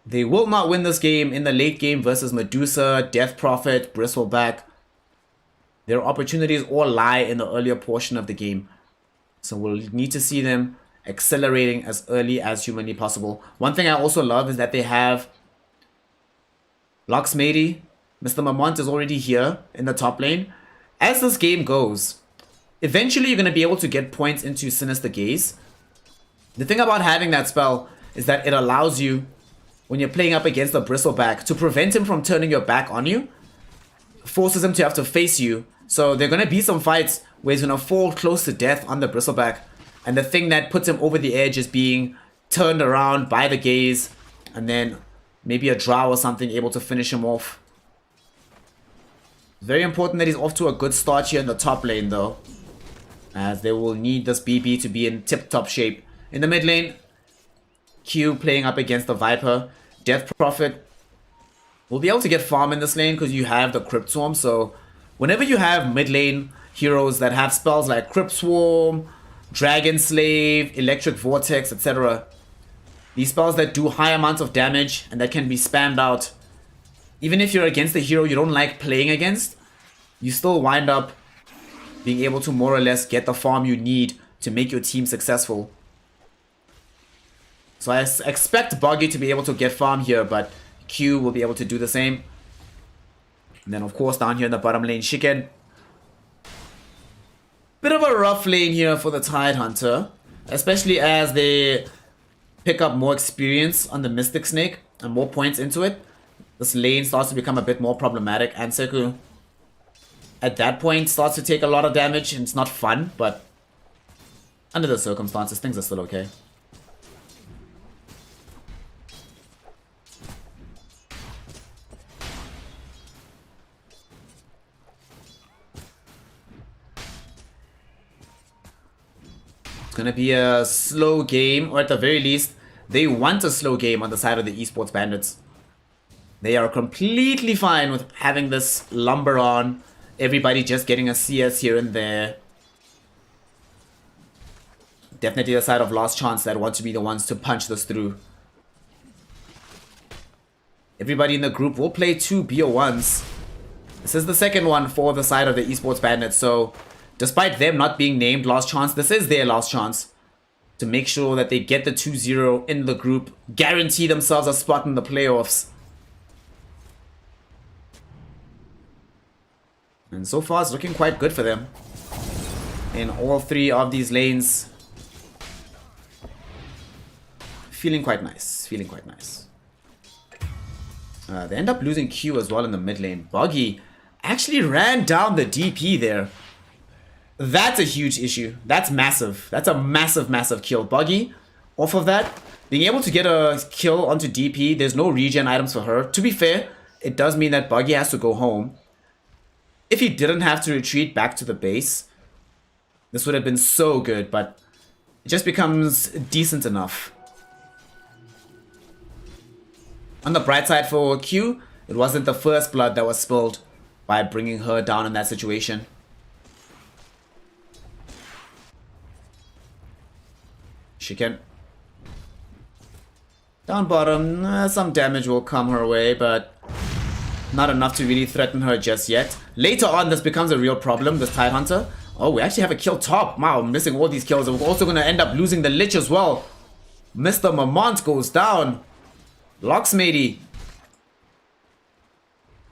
They will not win this game in the late game versus Medusa, Death Prophet, Bristleback. Their opportunities all lie in the earlier portion of the game. So we'll need to see them accelerating as early as humanly possible. One thing I also love is that they have Loxamedi. Mr. Mamont is already here in the top lane. As this game goes, eventually you're going to be able to get points into Sinister Gaze. The thing about having that spell is that it allows you, when you're playing up against the Bristleback, to prevent him from turning your back on you. Forces him to have to face you. So there are going to be some fights where he's going to fall close to death on the Bristleback. And the thing that puts him over the edge is being turned around by the Gaze. And then maybe a Drow or something able to finish him off. Very important that he's off to a good start here in the top lane though, as they will need this BB to be in tip-top shape. In the mid lane, Q playing up against the Viper. Death Prophet will be able to get farm in this lane because you have the Crypt Swarm. So whenever you have mid lane heroes that have spells like Crypt Swarm, Dragon Slave, Electric Vortex, etc. These spells that do high amounts of damage and that can be spammed out. Even if you're against a hero you don't like playing against, you still wind up being able to more or less get the farm you need to make your team successful. So I expect Boggy to be able to get farm here, but Q will be able to do the same. And then of course down here in the bottom lane, Chicken. Bit of a rough lane here for the Tidehunter, especially as they pick up more experience on the Mystic Snake and more points into it. This lane starts to become a bit more problematic, and Seku at that point starts to take a lot of damage, and it's not fun, but under the circumstances, things are still okay. It's gonna be a slow game, or at the very least, they want a slow game on the side of the eSports Bandits. They are completely fine with having this lumber on, everybody just getting a CS here and there. Definitely the side of Last Chance that want to be the ones to punch this through. Everybody in the group will play 2 BO1s. This is the second one for the side of the eSports Bandits, so despite them not being named Last Chance, this is their last chance to make sure that they get the 2-0 in the group, guarantee themselves a spot in the playoffs. And so far it's looking quite good for them in all 3 of these lanes. Feeling quite nice, feeling quite nice. They end up losing Q as well in the mid lane. Buggy actually ran down the DP there. That's a huge issue. That's massive. That's a massive, massive kill. Buggy, off of that, being able to get a kill onto DP, there's no regen items for her. To be fair, it does mean that Buggy has to go home. If he didn't have to retreat back to the base, this would have been so good, but it just becomes decent enough. On the bright side for Q, it wasn't the first blood that was spilled by bringing her down in that situation. Chicken. Down bottom, some damage will come her way, but not enough to really threaten her just yet. Later on, this becomes a real problem, this Tidehunter. Oh, we actually have a kill top. Wow, missing all these kills. We're also going to end up losing the Lich as well. Mr. Mamont goes down. Locksmatey.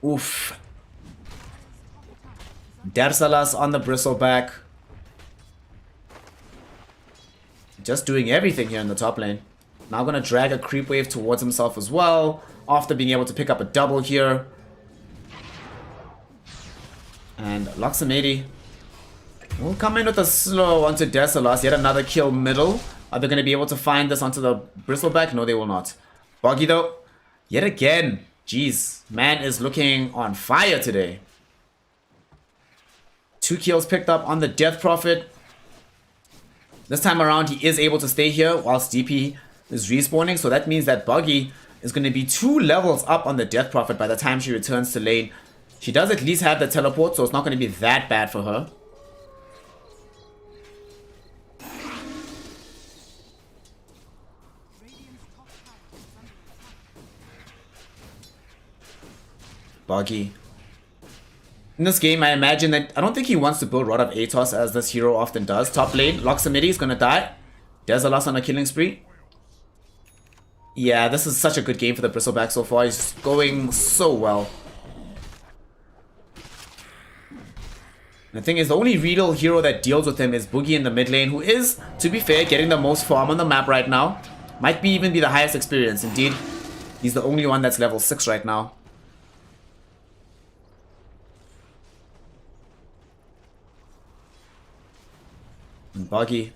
Oof. Darsalas on the bristleback. Just doing everything here in the top lane. Now gonna drag a creep wave towards himself as well, after being able to pick up a double here. And Locksmatey will come in with a slow onto Darsalas. Yet another kill middle. Are they gonna be able to find this onto the bristleback? No, they will not. Boggy though, yet again. Jeez, man is looking on fire today. 2 kills picked up on the Death Prophet. This time around, he is able to stay here whilst DP is respawning. So that means that Boggy is going to be 2 levels up on the Death Prophet by the time she returns to lane. She does at least have the teleport, so it's not going to be that bad for her. Boggy. In this game, I imagine that I don't think he wants to build Rod of Atos as this hero often does. Top lane, Locksmatey is gonna die. Darsalas on a killing spree. Yeah, this is such a good game for the Bristleback so far. He's going so well. The thing is, the only real hero that deals with him is Boogie in the mid lane, who is, to be fair, getting the most farm on the map right now. Might be even be the highest experience. Indeed, he's the only one that's level 6 right now. Buggy.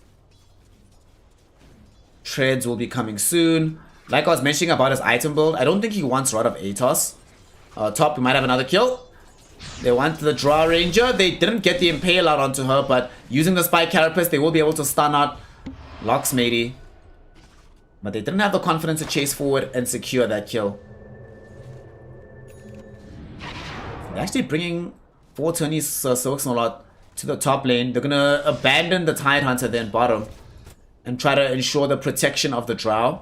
Treads will be coming soon. Like I was mentioning about his item build, I don't think he wants Rod of Atos. Top, we might have another kill. They want the Draw Ranger. They didn't get the Impale out onto her, but using the Spike Carapace, they will be able to stun out Locksmatey. But they didn't have the confidence to chase forward and secure that kill. They're actually bringing 4 Tony's Silksnolot to the top lane. They're gonna abandon the Tidehunter then bottom and try to ensure the protection of the Drow.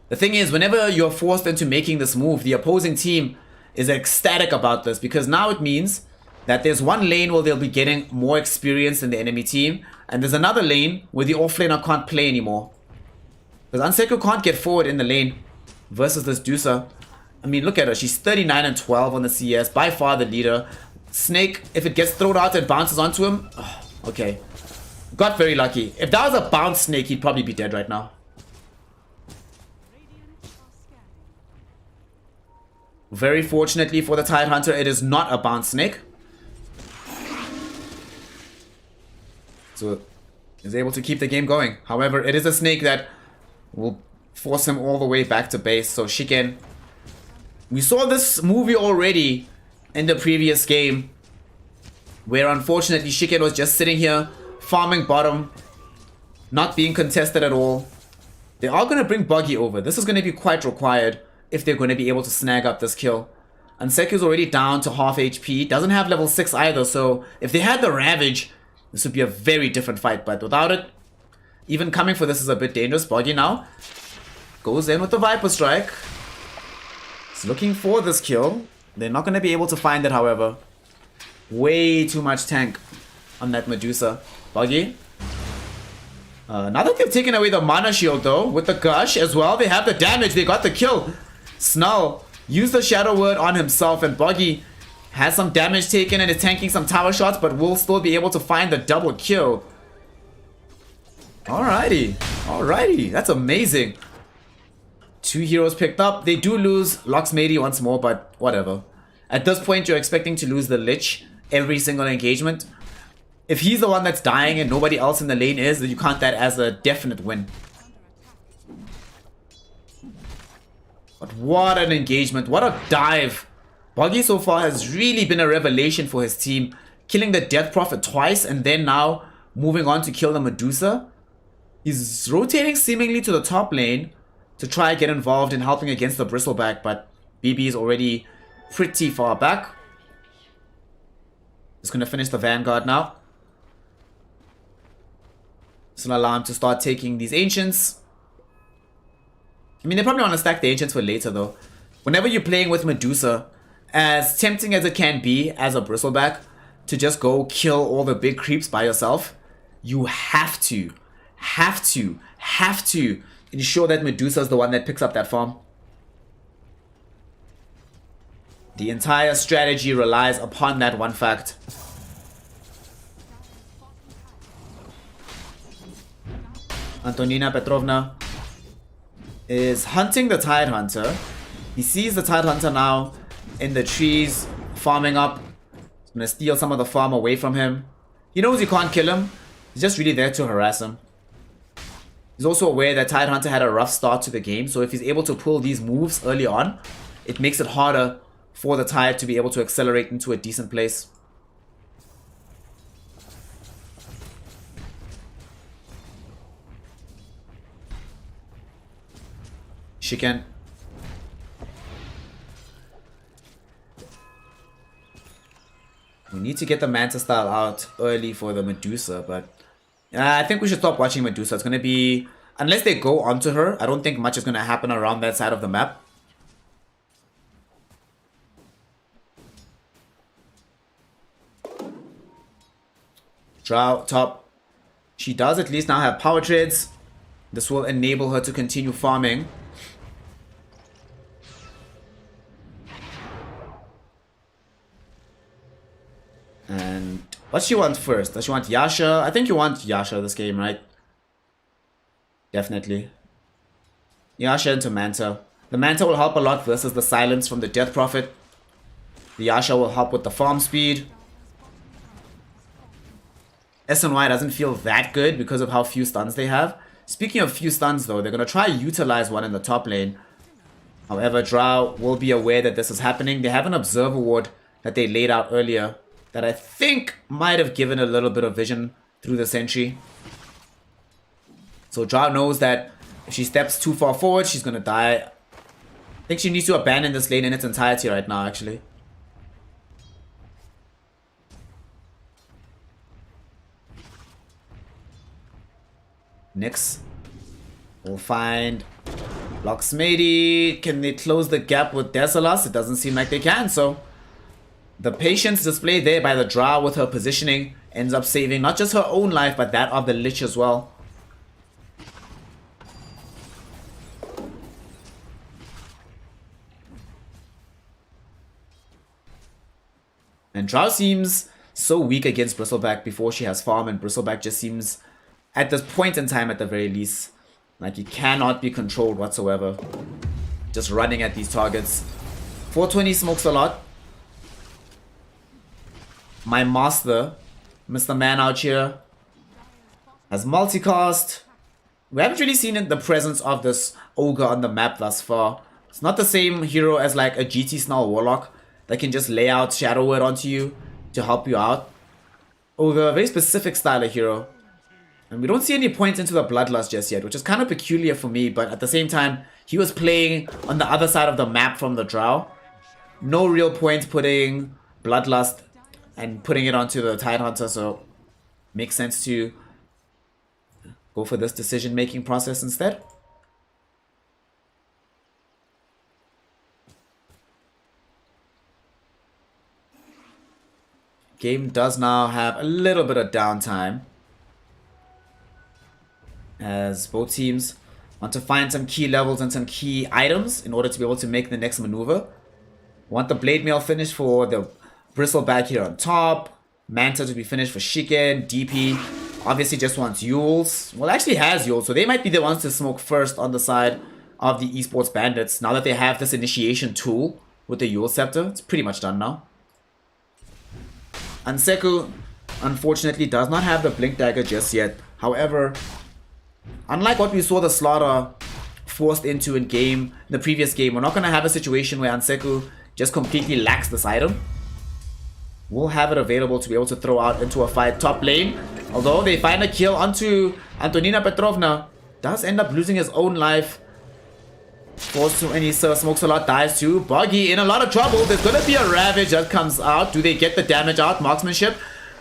The thing is, whenever you're forced into making this move, the opposing team is ecstatic about this, because now it means that there's one lane where they'll be getting more experience than the enemy team, and there's another lane where the offlaner can't play anymore. Because Anseko can't get forward in the lane versus this DOTA. I mean, look at her. She's 39 and 12 on the CS. By far the leader. Snake, if it gets thrown out, it bounces onto him. Oh, okay. Got very lucky. If that was a bounce Snake, he'd probably be dead right now. Very fortunately for the Tide Hunter, it is not a bounce Snake. So, he's able to keep the game going. However, it is a Snake that will force him all the way back to base. So, Shiken. We saw this movie already in the previous game, where unfortunately Shiken was just sitting here, farming bottom, not being contested at all. They are going to bring Buggy over. This is going to be quite required if they're going to be able to snag up this kill. Anseku's already down to half HP. Doesn't have level 6 either, so if they had the Ravage, this would be a very different fight. But without it, even coming for this is a bit dangerous. Buggy now goes in with the Viper Strike. He's looking for this kill. They're not going to be able to find it, however. Way too much tank on that Medusa. Buggy. Now that they've taken away the mana shield, though, with the Gush as well, they have the damage. They got the kill. Snull used the Shadow Word on himself, and Buggy has some damage taken and is tanking some tower shots, but will still be able to find the double kill. Alrighty. Alrighty. That's amazing. 2 heroes picked up. They do lose Locksmady once more, but whatever. At this point, you're expecting to lose the Lich every single engagement. If he's the one that's dying and nobody else in the lane is, then you count that as a definite win. But what an engagement. What a dive. Buggy so far has really been a revelation for his team. Killing the Death Prophet twice and then now moving on to kill the Medusa. He's rotating seemingly to the top lane to try and get involved in helping against the Bristleback, but BB is already pretty far back. Just going to finish the Vanguard now. This will allow him to start taking these Ancients. I mean, they probably want to stack the Ancients for later, though. Whenever you're playing with Medusa, as tempting as it can be as a Bristleback to just go kill all the big creeps by yourself, you have to ensure that Medusa is the one that picks up that farm. The entire strategy relies upon that one fact. Antonina Petrovna is hunting the Tide Hunter. He sees the Tide Hunter now in the trees, farming up. He's gonna steal some of the farm away from him. He knows he can't kill him. He's just really there to harass him. He's also aware that Tide Hunter had a rough start to the game, so if he's able to pull these moves early on, it makes it harder for the Tide to be able to accelerate into a decent place. Shiken. We need to get the Manta style out early for the Medusa, but I think we should stop watching Medusa. It's going to be... Unless they go onto her, I don't think much is going to happen around that side of the map. Drow top. She does at least now have power trades. This will enable her to continue farming. And what she wants first? Does she want Yasha? I think you want Yasha this game, right? Definitely. Yasha into Manta. The Manta will help a lot versus the silence from the Death Prophet. The Yasha will help with the farm speed. SNY doesn't feel that good because of how few stuns they have. Speaking of few stuns though, they're going to try utilize one in the top lane. However, Drow will be aware that this is happening. They have an Observer Ward that they laid out earlier that I think might have given a little bit of vision through the sentry. So Drow knows that if she steps too far forward, she's going to die. I think she needs to abandon this lane in its entirety right now, actually. Nyx will find Locksmady. Can they close the gap with Desalas? It doesn't seem like they can, so the patience displayed there by the Drow with her positioning ends up saving not just her own life, but that of the Lich as well. And Drow seems so weak against Bristleback before she has farm, and Bristleback just seems, at this point in time at the very least, like he cannot be controlled whatsoever. Just running at these targets. 420 smokes a lot. My master, Mr. Man out here, has multicast. We haven't really seen the presence of this ogre on the map thus far. It's not the same hero as like a GT Snarl Warlock that can just lay out Shadow Word onto you to help you out. Ogre, a very specific style of hero. And we don't see any points into the Bloodlust just yet, which is kind of peculiar for me, but at the same time, he was playing on the other side of the map from the Drow. No real point putting Bloodlust and putting it onto the Tidehunter, so makes sense to go for this decision-making process instead. Game does now have a little bit of downtime, as both teams want to find some key levels and some key items in order to be able to make the next maneuver. Want the Blade Mail finished for the Bristleback here on top. Manta to be finished for Shiken. DP obviously just wants Yules. Well, actually has Yules, so they might be the ones to smoke first on the side of the Esports Bandits. Now that they have this initiation tool with the Yule Scepter, it's pretty much done now. Anseku, unfortunately, does not have the Blink Dagger just yet. However, unlike what we saw the Slaughter forced into in the previous game, we're not going to have a situation where Anseku just completely lacks this item. We'll have it available to be able to throw out into a fight top lane. Although they find a kill onto Antonina Petrovna, does end up losing his own life. Forced to any smokes a lot, dies too. Boggy in a lot of trouble. There's gonna be a Ravage that comes out. Do they get the damage out? Marksmanship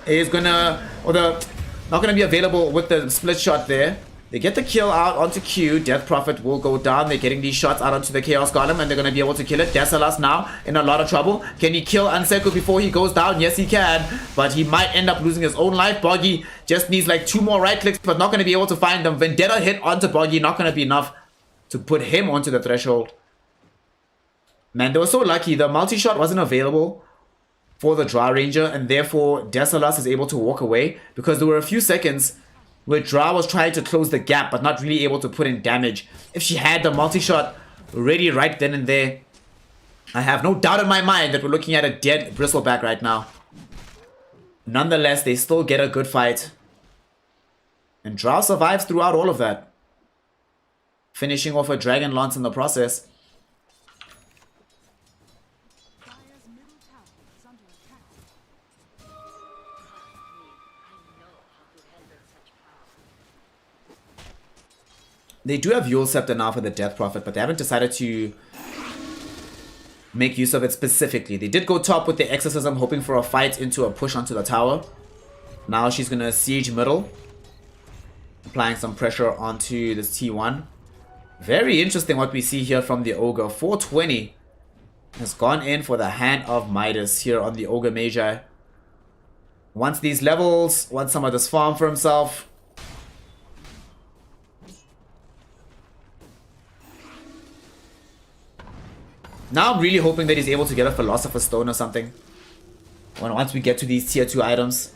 is gonna, not gonna be available with the split shot there. They get the kill out onto Q. Death Prophet will go down. They're getting these shots out onto the Chaos Golem, and they're going to be able to kill it. Desalas now in a lot of trouble. Can he kill Anseku before he goes down? Yes, he can. But he might end up losing his own life. Boggy just needs like 2 more right clicks, but not going to be able to find them. Vendetta hit onto Boggy. Not going to be enough to put him onto the threshold. Man, they were so lucky. The multi-shot wasn't available for the Drow Ranger, and therefore Desalas is able to walk away because there were a few seconds where Drow was trying to close the gap but not really able to put in damage. If she had the multi-shot ready right then and there, I have no doubt in my mind that we're looking at a dead Bristleback right now. Nonetheless, they still get a good fight. And Drow survives throughout all of that, finishing off a Dragon Lance in the process. Dire's middle tower is under attack. They do have Yule Scepter now for the Death Prophet, but they haven't decided to make use of it specifically. They did go top with the Exorcism, hoping for a fight into a push onto the tower. Now she's going to siege middle, applying some pressure onto this T1. Very interesting what we see here from the Ogre. 420 has gone in for the Hand of Midas here on the Ogre Magi. Wants these levels, wants some of this farm for himself. Now I'm really hoping that he's able to get a Philosopher's Stone or something once we get to these tier 2 items.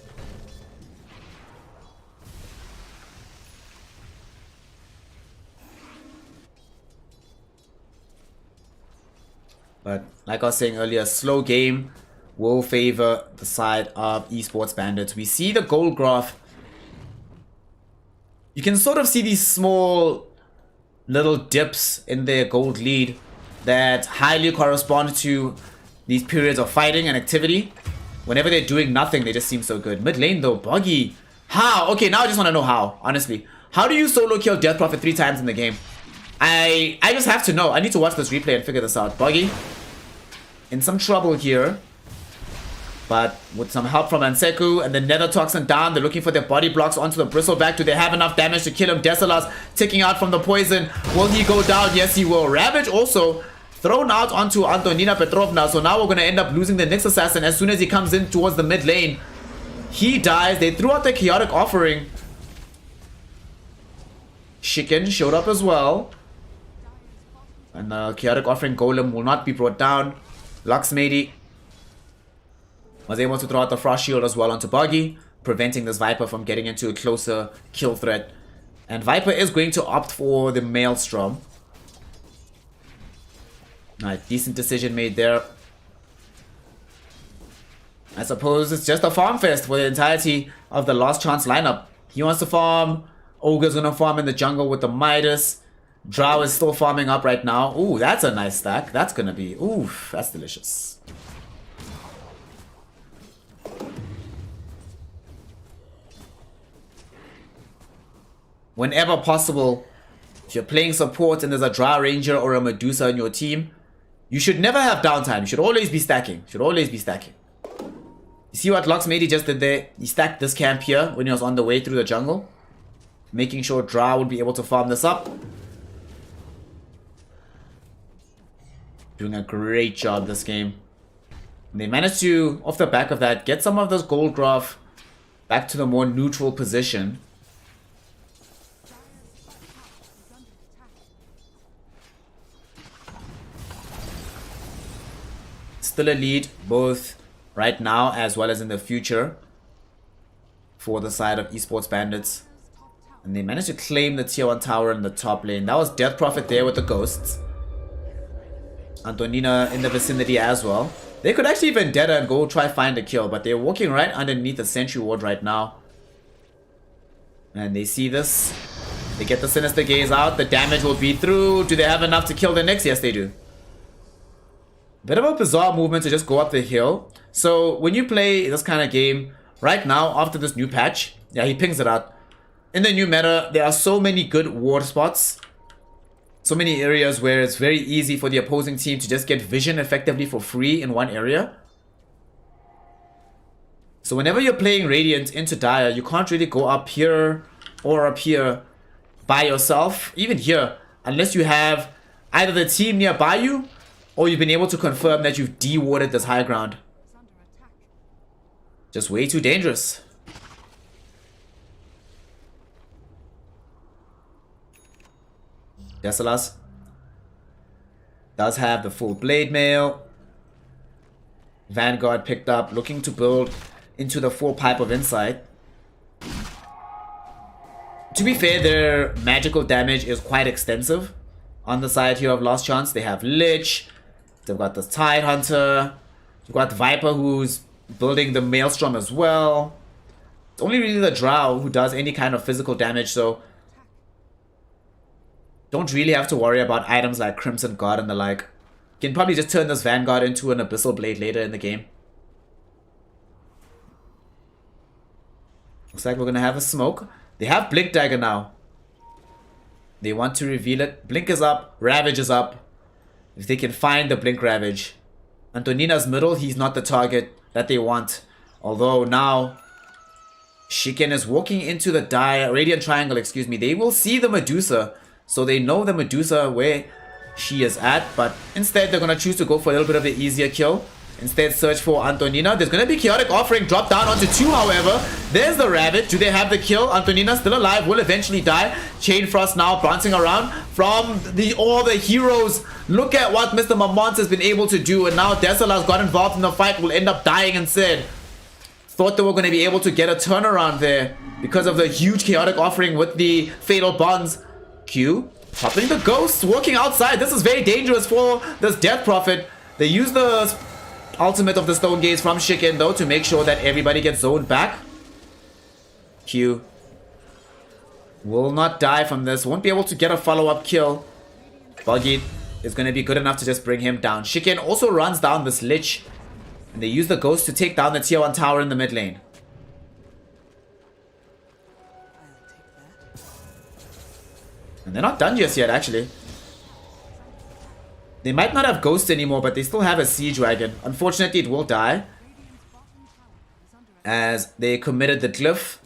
But like I was saying earlier, slow game will favor the side of Esports Bandits. We see the gold graph. You can sort of see these small little dips in their gold lead that highly correspond to these periods of fighting and activity. Whenever they're doing nothing, they just seem so good. Mid lane though, Boggy. How? Okay, now I just want to know how, honestly. How do you solo kill Death Prophet 3 times in the game? I just have to know. I need to watch this replay and figure this out. Boggy in some trouble here, but with some help from Anseku and the Nether Toxin down, they're looking for their body blocks onto the Bristleback. Do they have enough damage to kill him? Desalas ticking out from the poison. Will he go down? Yes, he will. Ravage also thrown out onto Antonina Petrovna. So now we're going to end up losing the next assassin as soon as he comes in towards the mid lane. He dies. They threw out the Chaotic Offering. Shiken showed up as well. And the Chaotic Offering Golem will not be brought down. Luxmady Was able to throw out the Frost Shield as well onto Buggy, preventing this Viper from getting into a closer kill threat. And Viper is going to opt for the Maelstrom. Alright, decent decision made there. I suppose it's just a farm fest for the entirety of the Last Chance lineup. He wants to farm. Ogre's gonna farm in the jungle with the Midas. Drow is still farming up right now. Ooh, that's a nice stack. That's gonna be... Oof, that's delicious. Whenever possible, if you're playing support and there's a Drow Ranger or a Medusa in your team, you should never have downtime. You should always be stacking. Should always be stacking. You see what Locksmatey just did there? He stacked this camp here when he was on the way through the jungle, making sure Drow would be able to farm this up. Doing a great job this game. And they managed to, off the back of that, get some of this gold graph back to the more neutral position. Still a lead, both right now as well as in the future, for the side of eSports Bandits. And they managed to claim the tier 1 tower in the top lane. That was Death Prophet there with the ghosts. Antonina in the vicinity as well. They could actually vendetta and go try find a kill, but they're walking right underneath the sentry ward right now. And they see this. They get the Sinister Gaze out. The damage will be through. Do they have enough to kill the Nyx? Yes, they do. Bit of a bizarre movement to just go up the hill. So when you play this kind of game, right now, after this new patch, yeah, he pings it out. In the new meta, there are so many good ward spots. So many areas where it's very easy for the opposing team to just get vision effectively for free in one area. So whenever you're playing Radiant into Dire, you can't really go up here or up here by yourself. Even here, unless you have either the team nearby you, or you've been able to confirm that you've de-warded this high ground. Just way too dangerous. Desalas does have the full blade mail. Vanguard picked up, looking to build into the full pipe of insight. To be fair, their magical damage is quite extensive. On the side here of Last Chance, they have Lich. They've got the Tide Hunter. You've got Viper, who's building the Maelstrom as well. It's only really the Drow who does any kind of physical damage, so don't really have to worry about items like Crimson Guard and the like. You can probably just turn this Vanguard into an Abyssal Blade later in the game. Looks like we're going to have a smoke. They have Blink Dagger now. They want to reveal it. Blink is up. Ravage is up. If they can find the Blink Ravage. Antonina's middle, he's not the target that they want. Although now Shiken is walking into the Radiant Triangle, excuse me. They will see the Medusa. So they know the Medusa where she is at. But instead they're going to choose to go for a little bit of the easier kill. Instead search for Antonina. There's going to be Chaotic Offering drop down onto 2, however. There's the Rabbit. Do they have the kill? Antonina still alive. Will eventually die. Chain Frost now bouncing around from all the heroes. Look at what Mr. Mamont has been able to do. And now Desalas got involved in the fight. Will end up dying instead. Thought they were going to be able to get a turnaround there because of the huge Chaotic Offering with the Fatal Bonds. Q popping the Ghosts. Working outside. This is very dangerous for this Death Prophet. They use the ultimate of the Stone Gaze from Shiken though to make sure that everybody gets zoned back. Q will not die from this. Won't be able to get a follow-up kill. Buggy is going to be good enough to just bring him down. Shiken also runs down this Lich. And they use the Ghost to take down the tier 1 tower in the mid lane. And they're not done just yet, actually. They might not have Ghosts anymore, but they still have a Siege Wagon. Unfortunately, it will die, as they committed the Glyph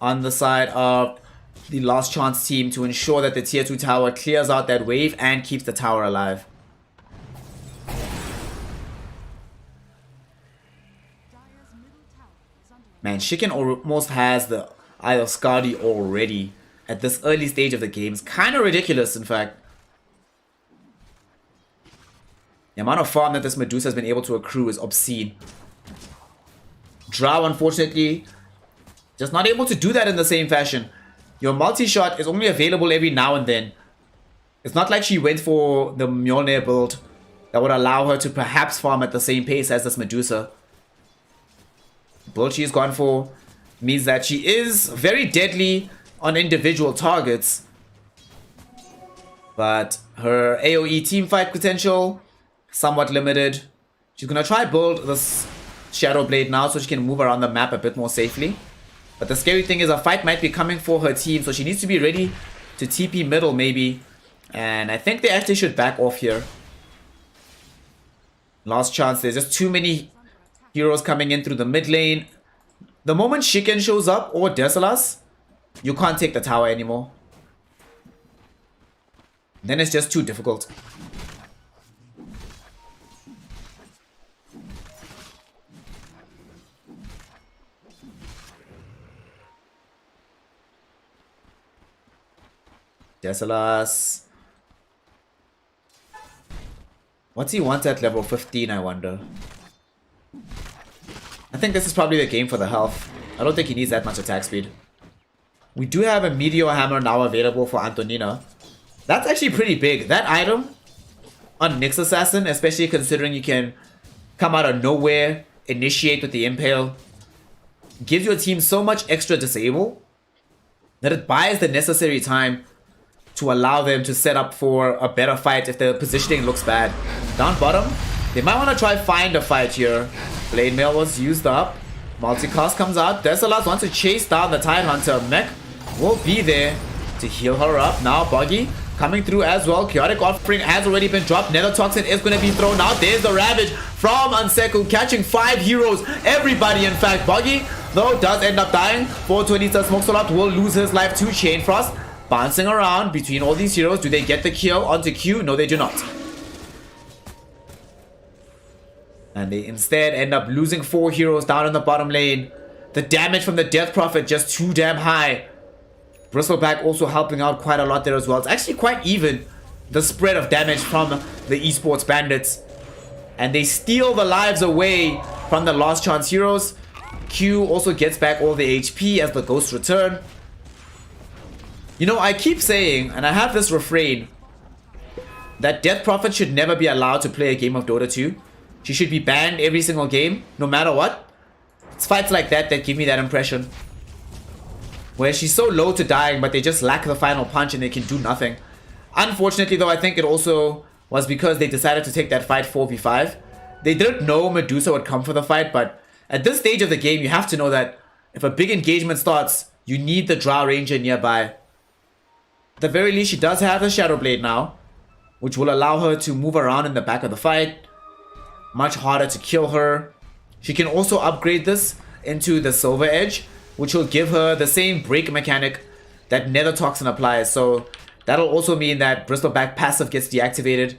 on the side of the Last Chance team to ensure that the tier 2 tower clears out that wave and keeps the tower alive. Man, Shiken almost has the Eye of Skadi already at this early stage of the game. It's kind of ridiculous, in fact. The amount of farm that this Medusa has been able to accrue is obscene. Drow, unfortunately, just not able to do that in the same fashion. Your multi-shot is only available every now and then. It's not like she went for the Mjolnir build that would allow her to perhaps farm at the same pace as this Medusa. The build she's gone for means that she is very deadly on individual targets, but her AoE teamfight potential somewhat limited. She's gonna try build this Shadow Blade now so she can move around the map a bit more safely. But the scary thing is a fight might be coming for her team, so she needs to be ready to TP middle maybe. And I think they actually should back off here. Last chance. There's just too many heroes coming in through the mid lane. The moment Shiken shows up or Desalas, you can't take the tower anymore. Then it's just too difficult. Desalas. What's he want at level 15, I wonder? I think this is probably the game for the health. I don't think he needs that much attack speed. We do have a Meteor Hammer now available for Antonina. That's actually pretty big. That item on Nyx Assassin, especially considering you can come out of nowhere, initiate with the Impale, gives your team so much extra disable that it buys the necessary time to allow them to set up for a better fight if the positioning looks bad. Down bottom, they might want to try find a fight here. Blade Mail was used up. Multicast comes out. Desalas wants to chase down the Tidehunter. Mech will be there to heal her up. Now Buggy coming through as well. Chaotic Offering has already been dropped. Nether Toxin is going to be thrown out. There's the Ravage from Unseku, catching 5 heroes. Everybody, in fact. Buggy, though, does end up dying. 420 Smoke Salot will lose his life to Chain Frost. Bouncing around between all these heroes. Do they get the kill onto Q? No, they do not. And they instead end up losing 4 heroes down in the bottom lane. The damage from the Death Prophet just too damn high. Bristleback also helping out quite a lot there as well. It's actually quite even, the spread of damage from the eSports Bandits. And they steal the lives away from the Last Chance heroes. Q also gets back all the HP as the ghosts return. You know, I keep saying, and I have this refrain, that Death Prophet should never be allowed to play a game of Dota 2. She should be banned every single game, no matter what. It's fights like that that give me that impression. Where she's so low to dying, but they just lack the final punch and they can do nothing. Unfortunately, though, I think it also was because they decided to take that fight 4v5. They didn't know Medusa would come for the fight, but at this stage of the game, you have to know that if a big engagement starts, you need the Drow Ranger nearby. At the very least, she does have the Shadow Blade now, which will allow her to move around in the back of the fight. Much harder to kill her. She can also upgrade this into the Silver Edge, which will give her the same break mechanic that Nether Toxin applies. So that'll also mean that Bristleback passive gets deactivated,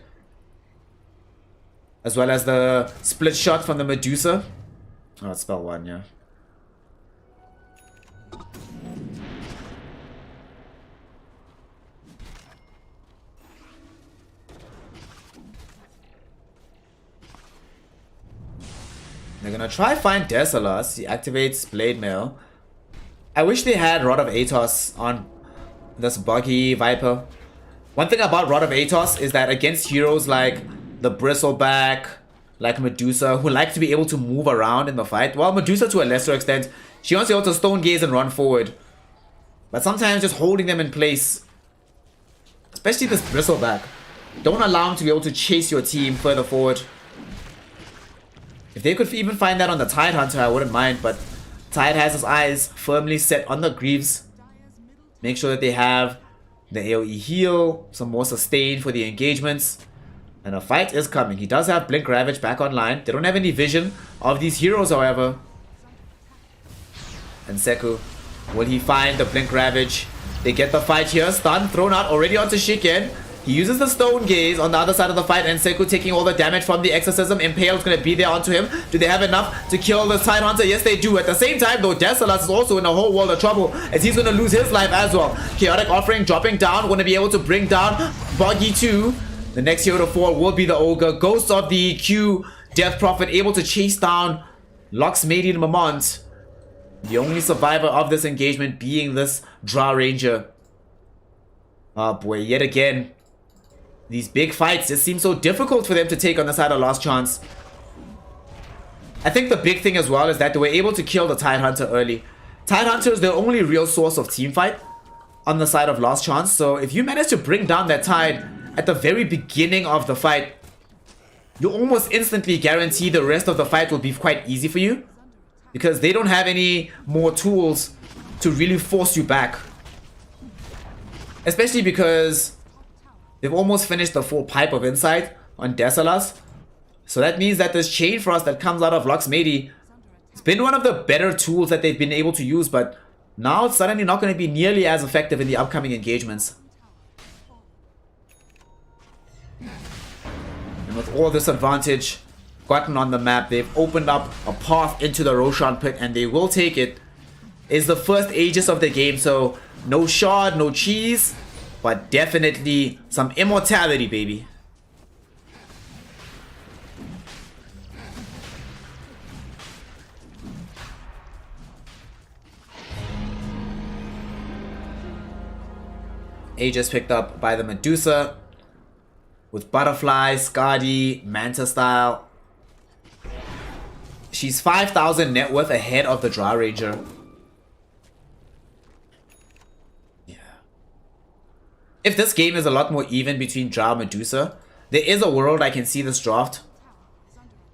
as well as the split shot from the Medusa. Oh, it's spell 1, yeah. They're gonna try find Desalas. He activates Blade Mail. I wish they had Rod of Atos on this Buggy Viper. One thing about Rod of Atos is that against heroes like the Bristleback, like Medusa, who like to be able to move around in the fight, well, Medusa to a lesser extent, she wants to be able to Stone Gaze and run forward. But sometimes just holding them in place, especially this Bristleback, don't allow him to be able to chase your team further forward. If they could even find that on the Tidehunter, I wouldn't mind, but Tide has his eyes firmly set on the Greaves. Make sure that they have the AoE heal, some more sustain for the engagements. And a fight is coming. He does have Blink Ravage back online. They don't have any vision of these heroes, however. And Seku, will he find the Blink Ravage? They get the fight here. Stun thrown out already onto Shiken. He uses the Stone Gaze on the other side of the fight, and Seku taking all the damage from the Exorcism. Impale is going to be there onto him. Do they have enough to kill the Tidehunter? Yes, they do. At the same time, though, Desalas is also in a whole world of trouble, as he's going to lose his life as well. Chaotic Offering dropping down, going to be able to bring down Buggy too. The next hero to fall will be the Ogre. Ghosts of the Q Death Prophet able to chase down Locksmadian Mamont, the only survivor of this engagement, being this Drow Ranger. Oh boy, yet again. These big fights just seem so difficult for them to take on the side of Last Chance. I think the big thing as well is that they were able to kill the Tidehunter early. Tidehunter is the only real source of teamfight on the side of Last Chance. So if you manage to bring down that Tide at the very beginning of the fight, you almost instantly guarantee the rest of the fight will be quite easy for you, because they don't have any more tools to really force you back. Especially because they've almost finished the full pipe of insight on Desalas. So that means that this Chain Frost that comes out of Locksmady, it's been one of the better tools that they've been able to use, but now it's suddenly not going to be nearly as effective in the upcoming engagements. And with all this advantage gotten on the map, they've opened up a path into the Roshan pit, and they will take it. It's the first Aegis of the game, so no shard, no cheese, but definitely some immortality, baby. Aegis picked up by the Medusa with Butterfly, Skadi, Manta style. She's 5,000 net worth ahead of the Drow Ranger. Yeah. If this game is a lot more even between Drow and Medusa, there is a world I can see this draft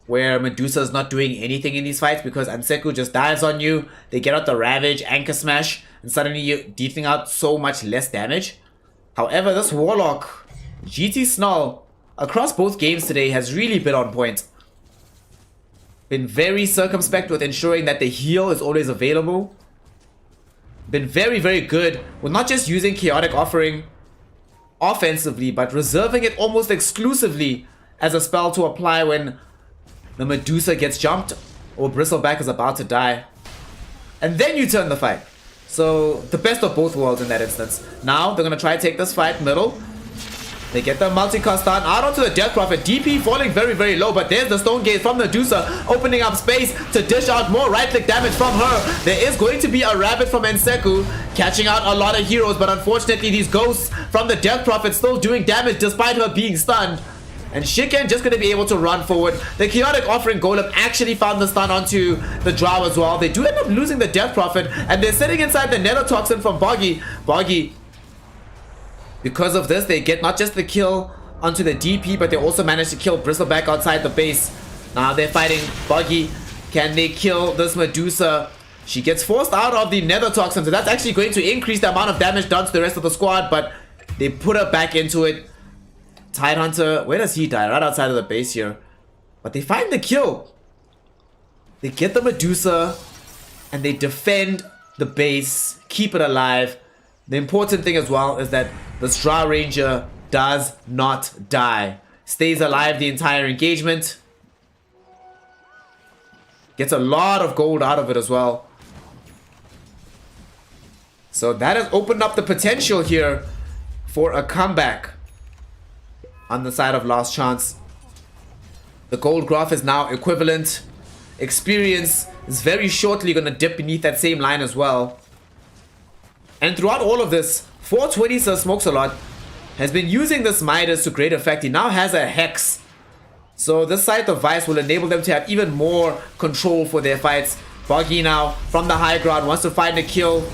where Medusa is not doing anything in these fights because Anseku just dives on you, they get out the Ravage, Anchor Smash, and suddenly you're dealing out so much less damage. However, this Warlock, GT Snull, across both games today has really been on point. Been very circumspect with ensuring that the heal is always available. Been very, very good with not just using Chaotic Offering offensively, but reserving it almost exclusively as a spell to apply when the Medusa gets jumped or Bristleback is about to die. And then you turn the fight. So, the best of both worlds in that instance. Now, they're going to try to take this fight middle. They get the multicast down out onto the Death Prophet. DP falling very, very low, but there's the Stone Gaze from Medusa, opening up space to dish out more right-click damage from her. There is going to be a Rabbit from Enseku, catching out a lot of heroes, but unfortunately these ghosts from the Death Prophet still doing damage despite her being stunned. And Shiken just going to be able to run forward. The Chaotic Offering Golem actually found the stun onto the Drow as well. They do end up losing the Death Prophet, and they're sitting inside the Nether Toxin from Boggy. Boggy, because of this, they get not just the kill onto the DP, but they also manage to kill Bristleback outside the base. Now they're fighting Boggy. Can they kill this Medusa? She gets forced out of the Nether Toxin, so that's actually going to increase the amount of damage done to the rest of the squad, but they put her back into it. Tidehunter, where does he die? Right outside of the base here. But they find the kill. They get the Medusa, and they defend the base, keep it alive. The important thing as well is that the Drow Ranger does not die. Stays alive the entire engagement. Gets a lot of gold out of it as well. So that has opened up the potential here for a comeback on the side of Last Chance. The gold graph is now equivalent. Experience is very shortly going to dip beneath that same line as well. And throughout all of this, 420 Sir Smokes-a-Lot has been using this Midas to great effect. He now has a Hex. So this Scythe of Vice will enable them to have even more control for their fights. Boggy now, from the high ground, wants to find a kill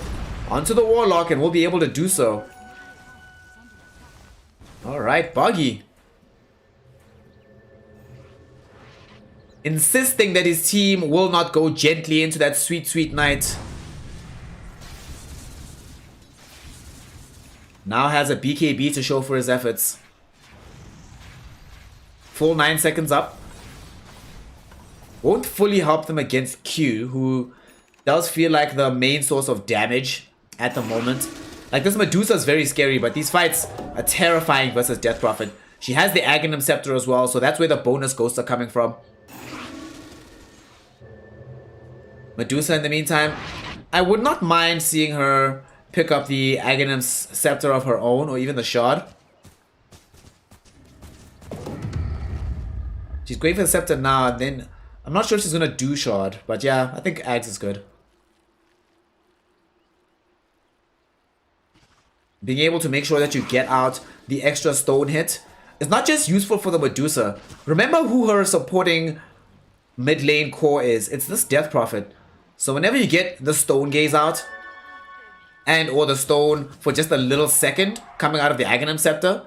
onto the Warlock and will be able to do so. Alright, Boggy. Insisting that his team will not go gently into that sweet, sweet night. Now has a BKB to show for his efforts. Full 9 seconds up. Won't fully help them against Q, who does feel like the main source of damage at the moment. Like, this Medusa is very scary, but these fights are terrifying versus Death Prophet. She has the Aghanim Scepter as well, so that's where the bonus ghosts are coming from. Medusa, in the meantime, I would not mind seeing her pick up the Aghanim Scepter of her own, or even the Shard. She's going for the Scepter now, and then I'm not sure if she's gonna do shard, but yeah, I think Ags is good. Being able to make sure that you get out the extra stone hit is not just useful for the Medusa. Remember who her supporting mid lane core is. It's this Death Prophet. So whenever you get the stone gaze out, and or the stone for just a little second coming out of the Aghanim Scepter,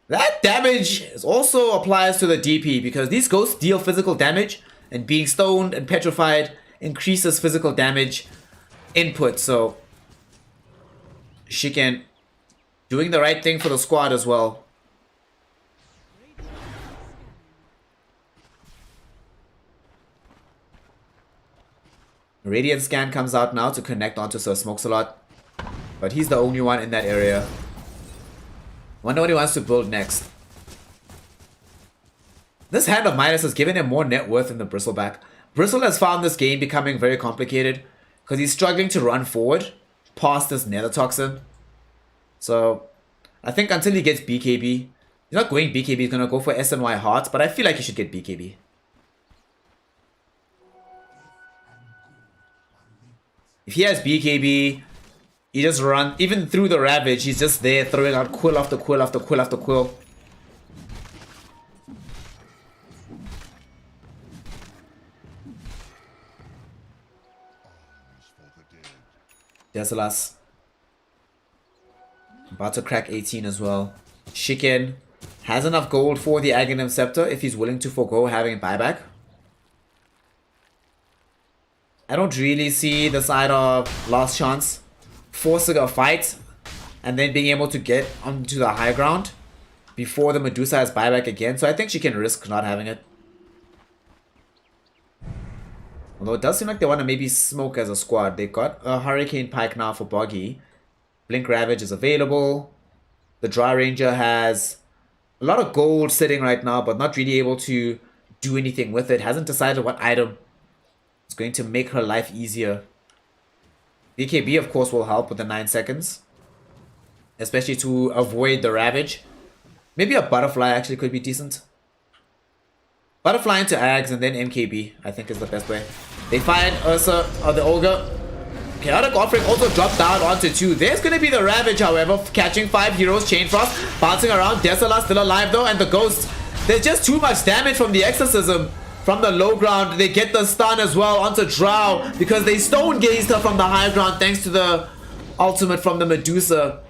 that damage also applies to the DP, because these ghosts deal physical damage, and being stoned and petrified increases physical damage input. So she can doing the right thing for the squad as well. Radiant Scan comes out now to connect onto Sir Smokes-a-Lot, but he's the only one in that area. Wonder what he wants to build next. This Hand of Midas has given him more net worth than the Bristleback. Bristle has found this game becoming very complicated because he's struggling to run forward past this Nether Toxin. So I think until he gets BKB, he's not going BKB, he's going to go for SNY Hearts, but I feel like he should get BKB. If he has BKB, he just runs, even through the Ravage, he's just there throwing out quill after quill after quill after quill. Desalas. About to crack 18 as well. Shiken has enough gold for the Aghanim Scepter if he's willing to forego having buyback. I don't really see the side of Last Chance forcing a fight and then being able to get onto the high ground before the Medusa has buyback again. So I think she can risk not having it. Although it does seem like they want to maybe smoke as a squad. They've got a Hurricane Pike now for Boggy. Blink Ravage is available. The Dry Ranger has a lot of gold sitting right now, but not really able to do anything with it. Hasn't decided what item is going to make her life easier. BKB, of course, will help with the 9 seconds, especially to avoid the Ravage. Maybe a Butterfly actually could be decent. Butterfly into Ags and then MKB, I think, is the best way. They find Ursa or the Ogre. Chaotic Offering also dropped down onto 2. There's going to be the Ravage, however, catching 5 heroes. Chain Frost bouncing around. Desalas still alive though, and the Ghost. There's just too much damage from the Exorcism. From the low ground, they get the stun as well onto Drow because they stone gazed her from the high ground thanks to the ultimate from the Medusa.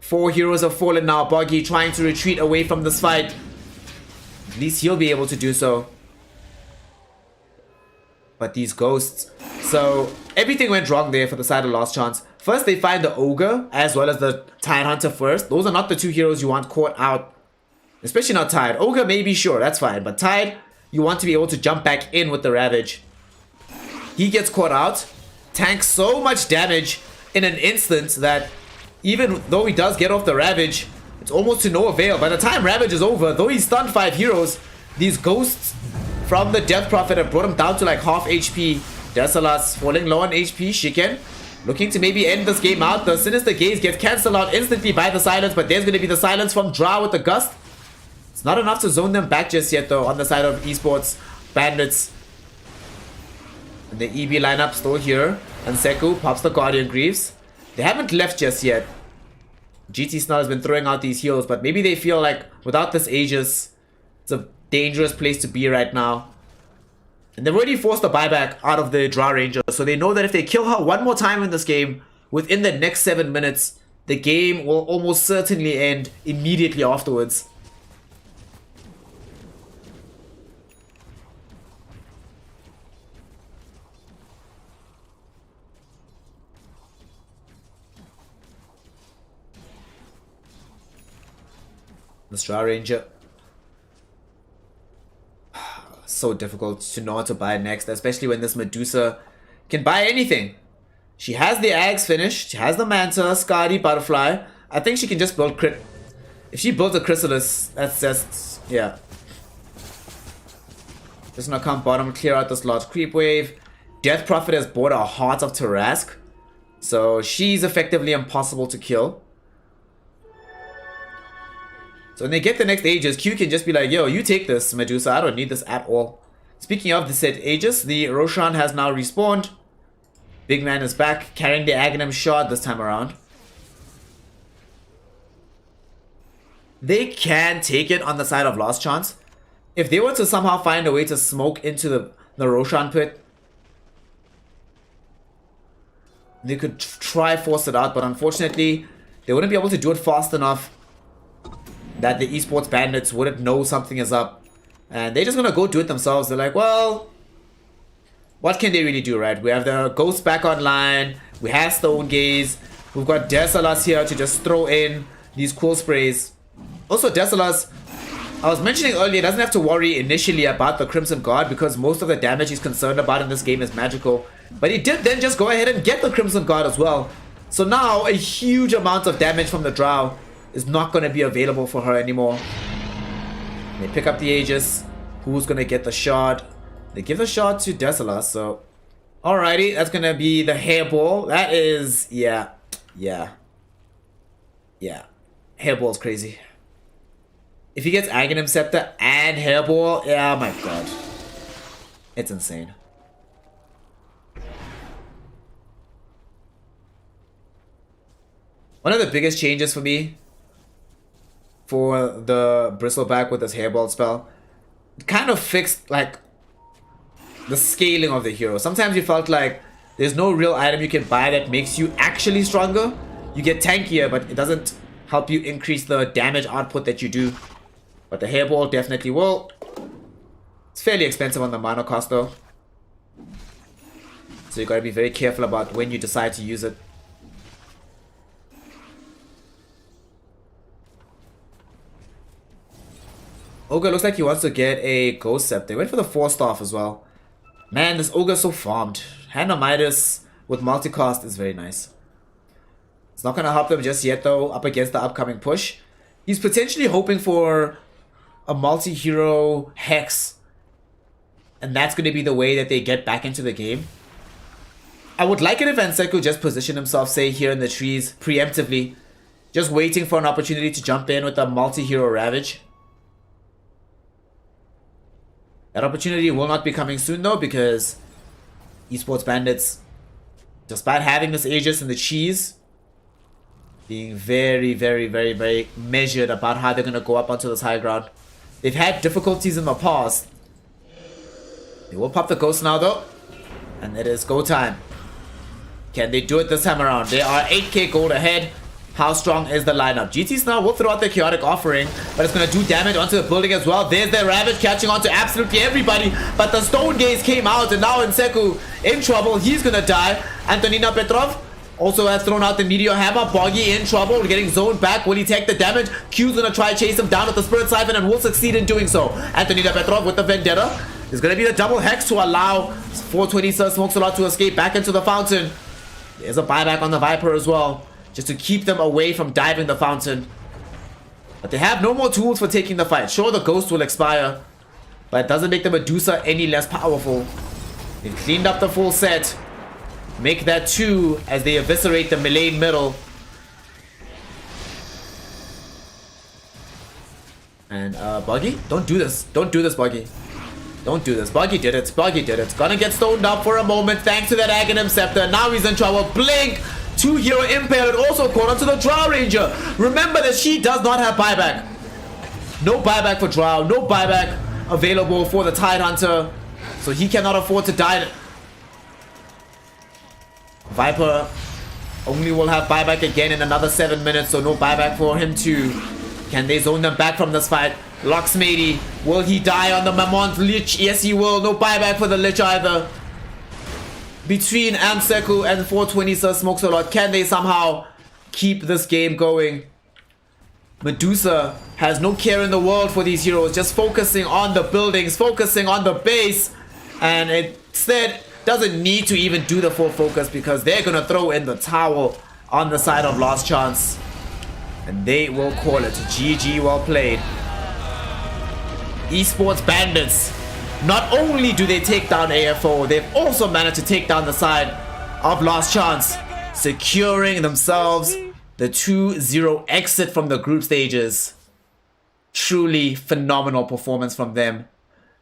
4 heroes have fallen now. Boggy trying to retreat away from this fight. At least he'll be able to do so. But these ghosts. So everything went wrong there for the side of Last Chance. First they find the Ogre as well as the Tide Hunter first. Those are not the 2 heroes you want caught out. Especially not Tide. Ogre maybe, sure, that's fine. But Tide, you want to be able to jump back in with the Ravage. He gets caught out. Tanks so much damage in an instant that even though he does get off the Ravage, it's almost to no avail. By the time Ravage is over, though he stunned 5 heroes, these ghosts from the Death Prophet have brought him down to like half HP. Desalas falling low on HP. Shiken looking to maybe end this game out. The Sinister Gaze gets cancelled out instantly by the silence, but there's going to be the silence from Drow with the Gust. It's not enough to zone them back just yet though on the side of eSports Bandits. And the EB lineup still here. And Seku pops the Guardian Greaves. They haven't left just yet. GT Snell has been throwing out these heals, but maybe they feel like without this Aegis, it's a dangerous place to be right now. And they've already forced the buyback out of the Draw Ranger, so they know that if they kill her one more time in this game, within the next 7 minutes, the game will almost certainly end immediately afterwards. The Draw Ranger. So difficult to know what to buy next, especially when this Medusa can buy anything. She has the Ags finished, she has the Manta, Skadi, Butterfly. I think she can just build crit. If she builds a Chrysalis, that's just, yeah. Just gonna come bottom, clear out this large creep wave. Death Prophet has bought a Heart of Tarask, so she's effectively impossible to kill. So when they get the next Aegis, Q can just be like, yo, you take this, Medusa. I don't need this at all. Speaking of the said Aegis, the Roshan has now respawned. Big man is back, carrying the Aghanim shot this time around. They can take it on the side of Last Chance. If they were to somehow find a way to smoke into the Roshan pit, they could try force it out, but unfortunately, they wouldn't be able to do it fast enough that the esports bandits wouldn't know something is up. And they're just gonna go do it themselves. They're like, well, what can they really do, right? We have the Ghost back online. We have Stone Gaze. We've got Desalas here to just throw in these cool sprays. Also, Desalas, I was mentioning earlier, doesn't have to worry initially about the Crimson Guard because most of the damage he's concerned about in this game is magical. But he did then just go ahead and get the Crimson Guard as well. So now a huge amount of damage from the Drow is not going to be available for her anymore. They pick up the Aegis. Who's going to get the shot? They give the shot to Desalas, so... Alrighty, that's going to be the hairball. That is... Yeah. Hairball's crazy. If he gets Aghanim Scepter and hairball, yeah, my god. It's insane. One of the biggest changes for me for the Bristleback with this hairball spell, it kind of fixed like the scaling of the hero. Sometimes you felt like there's no real item you can buy that makes you actually stronger. You get tankier, but it doesn't help you increase the damage output that you do. But the hairball definitely will. It's fairly expensive on the mana cost though, so you gotta be very careful about when you decide to use it. Ogre looks like he wants to get a Ghost Scepter. They went for the 4-staff as well. Man, this Ogre is so farmed. Hand of Midas with multicast is very nice. It's not going to help them just yet though, up against the upcoming push. He's potentially hoping for a multi-hero Hex. And that's going to be the way that they get back into the game. I would like it if Anseku just positioned himself, say, here in the trees, preemptively. Just waiting for an opportunity to jump in with a multi-hero Ravage. That opportunity will not be coming soon though, because esports bandits, despite having this Aegis and the cheese, being very measured about how they're going to go up onto this high ground. They've had difficulties in the past. They will pop the Ghost now though, and it is go time. Can they do it this time around? They are 8k gold ahead. How strong is the lineup? GTs now will throw out their Chaotic Offering, but it's going to do damage onto the building as well. There's their Ravage catching on to absolutely everybody, but the Stone Gaze came out, and now Nseku in trouble. He's going to die. Antonina Petrov also has thrown out the Meteor Hammer. Boggy in trouble, getting zoned back. Will he take the damage? Q's going to try chase him down with the Spirit Siphon and will succeed in doing so. Antonina Petrov with the Vendetta. There's going to be the double Hex to allow 420 Sir Smokesalot to escape back into the fountain. There's a buyback on the Viper as well, just to keep them away from diving the fountain. But they have no more tools for taking the fight. Sure, the Ghost will expire, but it doesn't make the Medusa any less powerful. They've cleaned up the full set. Make that 2 as they eviscerate the melee middle. And Buggy, don't do this. Don't do this, Buggy. Don't do this. Buggy did it. Buggy did it. Gonna get stoned up for a moment thanks to that Aghanim Scepter. Now he's in trouble. Blink! 2-hero Impale and also caught onto the Drow Ranger. Remember that she does not have buyback. No buyback for Drow. No buyback available for the Tide Hunter. So he cannot afford to die. Viper only will have buyback again in another 7 minutes. So no buyback for him too. Can they zone them back from this fight? Locksmatey, will he die on the Mammoth Lich? Yes, he will. No buyback for the Lich either. Between Amseku and 420 Sir Smokesalot, can they somehow keep this game going? Medusa has no care in the world for these heroes, just focusing on the buildings, focusing on the base, and instead doesn't need to even do the full focus because they're gonna throw in the towel on the side of Last Chance, and they will call it GG. Well played. Esports Bandits, not only do they take down AFO, they've also managed to take down the side of Last Chance, securing themselves the 2-0 exit from the group stages. Truly phenomenal performance from them.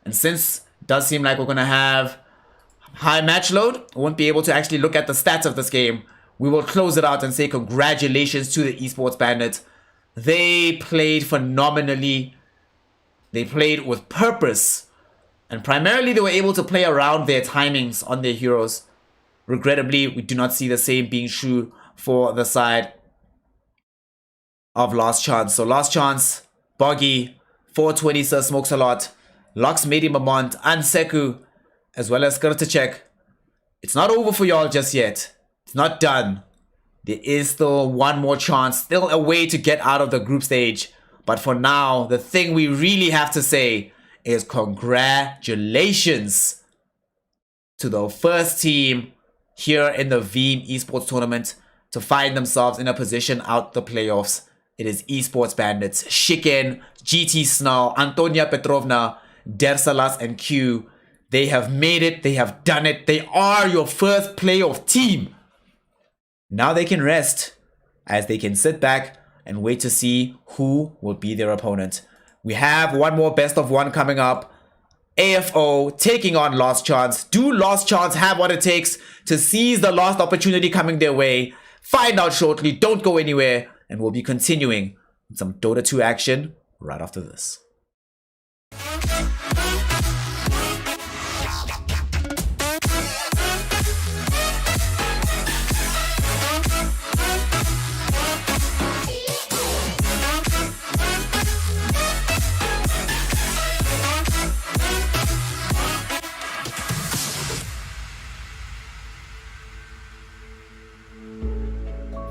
And since Does seem like we're going to have high match load. Won't be able to actually look at the stats of this game. We will close it out and say congratulations to the eSports Bandits. They played phenomenally. They played with purpose. And primarily they were able to play around their timings on their heroes. Regrettably, we do not see the same being true for the side of Last Chance. So Last Chance, Boggy, 420 Sir Smokes a Lot, Lux Medi Mamont, and Seku, as well as Kurtacek. It's not over for y'all just yet. It's not done. There is still one more chance, still a way to get out of the group stage. But for now, the thing we really have to say is congratulations to the first team here in the Veeam eSports tournament to find themselves in a position out the playoffs. It is eSports Bandits, Shiken, GT Snow, Antonia Petrovna, Dersalas, and Q. They have made it. They have done it. They are your first playoff team. Now they can rest as they can sit back and wait to see who will be their opponent. We have one more best of one coming up. AFO taking on Last Chance. Do Last Chance have what it takes to seize the last opportunity coming their way? Find out shortly. Don't go anywhere. And we'll be continuing with some Dota 2 action right after this.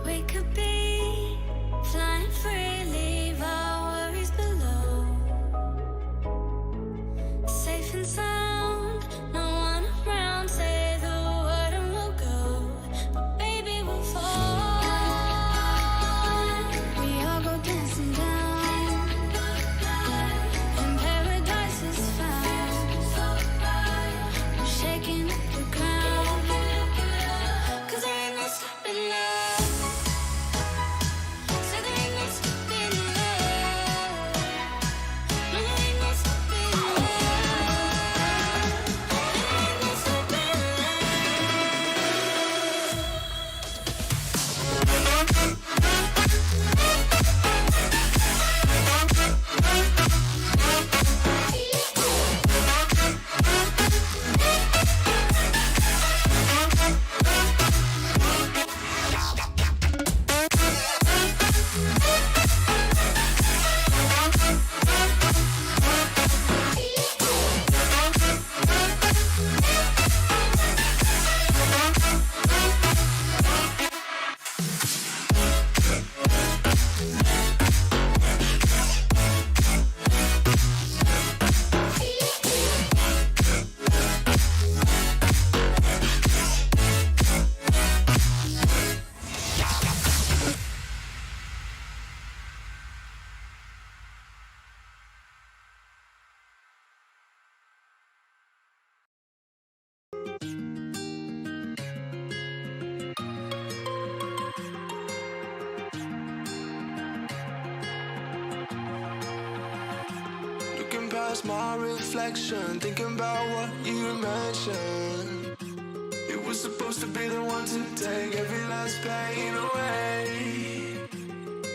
We could be flying free, leave our worries below. Safe and sound, no one around. Say the word and we'll go. But baby, we'll fall. We all go dancing down, and paradise is found. We're shaking up the ground, 'cause there ain't no stopping now. Looking past my reflection, thinking about what you mentioned. It was supposed to be the one to take every last pain away.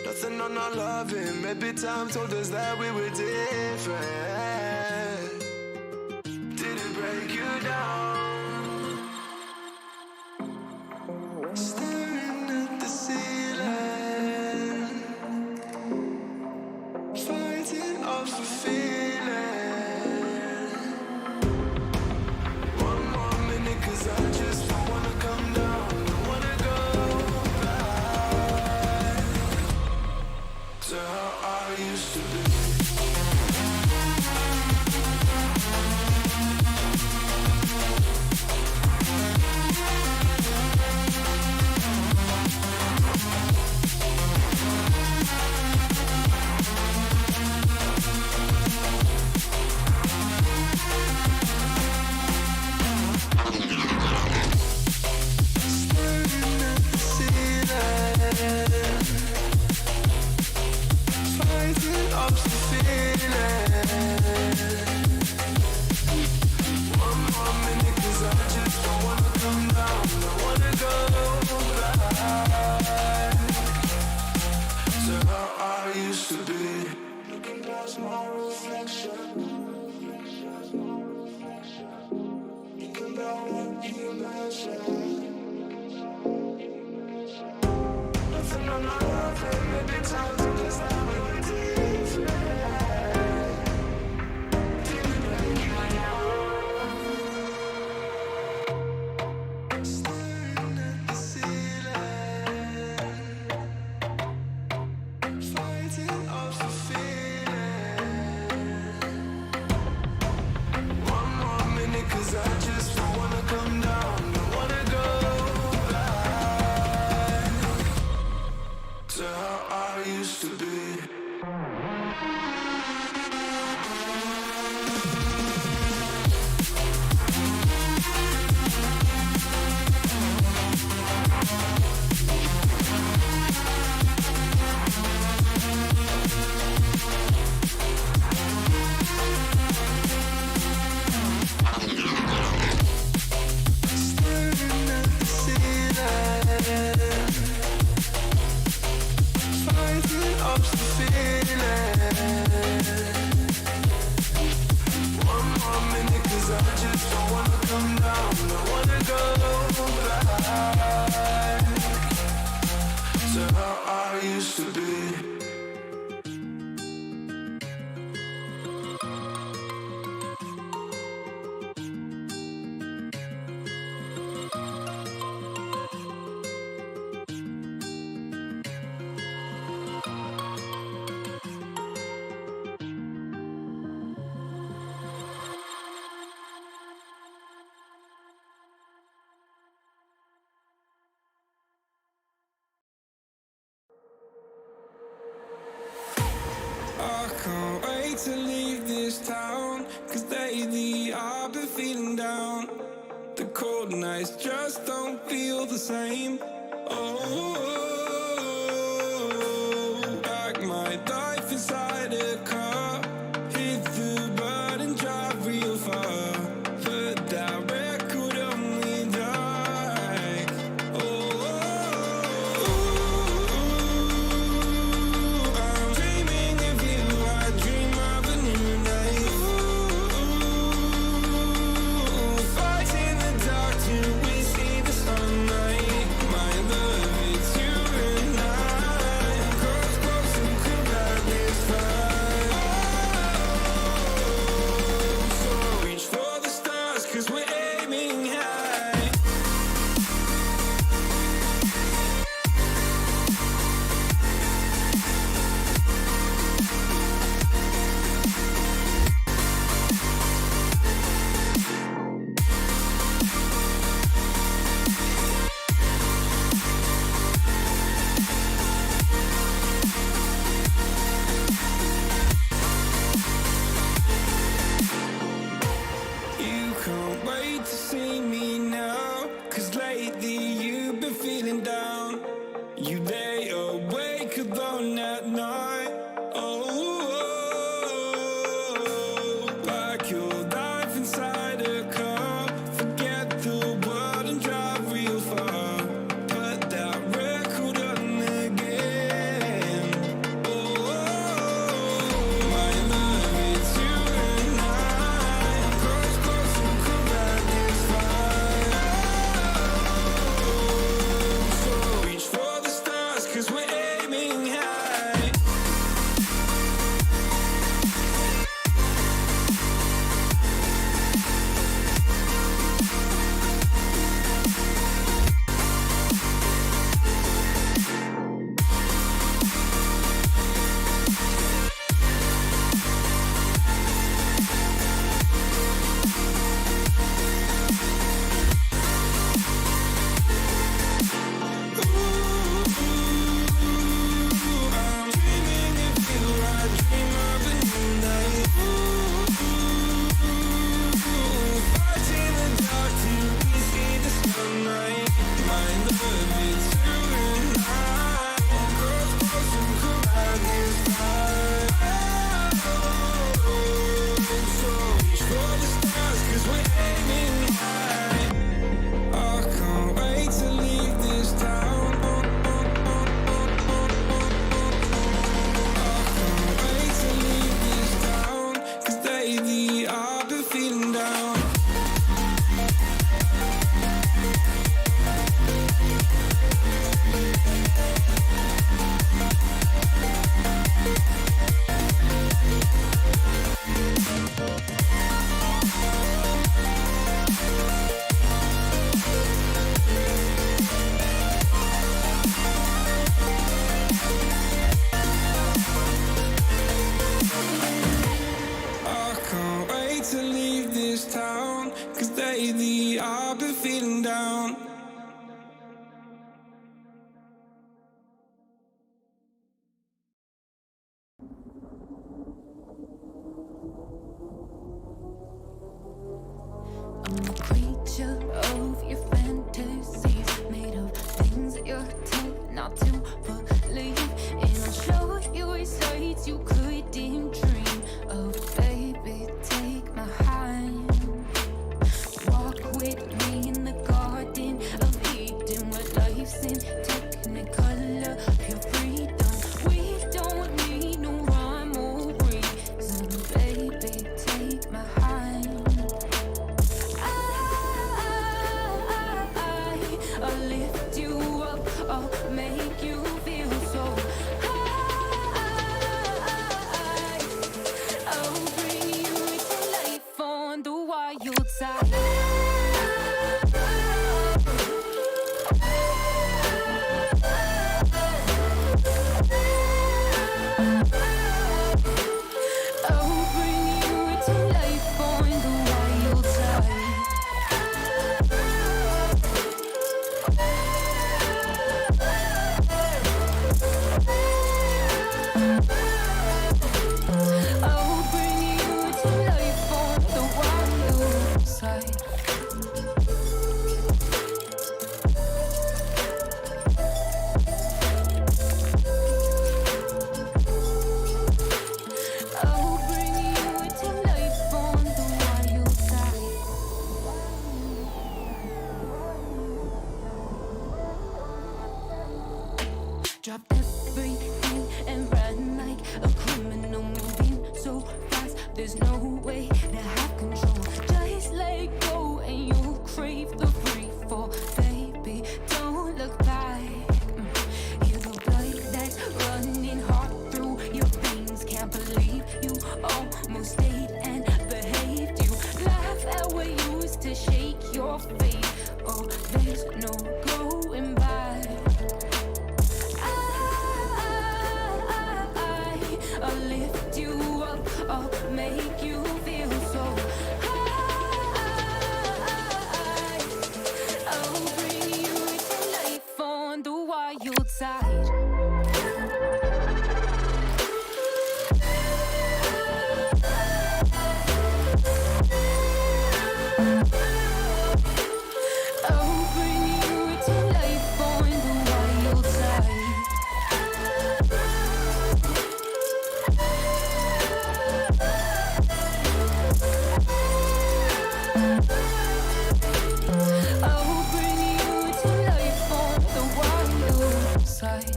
Nothing on our loving, maybe time told us that we were different. Did it break you down? Staring at the ceiling, fighting off a feeling. One more minute, 'cause I just don't wanna come down. Don't wanna go back to how I used to be. 'cause lately I've been feeling down. The cold nights just don't feel the same. Oh, like my life inside a car. Hit the button, drive real far. Put that record on me like. I'm dreaming of you. I dream of a new night. Fight in the dark till we see the sunlight. My love, it's you and I. Close, close and cool like this fire. So reach for the stars, 'cause we're aiming high. You can't wait to see me now, 'cause lately you've been feeling down. You lay awake alone at night. Oh, like your life inside a car. Forget the world and drive real far. Put that record on again. Oh, my love, it's you and I. Close, close and cool like this fire. So reach for the stars, 'cause we're aiming high. I'm dreaming of you. I dream of a new night. Fight in the dark till we see the sunlight. My love, it's you and I. Close, close and cool like this fire. So reach for the stars, 'cause we're aiming high. I can't wait to leave this town. Can't wait to leave this town, 'cause lately I've been feeling down. I can't wait to leave this town, 'cause lately I've been feeling down. I'm a creature of your fantasies, made of things that you're told not to believe. And I'll show you sights you couldn't dream of. Baby, take my hand. Walk with me in the garden of Eden, where life's in technicolor, pure freedom. We don't need no rhyme or reason. Baby, take my hand. I'll lift you up, I'll make you feel so high. I'll bring you to life on the wild side. I'll bring you to life on the wild side. I'll bring you to life on way to have control. Just let go and you'll crave the free fall. Baby, don't look back. Hear the blood that's running hot through your veins. Can't believe you almost stayed and behaved. You laugh at what used to shake your faith. Oh, there's no going back. I'll lift you up, I'll make you feel so high. I'll bring you to life on the wild side. I'll bring you to life on the wild side. I'll bring you to life on the wild side.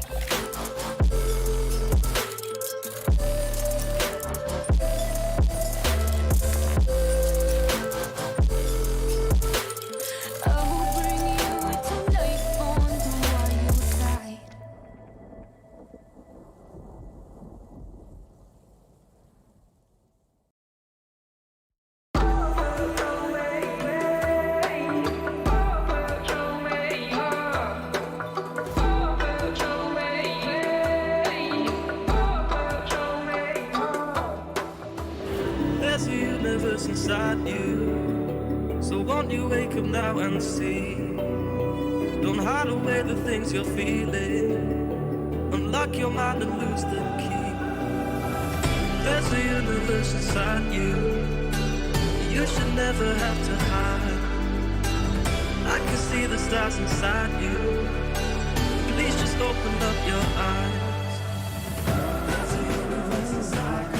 I'll bring you to life on the wild side. There's a universe inside you, so won't you wake up now and see? Don't hide away the things you're feeling. Unlock your mind and lose the key. There's a universe inside you, you should never have to hide. I can see the stars inside you, please just open up your eyes. There's a universe inside you.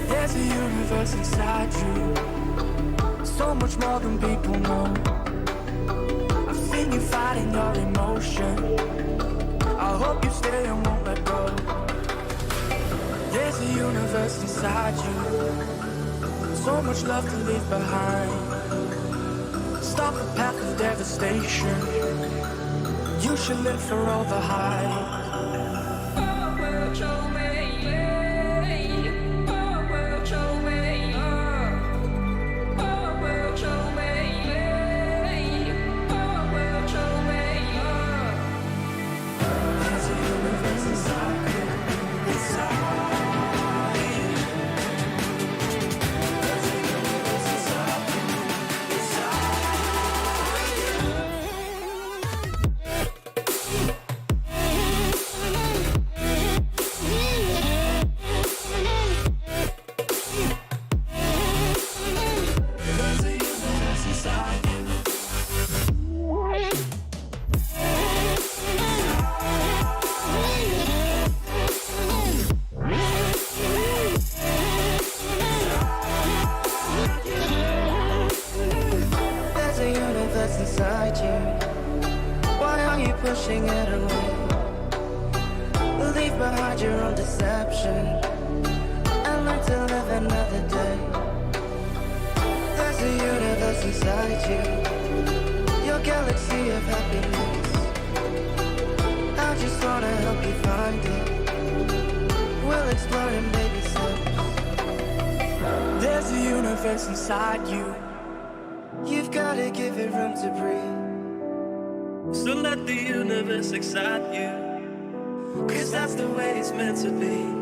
There's a universe inside you, so much more than people know. I've seen you fighting your emotion, I hope you stay and won't let go. There's a universe inside you, so much love to leave behind. Stop the path of devastation, you should live for all the hype. Inside you, why are you pushing it away? Leave behind your own deception and learn to live another day. There's a universe inside you, your galaxy of happiness. I just wanna help you find it, we'll explore in baby steps. There's a universe inside you, you've gotta give it room to breathe. So let the universe excite you, 'cause that's the way it's meant to be.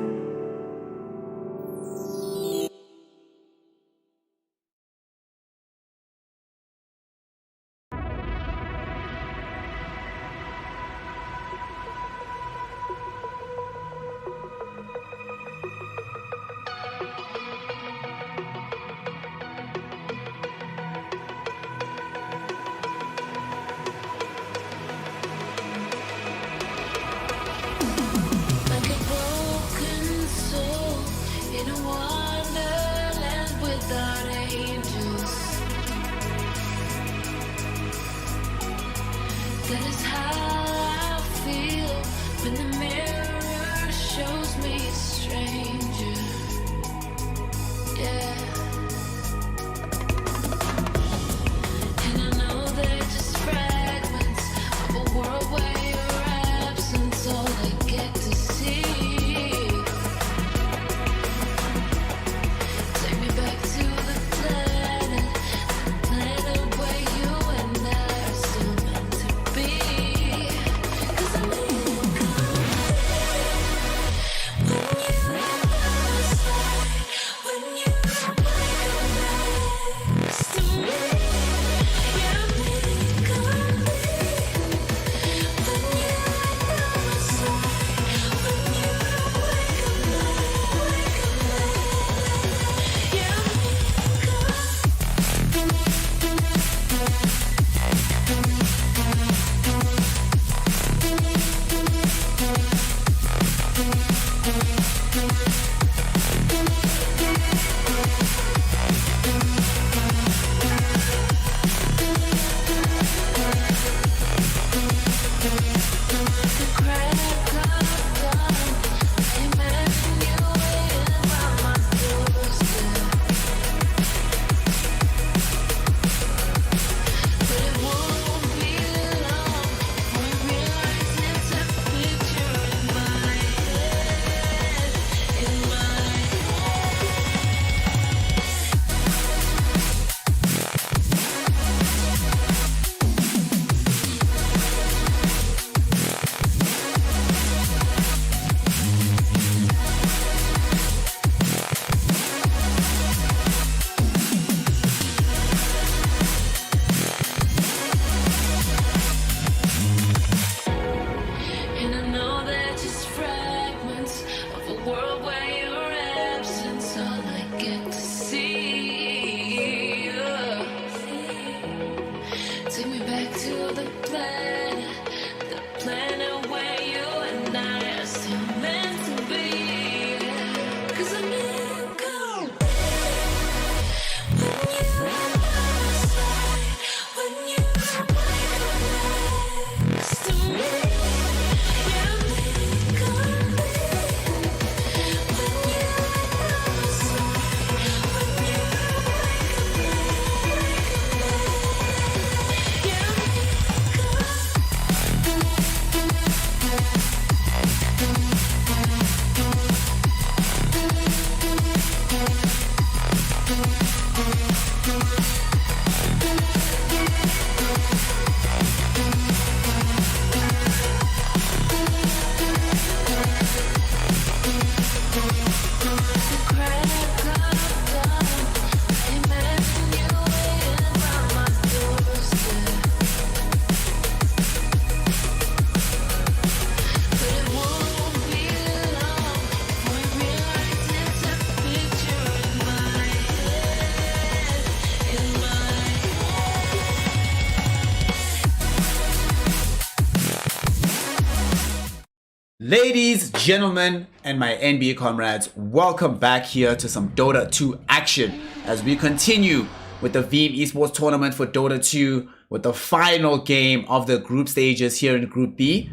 Ladies, gentlemen, and my NBA comrades, welcome back here to some Dota 2 action as we continue with the Veeam eSports tournament for Dota 2 with the final game of the group stages here in Group B.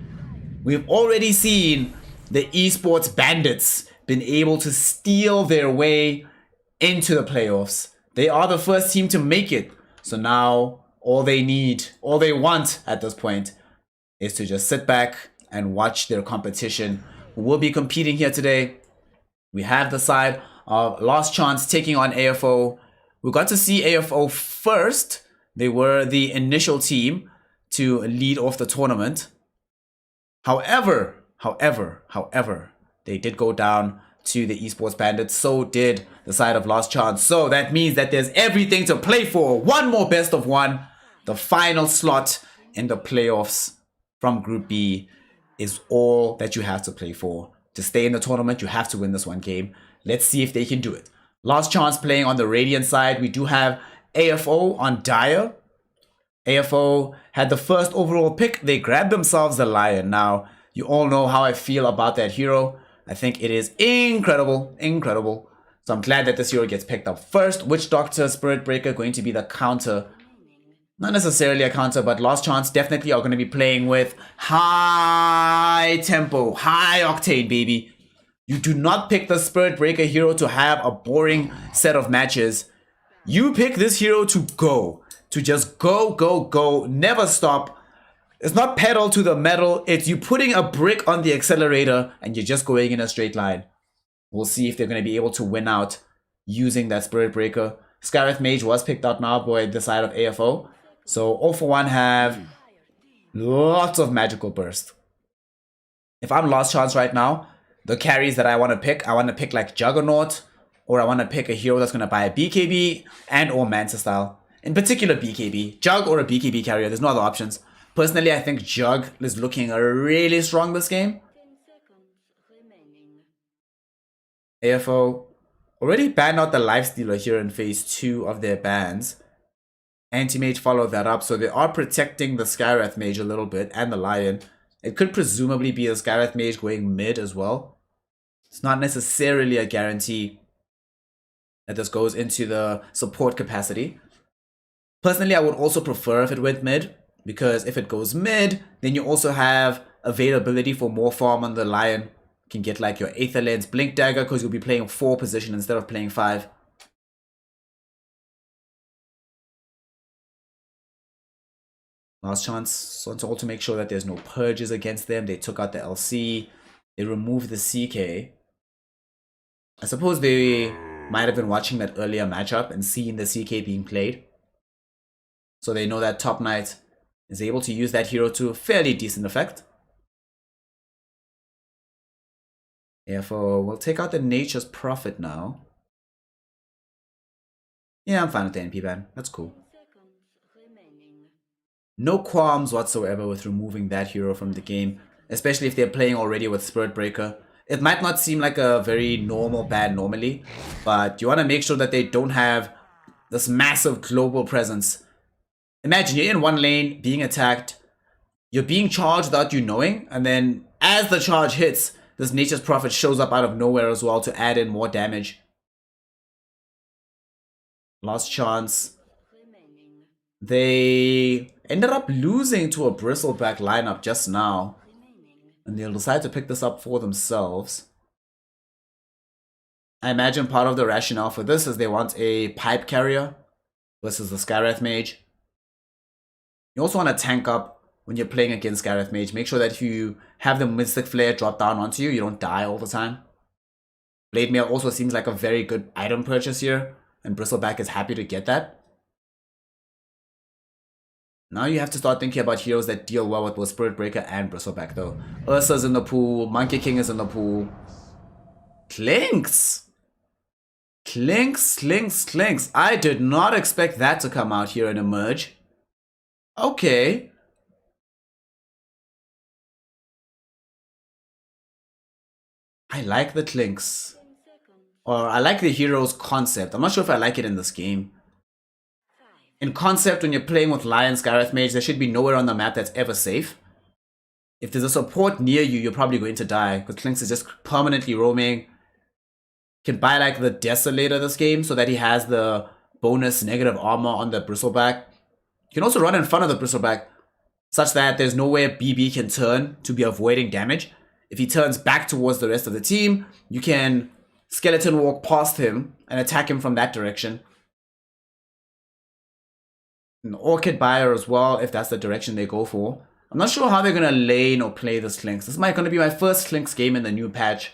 We've already seen the eSports bandits been able to steal their way into the playoffs. They are the first team to make it. So now all they want at this point is to just sit back and watch their competition who will be competing here today. We have the side of Last Chance taking on AFO. We got to see AFO first. They were the initial team to lead off the tournament. However, they did go down to the eSports Bandits. So did the side of Last Chance. So that means that there's everything to play for. One more best of one. The final slot in the playoffs from Group B is all that you have to play for. To stay in the tournament, you have to win this one game. Let's see if they can do it. Last Chance playing on the Radiant side. We do have AFO on Dire. AFO had the first overall pick. They grabbed themselves the Lion. Now, you all know how I feel about that hero. I think it is incredible. So I'm glad that this hero gets picked up first. Witch Doctor, Spirit Breaker going to be the counter. Not necessarily a counter, but Last Chance definitely are going to be playing with high tempo, high octane, baby. You do not pick the Spirit Breaker hero to have a boring set of matches. You pick this hero to go. To just go, never stop. It's not pedal to the metal. It's you putting a brick on the accelerator and you're just going in a straight line. We'll see if they're going to be able to win out using that Spirit Breaker. Scareth Mage was picked up now by the side of AFO. So all for one have lots of magical burst. If I'm Last Chance right now, the carries that I want to pick like Juggernaut, or I want to pick a hero that's going to buy a BKB and or Manta style. In particular BKB. Jug or a BKB carrier, there's no other options. Personally, I think Jug is looking really strong this game. AFO already banned out the Lifestealer here in phase 2 of their bans. Anti-Mage followed that up, so they are protecting the Skywrath Mage a little bit, and the Lion. It could presumably be a Skywrath Mage going mid as well. It's not necessarily a guarantee that this goes into the support capacity. Personally, I would also prefer if it went mid, because if it goes mid, then you also have availability for more farm on the Lion. You can get like your Aether Lens Blink Dagger, because you'll be playing 4 position instead of playing 5. Last Chance wants to also make sure that there's no purges against them. They took out the LC. They removed the CK. I suppose they might have been watching that earlier matchup and seeing the CK being played. So they know that Top Knight is able to use that hero to a fairly decent effect. Therefore, we'll take out the Nature's Prophet now. Yeah, I'm fine with the NP ban. That's cool. No qualms whatsoever with removing that hero from the game, especially if they're playing already with Spirit Breaker. It might not seem like a very normal ban normally, but you want to make sure that they don't have this massive global presence. Imagine you're in one lane being attacked, you're being charged without you knowing, and then as the charge hits, this Nature's Prophet shows up out of nowhere as well to add in more damage. Last Chance. They ended up losing to a Bristleback lineup just now. And they'll decide to pick this up for themselves. I imagine part of the rationale for this is they want a pipe carrier versus the Skywrath Mage. You also want to tank up when you're playing against Skywrath Mage. Make sure that if you have the Mystic Flare drop down onto you, you don't die all the time. Blade Mail also seems like a very good item purchase here. And Bristleback is happy to get that. Now you have to start thinking about heroes that deal well with both Spirit Breaker and Bristleback though. Ursa's in the pool, Monkey King is in the pool. Clinks! Clinks. I did not expect that to come out here and emerge. Okay. I like the Clinks. Or I like the hero's concept. I'm not sure if I like it in this game. In concept, when you're playing with Lion Skywrath Mage, there should be nowhere on the map that's ever safe. if there's a support near you, you're probably going to die because Klinks is just permanently roaming. Can buy like the Desolator this game so that he has the bonus negative armor on the Bristleback. You can also run in front of the Bristleback such that there's nowhere BB can turn to be avoiding damage. If he turns back towards the rest of the team, you can skeleton walk past him and attack him from that direction. An Orchid Buyer as well, if that's the direction they go for. I'm not sure how they're going to lane or play this Klinks. This might going to be my first Klinks game in the new patch.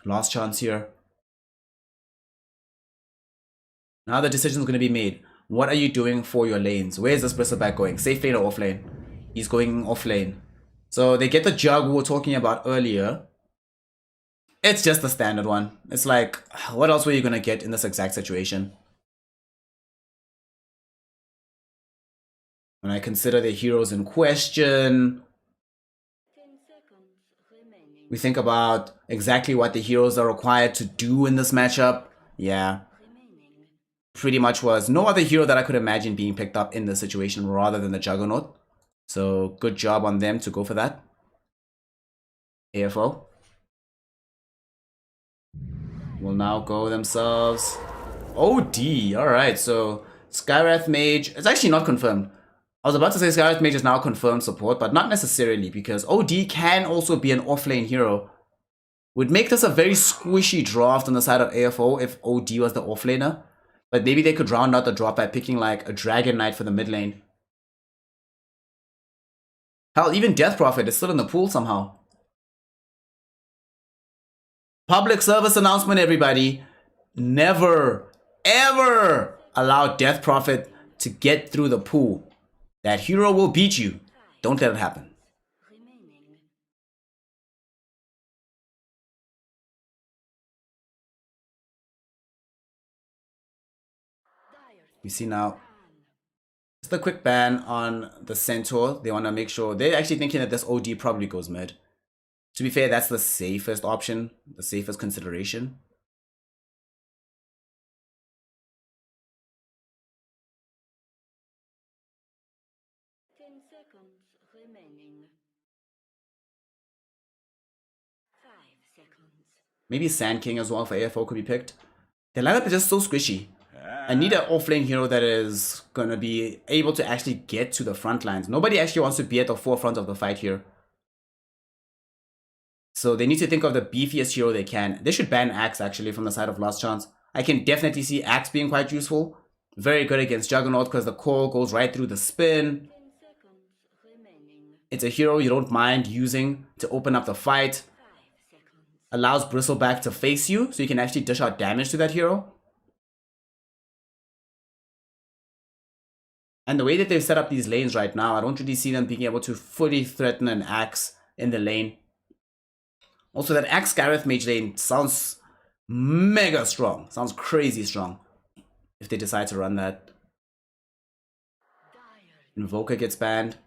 Last chance here. Now the decision is going to be made. What are you doing for your lanes? Where is this Bristleback going? Safe lane or off lane? He's going off lane. So they get the jug we were talking about earlier. It's just the standard one. It's like, what else were you going to get in this exact situation? When I consider the heroes in question, we think about exactly what the heroes are required to do in this matchup. Yeah. Pretty much was no other hero that I could imagine being picked up in this situation rather than the Juggernaut. So good job on them to go for that. AFO will now go themselves. OD. Alright, so Skywrath Mage. It's actually not confirmed. I was about to say Skywrath Mage is now confirmed support, but not necessarily because OD can also be an offlane hero. Would make this a very squishy draft on the side of AFO if OD was the offlaner. But maybe they could round out the drop by picking like a Dragon Knight for the mid lane. Hell, even Death Prophet is still in the pool somehow. Public service announcement, everybody. Never, ever allow Death Prophet to get through the pool. That hero will beat you. Don't let it happen. You see now, just a quick ban on the Centaur. They want to make sure, they're actually thinking that this OD probably goes mid. To be fair, that's the safest option, the safest consideration. Maybe Sand King as well for AFO could be picked. The lineup is just so squishy. I need an offlane hero that is going to be able to actually get to the front lines. Nobody actually wants to be at the forefront of the fight here. So they need to think of the beefiest hero they can. They should ban Axe actually from the side of Last Chance. I can definitely see Axe being quite useful. Very good against Juggernaut because the call goes right through the spin. It's a hero you don't mind using to open up the fight. Allows Bristleback to face you so you can actually dish out damage to that hero. And the way that they've set up these lanes right now, I don't really see them being able to fully threaten an Axe in the lane. Also, that Axe Skywrath Mage lane sounds mega strong. Sounds crazy strong if they decide to run that. Invoker gets banned.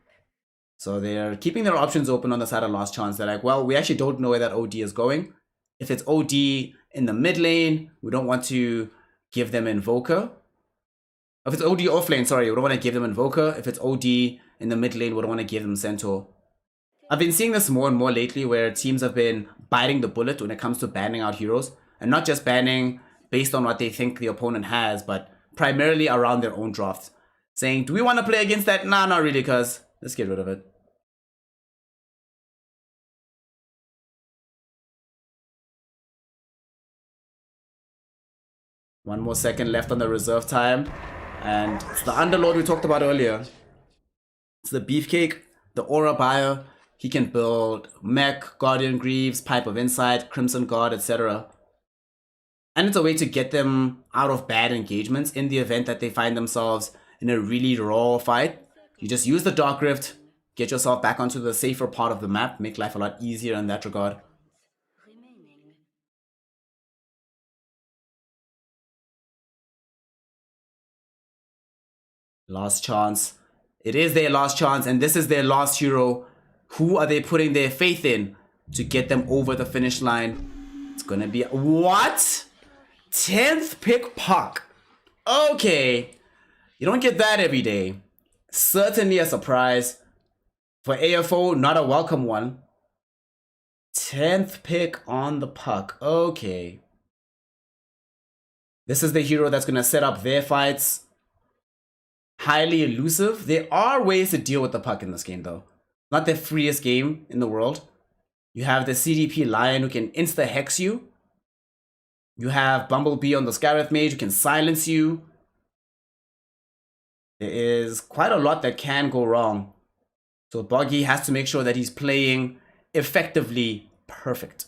So they're keeping their options open on the side of Last Chance. They're like, well, we actually don't know where that OD is going. If it's OD in the mid lane, we don't want to give them Invoker. If it's OD off lane, sorry, we don't want to give them Invoker. If it's OD in the mid lane, we don't want to give them Centaur. I've been seeing this more and more lately where teams have been biting the bullet when it comes to banning out heroes. And not just banning based on what they think the opponent has, but primarily around their own drafts. Saying, do we want to play against that? Nah, not really, cuz let's get rid of it. One more second left on the reserve time. And it's the Underlord we talked about earlier. It's the Beefcake, the Aura Buyer. He can build Mech, Guardian Greaves, Pipe of Insight, Crimson Guard, etc. And it's a way to get them out of bad engagements in the event that they find themselves in a really raw fight. You just use the Dark Rift, get yourself back onto the safer part of the map, make life a lot easier in that regard. Last chance. It is their last chance, and this is their last hero. Who are they putting their faith in to get them over the finish line? It's gonna be... What? 10th pick Puck. Okay. You don't get that every day. Certainly a surprise. For AFO, not a welcome one. 10th pick on the puck. Okay. This is the hero that's going to set up their fights. Highly elusive. There are ways to deal with the puck in this game, though. Not the freest game in the world. You have the CDP Lion who can insta-hex you. You have Bumblebee on the Scarab Mage who can silence you. There is quite a lot that can go wrong. So Boggy has to make sure that he's playing effectively perfect.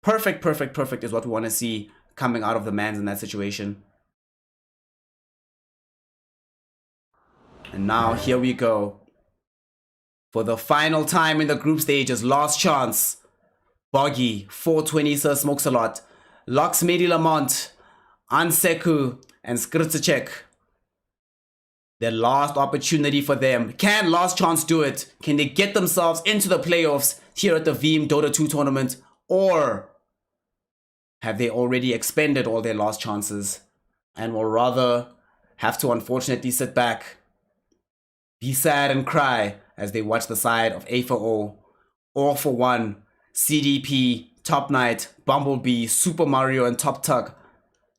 Perfect is what we want to see coming out of the Mans in that situation. And now here we go. For the final time in the group stages, last chance. Boggy, 420 Sir Smokes-a-Lot, Lux Medi Lamont, Anseku, and Skritsacek. Their last opportunity for them. Can Last Chance do it? Can they get themselves into the playoffs here at the Veeam Dota 2 tournament? Or have they already expended all their last chances and will rather have to unfortunately sit back, be sad and cry as they watch the side of A4O, All for One, CDP, Top Knight, Bumblebee, Super Mario, and Top Tuck.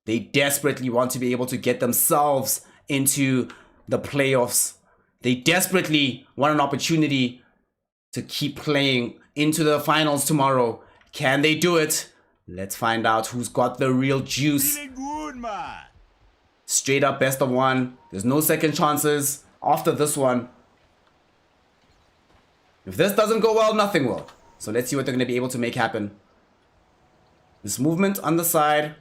They desperately want to be able to get themselves into the playoffs. They desperately want an opportunity to keep playing into the finals tomorrow. Can they do it? Let's find out who's got the real juice. Straight up best of one. There's no second chances after this one. If this doesn't go well, nothing will. So let's see what they're going to be able to make happen. This movement on the side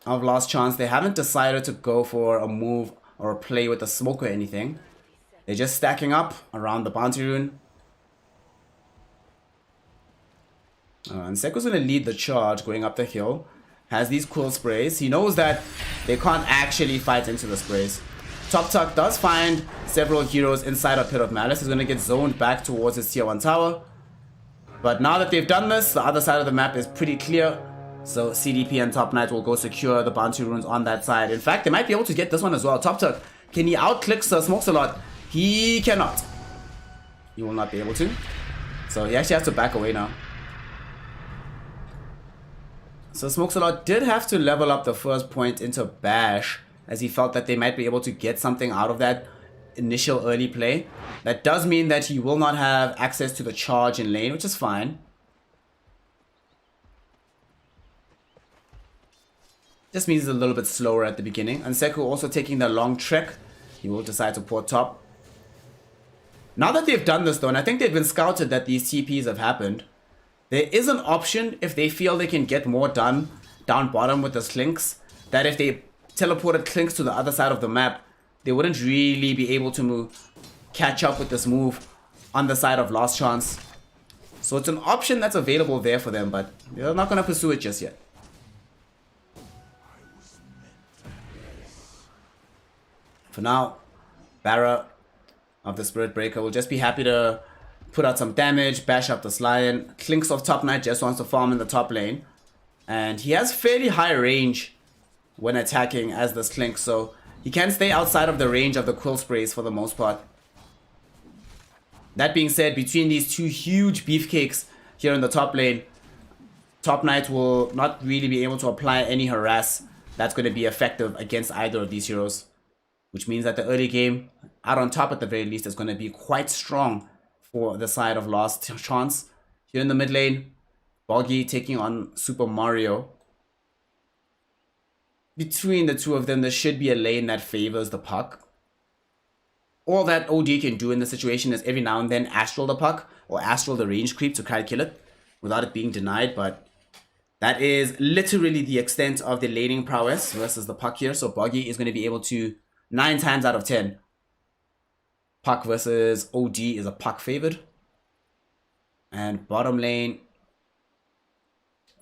of Last Chance, they haven't decided to go for a move or a play with a smoke or anything. They're just stacking up around the bounty rune. And Seku's going to lead the charge going up the hill. Has these cool sprays. He knows that they can't actually fight into the sprays. Top Tuck does find several heroes inside of Pit of Malice. He's going to get zoned back towards his tier 1 tower. But now that they've done this, the other side of the map is pretty clear. So CDP and Top Knight will go secure the bounty runes on that side. In fact, they might be able to get this one as well. Top Tuck, can he outclick Sir Smokes-a-Lot? He cannot. He will not be able to. So he actually has to back away now. So Smokes-a-Lot did have to level up the first point into Bash, as he felt that they might be able to get something out of that initial early play. That does mean that he will not have access to the charge in lane, which is fine. Just means it's a little bit slower at the beginning. And Seku also taking the long trek. He will decide to port top. Now that they've done this though, and I think they've been scouted that these TPs have happened, there is an option if they feel they can get more done down bottom with the Slinks, that if they teleported Clinks to the other side of the map, they wouldn't really be able to catch up with this move on the side of Last Chance. So it's an option that's available there for them, but they're not going to pursue it just yet. For now, Barra of the Spirit Breaker will just be happy to put out some damage, bash up this Lion. Clinks of Top Knight just wants to farm in the top lane. And he has fairly high range when attacking as this Clink, so he can stay outside of the range of the Quill Sprays for the most part. That being said, between these two huge beefcakes here in the top lane, Top Knight will not really be able to apply any harass that's going to be effective against either of these heroes. Which means that the early game, out on top at the very least, is going to be quite strong for the side of Last Chance. Here in the mid lane, Boggy taking on Super Mario. Between the two of them, there should be a lane that favors the puck. All that OD can do in this situation is every now and then Astral the puck or Astral the range creep to try to kill it without it being denied, but that is literally the extent of the laning prowess versus the puck here. So Boggy is going to be able to 9 times out of 10. Puck versus OD is a puck favored. And bottom lane,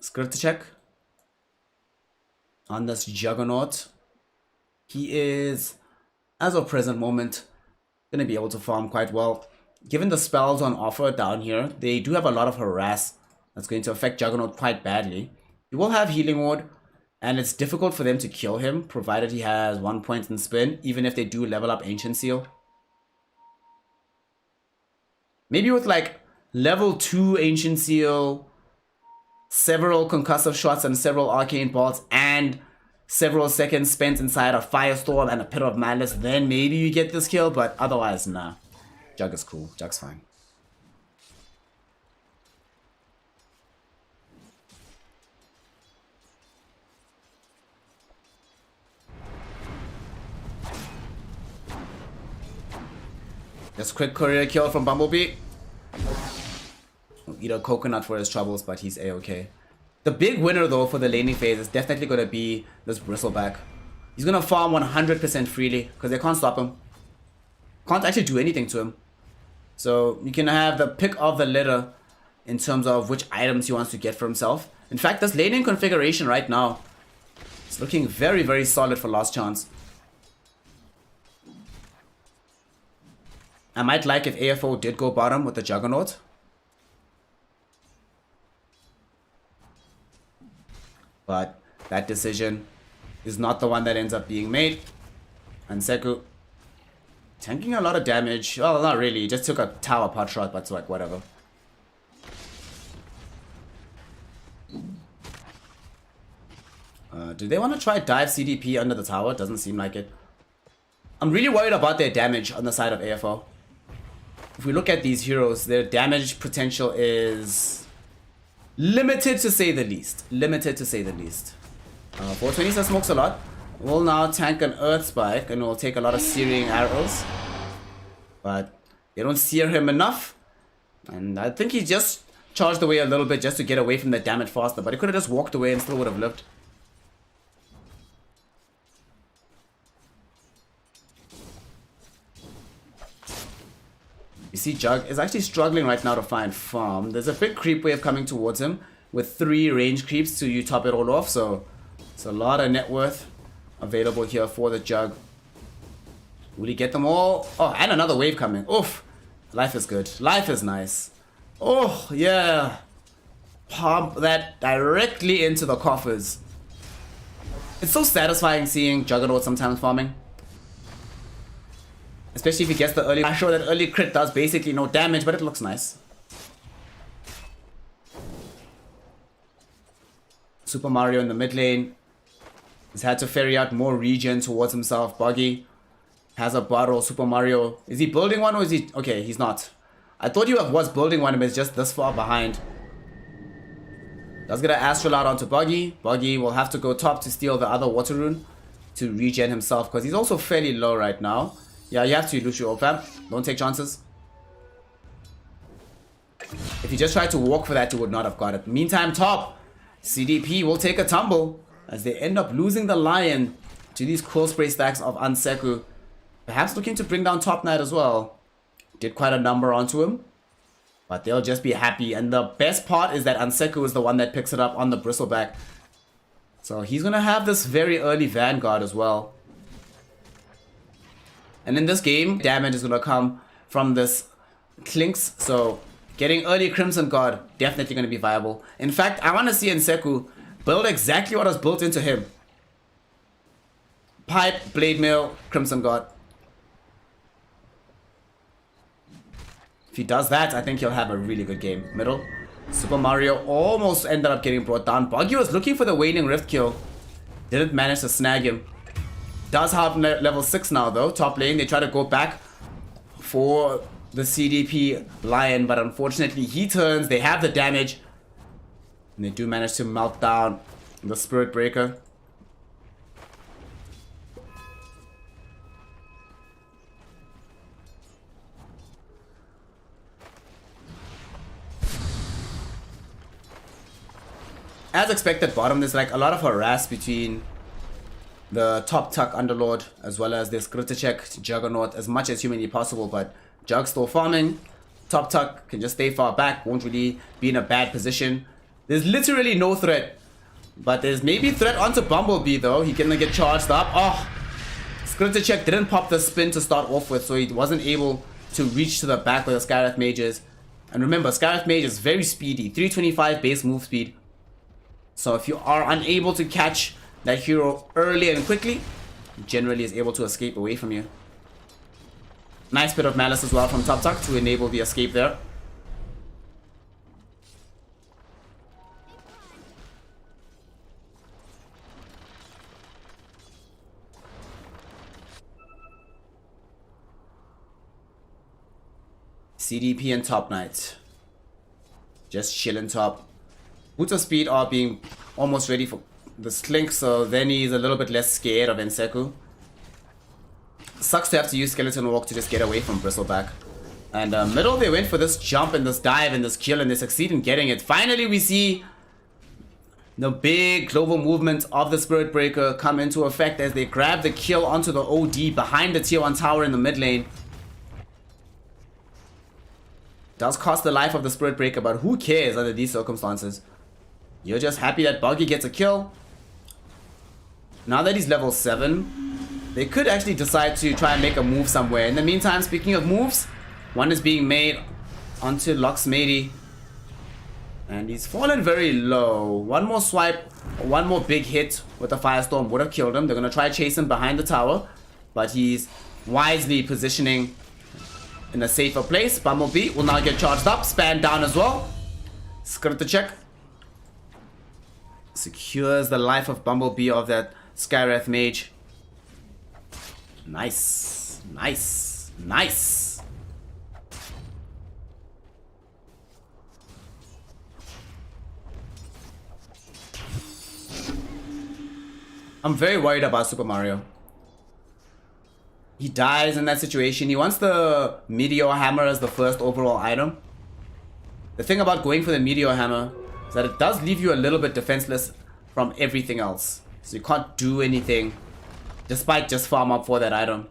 Skritsacek on this Juggernaut. He is, as of present moment, going to be able to farm quite well. Given the spells on offer down here, they do have a lot of harass that's going to affect Juggernaut quite badly. He will have Healing Ward, And it's difficult for them to kill him, provided he has 1 point in spin, even if they do level up Ancient Seal. Maybe with like level 2 Ancient Seal, several concussive shots and several arcane bolts, and several seconds spent inside a Firestorm and a Pit of Malice, then maybe you get this kill, but otherwise, nah. Jug is cool. Jug's fine. Just quick courier kill from Bumblebee. Eat a coconut for his troubles, but he's a-okay. The big winner though for the laning phase is definitely going to be this Bristleback. He's going to farm 100% freely because they can't stop him. Can't actually do anything to him. So you can have the pick of the litter in terms of which items he wants to get for himself. In fact, this laning configuration right now is looking very, very solid for Last Chance. I might like if AFO did go bottom with the Juggernaut. But that decision is not the one that ends up being made. And Seku tanking a lot of damage. Well, not really. He just took a tower pot shot, but it's like whatever. Do they want to try dive CDP under the tower? Doesn't seem like it. I'm really worried about their damage on the side of AFO. If we look at these heroes, their damage potential is limited to say the least. Limited to say the least. 420 still smokes a lot. We'll now tank an Earth Spike and we'll take a lot of searing arrows. But they don't sear him enough. And I think he just charged away a little bit just to get away from the damage faster. But he could have just walked away and still would have lived. You see Jug is actually struggling right now to find farm. There's a big creep wave coming towards him with 3 range creeps to you top it all off. So it's a lot of net worth available here for the Jug. Will he get them all? Oh, and another wave coming. Oof. Life is good. Life is nice. Oh, yeah. Pump that directly into the coffers. It's so satisfying seeing Juggernaut sometimes farming. Especially if he gets the early. I'm sure that early crit does basically no damage, but it looks nice. Super Mario in the mid lane. He's had to ferry out more regen towards himself. Buggy has a bottle. Super Mario. Is he building one or is he... Okay, he's not. I thought he was building one, but it's just this far behind. Does get an Astral out onto Buggy. Buggy will have to go top to steal the other Water Rune to regen himself because he's also fairly low right now. Yeah, you have to lose your fam. Don't take chances. If you just tried to walk for that, you would not have got it. Meantime, top. CDP will take a tumble as they end up losing the Lion to these cool spray stacks of Anseku. Perhaps looking to bring down Top Knight as well. Did quite a number onto him. But they'll just be happy. And the best part is that Anseku is the one that picks it up on the Bristleback. So he's going to have this very early Vanguard as well. And in this game, damage is going to come from this Clinks. So getting early Crimson Guard, definitely going to be viable. In fact, I want to see Anseku build exactly what was built into him. Pipe, Blade Mail, Crimson Guard. If he does that, I think he'll have a really good game. Middle. Super Mario almost ended up getting brought down. Buggy was looking for the Waning Rift kill. Didn't manage to snag him. Does have level 6 now though. Top lane, they try to go back for the CDP Lion, but unfortunately he turns. They have the damage. And they do manage to melt down the Spirit Breaker. As expected, bottom, there's like a lot of harass between the top tuck Underlord as well as this Kriticek Juggernaut as much as humanly possible, but Jug's still farming. Top tuck can just stay far back, won't really be in a bad position. There's literally no threat, but there's maybe threat onto Bumblebee though. He can get charged up. Oh, Kriticek didn't pop the spin to start off with, so he wasn't able to reach to the back where the Skywrath Mage is. And remember, Skywrath Mage is very speedy, 325 base move speed. So if you are unable to catch that hero early and quickly, generally is able to escape away from you. Nice bit of malice as well from TopTuck to enable the escape there. CDP and Top Knight. Just chilling top. Boots of Speed are being almost ready for the slink, so then he's a little bit less scared of Enseku. Sucks to have to use Skeleton Walk to just get away from Bristleback. And middle, they went for this jump and this dive and this kill, and they succeed in getting it. Finally, we see the big global movement of the Spirit Breaker come into effect as they grab the kill onto the OD behind the tier 1 tower in the mid lane. Does cost the life of the Spirit Breaker, but who cares under these circumstances? You're just happy that Buggy gets a kill. Now that he's level 7, they could actually decide to try and make a move somewhere. In the meantime, speaking of moves, one is being made onto Luxmady. And he's fallen very low. One more swipe, one more big hit with the Firestorm would have killed him. They're going to try to chase him behind the tower, but he's wisely positioning in a safer place. Bumblebee will now get charged up. Span down as well. Skritta check. Secures the life of Bumblebee of that Skywrath Mage. Nice. Nice. Nice. I'm very worried about Super Mario. He dies in that situation. He wants the Meteor Hammer as the first overall item. The thing about going for the Meteor Hammer is that it does leave you a little bit defenseless from everything else. So you can't do anything despite just farm up for that item.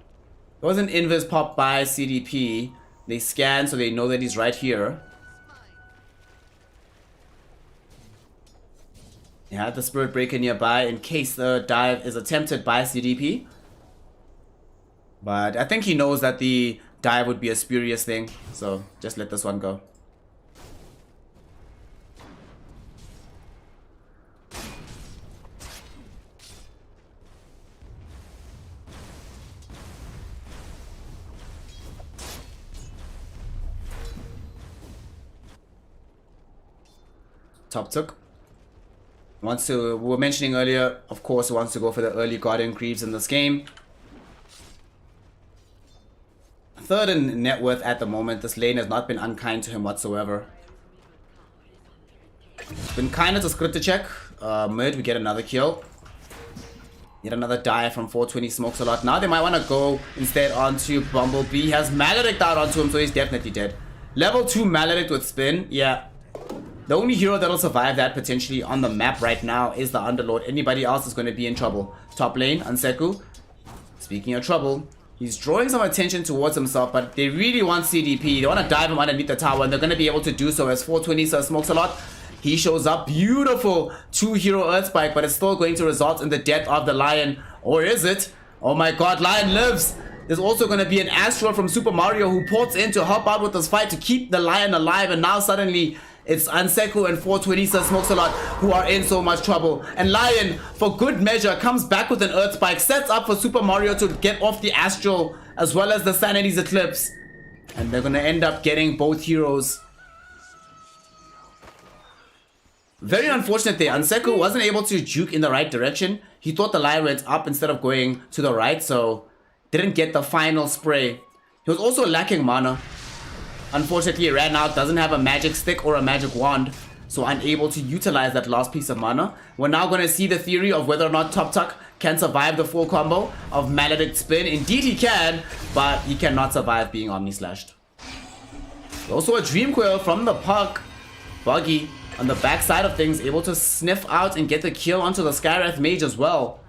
There was an invis pop by CDP. They scan so they know that he's right here. They had the Spirit Breaker nearby in case the dive is attempted by CDP. But I think he knows that the dive would be a spurious thing, so just let this one go. TopTuck wants to, we were mentioning earlier, of course, wants to go for the early Guardian Creeps in this game. Third in net worth at the moment. This lane has not been unkind to him whatsoever. Been kinder to Skritta check. Mid, we get another kill. Yet another dive from 420 smokes a lot. Now they might want to go instead onto Bumblebee. He has Maledict out onto him, so he's definitely dead. Level 2 Maledict with spin. Yeah. The only hero that'll survive that potentially on the map right now is the Underlord. Anybody else is going to be in trouble. Top lane, Enseku. Speaking of trouble, he's drawing some attention towards himself, but they really want CDP. They want to dive him underneath the tower, and they're going to be able to do so as 420 smokes a lot. He shows up. Beautiful 2-hero Earthspike, but it's still going to result in the death of the Lion. Or is it? Oh my god, Lion lives. There's also going to be an Astral from Super Mario who ports in to help out with this fight to keep the Lion alive, and now suddenly it's Enseku and 420 smokes a lot who are in so much trouble. And Lion, for good measure, comes back with an Earthspike, sets up for Super Mario to get off the Astral as well as the Sanity's Eclipse. And they're going to end up getting both heroes. Very unfortunate there. Enseku wasn't able to juke in the right direction. He thought the Lion went up instead of going to the right, so didn't get the final spray. He was also lacking mana. Unfortunately, he ran out, doesn't have a magic stick or a magic wand, so unable to utilize that last piece of mana. We're now going to see the theory of whether or not TopTuck can survive the full combo of Maledict Spin. Indeed he can, but he cannot survive being Omni-Slashed. Also a Dream Coil from the puck. Buggy on the back side of things, able to sniff out and get the kill onto the Skywrath Mage as well.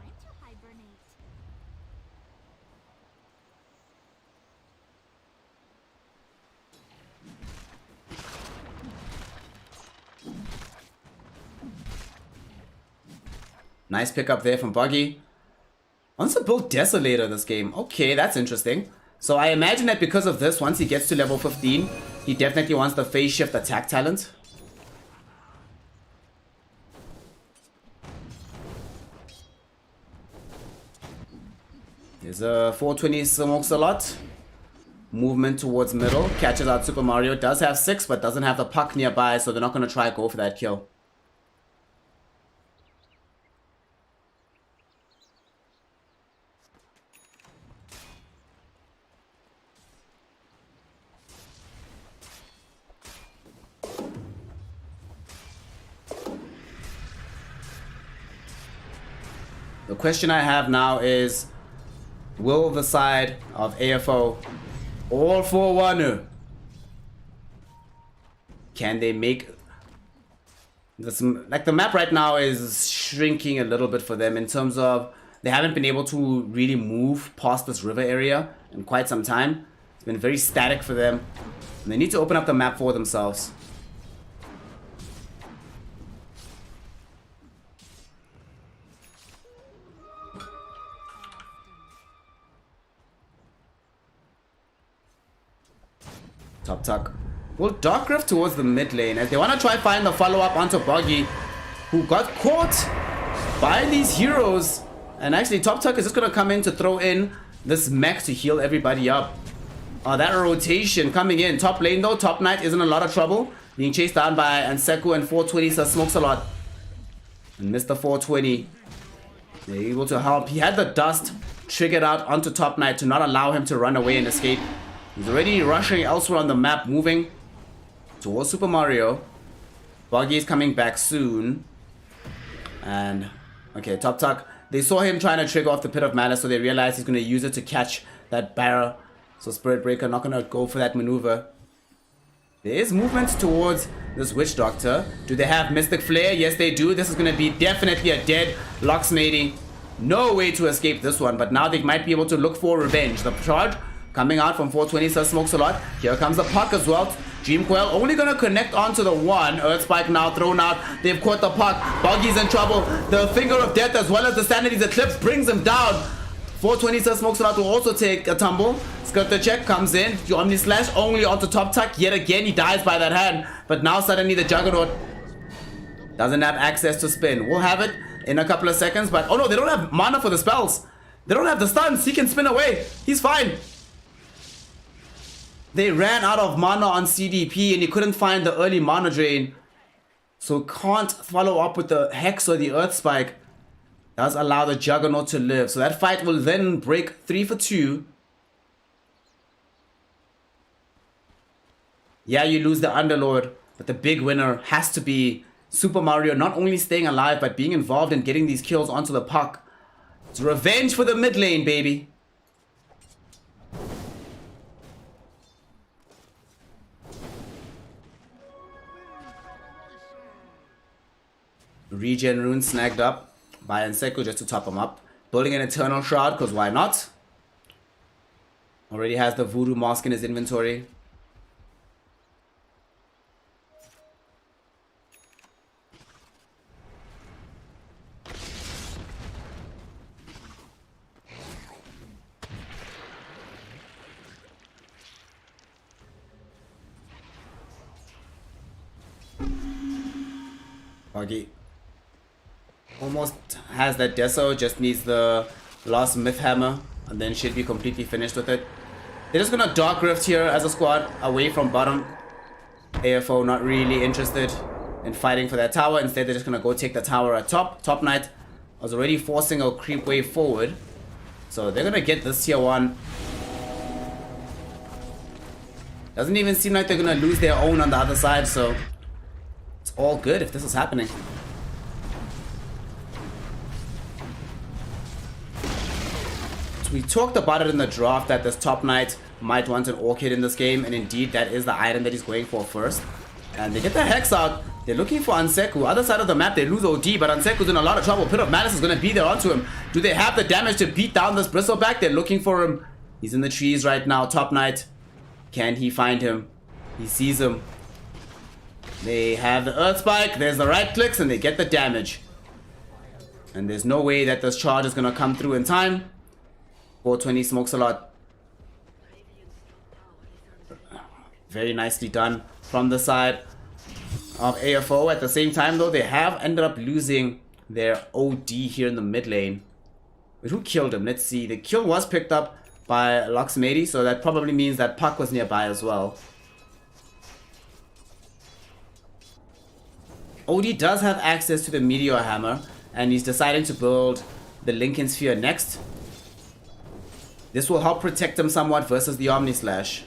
Nice pickup there from Buggy. Wants to build Desolator this game. Okay, that's interesting. So I imagine that because of this, once he gets to level 15, he definitely wants the phase shift attack talent. There's a 420 smokes a lot. Movement towards middle. Catches out Super Mario. Does have 6, but doesn't have the puck nearby, so they're not going to try go for that kill. The question I have now is, will the side of AFO all for one? Can they make this? Like, the map right now is shrinking a little bit for them in terms of they haven't been able to really move past this river area in quite some time. It's been very static for them, and they need to open up the map for themselves. Top tuck. Will dark rift towards the mid lane as they want to try find the follow-up onto Boggy, who got caught by these heroes. And actually Top tuck is just going to come in to throw in this mech to heal everybody up. That rotation coming in. Top lane though, Top Knight is in a lot of trouble. Being chased down by Anseku, and 420 so smokes a lot. And Mr. 420, they're able to help. He had the dust triggered out onto Top Knight to not allow him to run away and escape. He's already rushing elsewhere on the map, moving towards Super Mario. Boggy is coming back soon. And, okay, Top tuck. They saw him trying to trigger off the Pit of Malice, so they realized he's going to use it to catch that barrel. So Spirit Breaker not going to go for that maneuver. There is movement towards this Witch Doctor. Do they have Mystic Flare? Yes, they do. This is going to be definitely a dead Locksnady. No way to escape this one, but now they might be able to look for revenge. The charge coming out from 420, so smokes a lot. Here comes the puck as well. Dream Coil only going to connect onto the one. Earth Spike now thrown out. They've caught the puck. Boggy's in trouble. The Finger of Death as well as the Sanity's Eclipse brings him down. 420, so smokes a lot will also take a tumble. Skirter check comes in. The Omni Slash only onto Top tuck. Yet again, he dies by that hand. But now suddenly the Juggernaut doesn't have access to spin. We'll have it in a couple of seconds. But, oh no, they don't have mana for the spells. They don't have the stuns. He can spin away. He's fine. They ran out of mana on CDP and he couldn't find the early mana drain. So can't follow up with the Hex or the Earth Spike. Does allow the Juggernaut to live. So that fight will then break 3 for 2. Yeah, you lose the Underlord, but the big winner has to be Super Mario not only staying alive, but being involved in getting these kills onto the puck. It's revenge for the mid lane, baby. Regen rune snagged up by Anseku just to top him up. Building an Eternal Shroud, because why not? Already has the Voodoo Mask in his inventory. Boggy almost has that Deso, just needs the last Myth Hammer and then should be completely finished with it. They're just gonna Dark Rift here as a squad away from bottom. AFO not really interested in fighting for that tower. Instead, they're just gonna go take the tower at top. Top Knight was already forcing a creep wave forward, so they're gonna get this tier 1. Doesn't even seem like they're gonna lose their own on the other side, so it's all good if this is happening. We talked about it in the draft that this Top Knight might want an Orchid in this game, and indeed that is the item that he's going for first. And they get the Hex out. They're looking for Anseku. Other side of the map, they lose OD, but Anseku's in a lot of trouble. Pit of Malice is going to be there onto him. Do they have the damage to beat down this Bristleback? They're looking for him. He's in the trees right now, Top Knight. Can he find him? He sees him. They have the Earth Spike. There's the right clicks, and they get the damage. And there's no way that this charge is going to come through in time. 420 smokes a lot. Very nicely done from the side of AFO. At the same time though, they have ended up losing their OD here in the mid lane. Wait, who killed him? Let's see. The kill was picked up by Luxmady, so that probably means that Puck was nearby as well. OD does have access to the Meteor Hammer, and he's deciding to build the Lincoln Sphere next. This will help protect him somewhat versus the Omni Slash.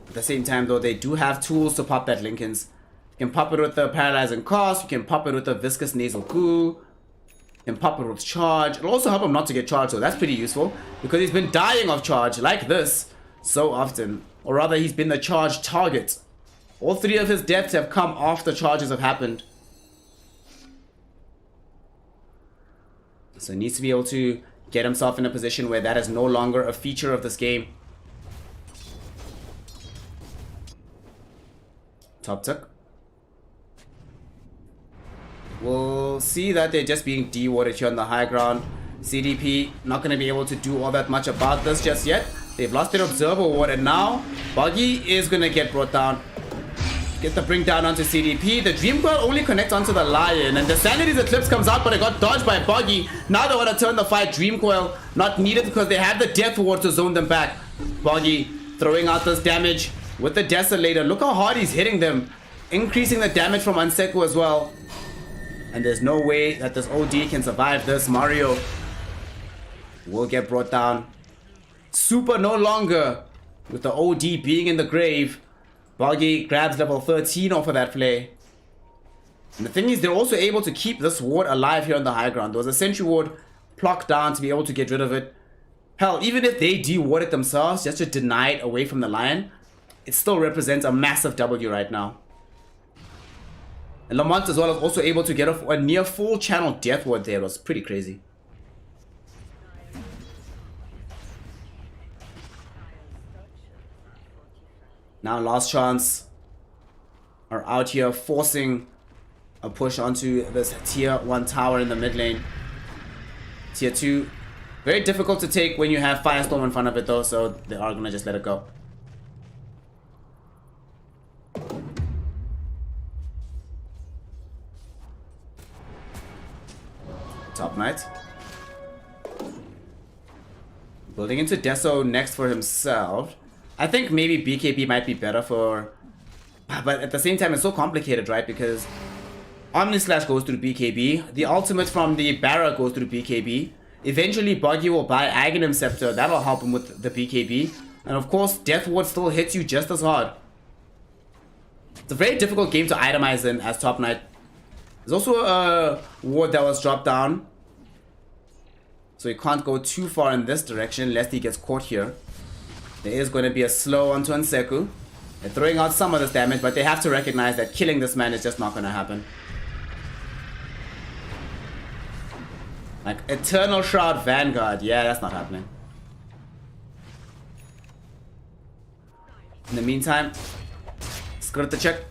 At the same time though, they do have tools to pop that Lincoln's. You can pop it with the Paralyzing Cast, you can pop it with the Viscous Nasal Goo, you can pop it with Charge. It'll also help him not to get charged, so that's pretty useful, because he's been dying of charge like this so often. Or rather, he's been the charge target. All three of his deaths have come after charges have happened. So he needs to be able to get himself in a position where that is no longer a feature of this game. Top tick. We'll see that they're just being de-warded here on the high ground. CDP not going to be able to do all that much about this just yet. They've lost their Observer Ward, and now Buggy is going to get brought down. Get the bring down onto CDP. The Dream Coil only connects onto the Lion, and the Sanity's Eclipse comes out, but it got dodged by Buggy. Now they want to turn the fight. Dream Coil not needed because they have the Death Ward to zone them back. Buggy throwing out this damage with the Desolator. Look how hard he's hitting them, increasing the damage from Anseku as well. And there's no way that this OD can survive this. Mario will get brought down. Super no longer with the OD being in the grave. Buggy grabs level 13 off of that play. And the thing is, they're also able to keep this ward alive here on the high ground. There was a Sentry Ward plucked down to be able to get rid of it. Hell, even if they de-ward it themselves just to deny it away from the Lion, it still represents a massive W right now. And Lamont as well is also able to get off a near full channel Death Ward there. It was pretty crazy. Now Last Chance are out here forcing a push onto this tier 1 tower in the mid lane. Tier 2, very difficult to take when you have Firestorm in front of it though, so they are gonna just let it go. Top Knight. Building into Deso next for himself. I think maybe BKB might be better for... But at the same time, it's so complicated, right? Because Omni Slash goes through BKB. The ultimate from the Barra goes through BKB. Eventually, Buggy will buy Aghanim Scepter. That'll help him with the BKB. And of course, Death Ward still hits you just as hard. It's a very difficult game to itemize in as Top Knight. There's also a ward that was dropped down. So he can't go too far in this direction lest he gets caught here. There is going to be a slow onto Anseku. They're throwing out some of this damage, but they have to recognize that killing this man is just not going to happen. Like Eternal Shroud Vanguard. Yeah, that's not happening. In the meantime, Skritachek.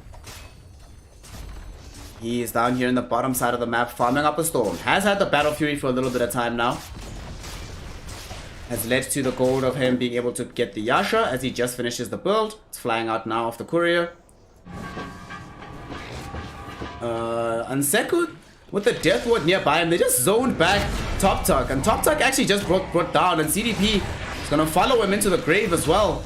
He is down here in the bottom side of the map farming up a storm. Has had the Battle Fury for a little bit of time now. Has led to the goal of him being able to get the Yasha as he just finishes the build. It's flying out now off the courier. Anseku with the Death Ward nearby him. They just zoned back Top Tuck. And Top Tuck actually just brought down. And CDP is going to follow him into the grave as well.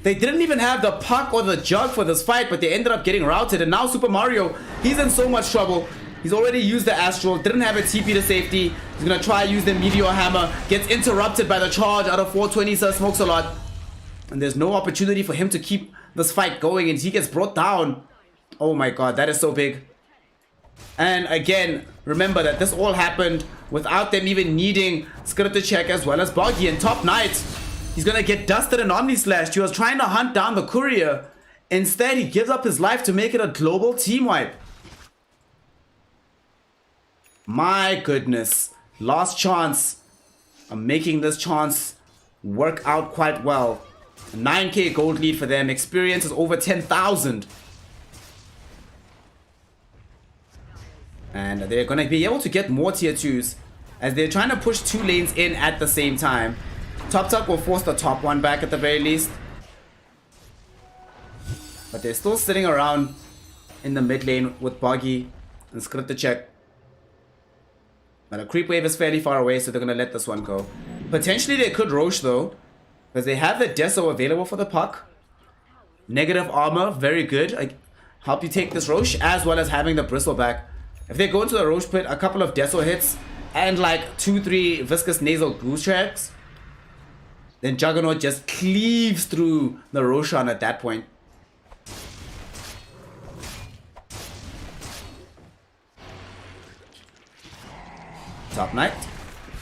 They didn't even have the puck or the jug for this fight, but they ended up getting routed. And now Super Mario, he's in so much trouble. He's already used the Astral, didn't have a TP to safety. He's going to try to use the Meteor Hammer. Gets interrupted by the charge out of 420, so smokes a lot. And there's no opportunity for him to keep this fight going, and he gets brought down. Oh my god, that is so big. And again, remember that this all happened without them even needing Skritachek as well as Boggy. And Top Knight, he's going to get dusted and Omni Slashed. He was trying to hunt down the courier. Instead, he gives up his life to make it a global team wipe. My goodness. Last Chance. I'm making this chance work out quite well. 9k gold lead for them. Experience is over 10,000. And they're going to be able to get more tier 2s as they're trying to push 2 lanes in at the same time. Top Tuck will force the top one back at the very least. But they're still sitting around in the mid lane with Boggy and Skriptachek. But a creep wave is fairly far away, so they're going to let this one go. Potentially they could Rosh though, because they have the Deso available for the puck. Negative armor, very good. I help you take this Rosh, as well as having the Bristleback. If they go into the Rosh pit, a couple of Deso hits, and like 2-3 Viscous Nasal Goose Tracks, then Juggernaut just cleaves through the Roshan at that point. Top Knight.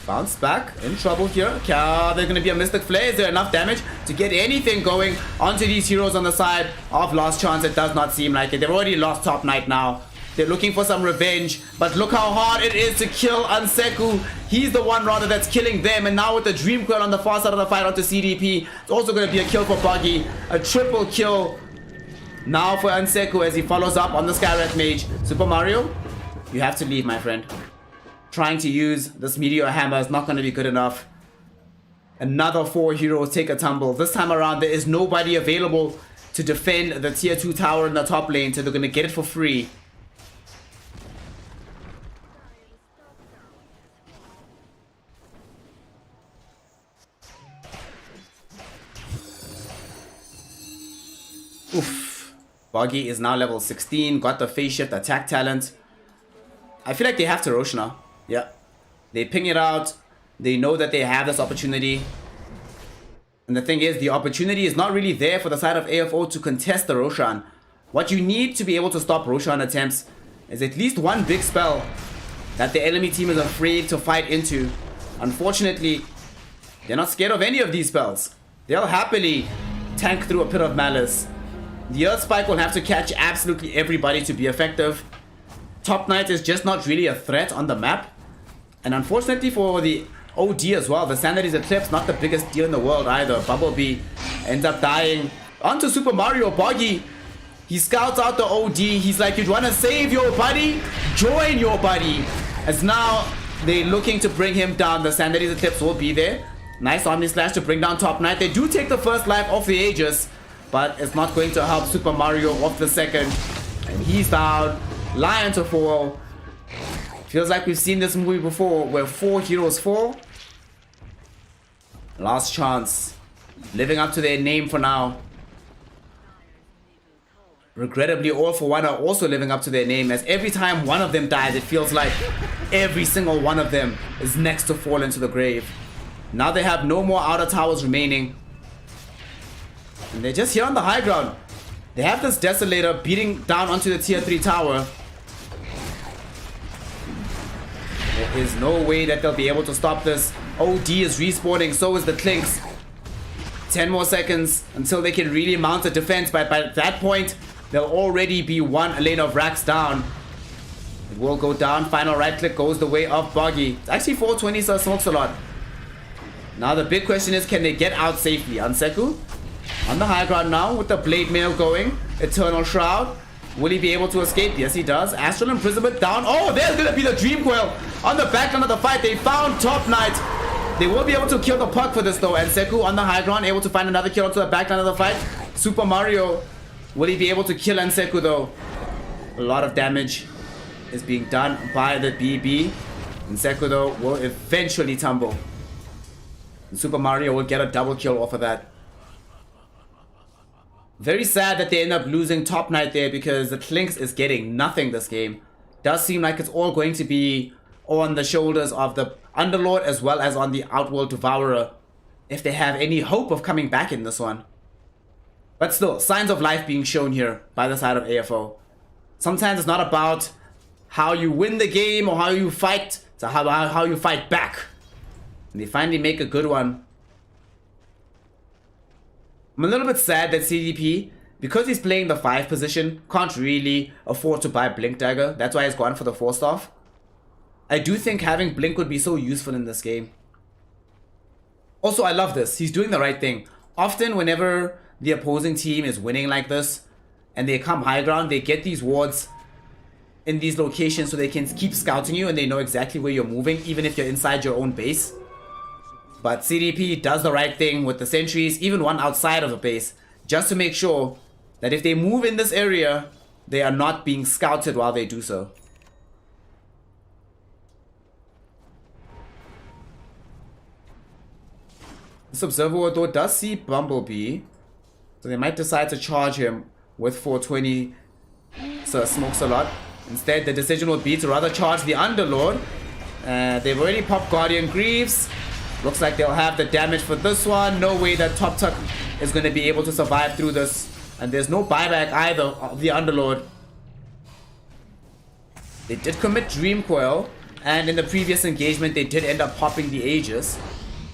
Bounce back. In trouble here. There's going to be a Mystic Flare. Is there enough damage to get anything going onto these heroes on the side of Last Chance? It does not seem like it. They've already lost Top Knight now. They're looking for some revenge. But look how hard it is to kill Anseku. He's the one rather that's killing them. And now with the Dream Coil on the far side of the fight onto CDP, it's also going to be a kill for Buggy. A triple kill now for Anseku as he follows up on the Skyrath Mage. Super Mario, you have to leave, my friend. Trying to use this Meteor Hammer is not going to be good enough. Another 4 heroes take a tumble. This time around, there is nobody available to defend the tier 2 tower in the top lane, so they're going to get it for free. Oof. Boggy is now level 16, got the phase shift attack talent. I feel like they have to Rosh now. Yeah. They ping it out. They know that they have this opportunity. And the thing is, the opportunity is not really there for the side of AFO to contest the Roshan. What you need to be able to stop Roshan attempts is at least one big spell that the enemy team is afraid to fight into. Unfortunately, they're not scared of any of these spells. They'll happily tank through a Pit of Malice. The Earth Spike will have to catch absolutely everybody to be effective. Top Knight is just not really a threat on the map. And unfortunately for the OD as well, the Sanity's Eclipse, not the biggest deal in the world either. Bumblebee ends up dying. Onto Super Mario Boggy. He scouts out the OD. He's like, you want to save your buddy? Join your buddy. As now they're looking to bring him down. The Sanity's Eclipse will be there. Nice Omni Slash to bring down Top Knight. They do take the first life off the Aegis, but it's not going to help Super Mario off the second. And he's down. Lion to fall. Feels like we've seen this movie before, where 4 heroes fall. Last Chance, living up to their name for now. Regrettably, All For One are also living up to their name, as every time one of them dies, it feels like every single one of them is next to fall into the grave. Now they have no more outer towers remaining. And they're just here on the high ground. They have this Desolator beating down onto the tier 3 tower. There is no way that they'll be able to stop this. OD is respawning, so is the Clinks. 10 more seconds until they can really mount a defense, but by that point, they'll already be 1 lane of racks down. It will go down. Final right click goes the way of Boggy. It's actually 420, so it smokes a lot. Now the big question is, can they get out safely? Anseku on the high ground now with the Blade Mail going. Eternal Shroud. Will he be able to escape? Yes, he does. Astral Imprisonment down. Oh, there's going to be the Dream Coil on the background of the fight. They found Top Knight. They will be able to kill the puck for this though. And Seku on the high ground, able to find another kill onto the background of the fight. Super Mario, will he be able to kill Anseku though? A lot of damage is being done by the BB. Anseku though will eventually tumble. And Super Mario will get a double kill off of that. Very sad that they end up losing Top Knight there, because the Clinks is getting nothing this game. Does seem like it's all going to be on the shoulders of the Underlord as well as on the Outworld Devourer, if they have any hope of coming back in this one. But still, signs of life being shown here by the side of AFO. Sometimes it's not about how you win the game or how you fight, it's how you fight back. And they finally make a good one. I'm a little bit sad that CDP, because he's playing the 5 position, can't really afford to buy Blink Dagger. That's why he's gone for the 4-staff. I do think having Blink would be so useful in this game. Also, I love this. He's doing the right thing. Often, whenever the opposing team is winning like this, and they come high ground, they get these wards in these locations so they can keep scouting you and they know exactly where you're moving, even if you're inside your own base. But CDP does the right thing with the sentries, even one outside of the base, just to make sure that if they move in this area, they are not being scouted while they do so. This observer though does see Bumblebee, so they might decide to charge him with 420. So smokes a lot. Instead, the decision would be to rather charge the Underlord. They've already popped Guardian Greaves. Looks like they'll have the damage for this one. No way that Top Tuck is going to be able to survive through this. And there's no buyback either of the Underlord. They did commit Dream Coil. And in the previous engagement, they did end up popping the Aegis.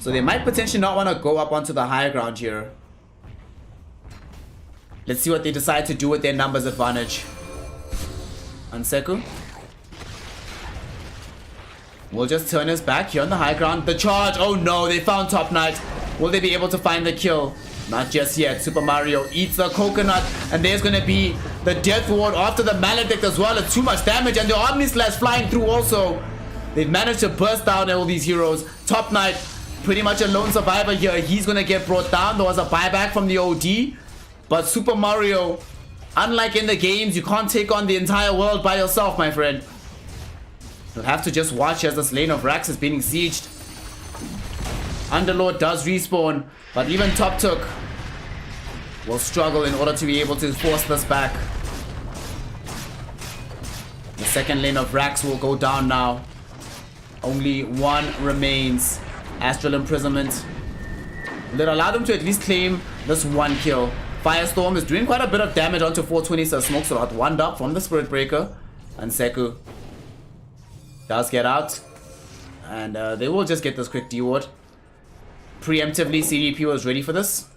So they might potentially not want to go up onto the high ground here. Let's see what they decide to do with their numbers advantage. Anseku will just turn his back here on the high ground. The charge. Oh no, they found Top Knight. Will they be able to find the kill? Not just yet. Super Mario eats the coconut. And there's going to be the Death Ward after the Maledict as well. It's too much damage. And the Omni Slash flying through also. They've managed to burst down all these heroes. Top Knight, pretty much a lone survivor here. He's going to get brought down. There was a buyback from the OD. But Super Mario, unlike in the games, you can't take on the entire world by yourself, my friend. You'll have to just watch as this lane of Rax is being sieged. Underlord does respawn, but even Top Tuck will struggle in order to be able to force this back. The second lane of Rax will go down now. Only one remains. Astral Imprisonment. That allowed them to at least claim this one kill. Firestorm is doing quite a bit of damage onto 420, so smokes a lot. One up from the Spirit Breaker. And Seku does get out. And they will just get this quick D-ward. Preemptively, CDP was ready for this.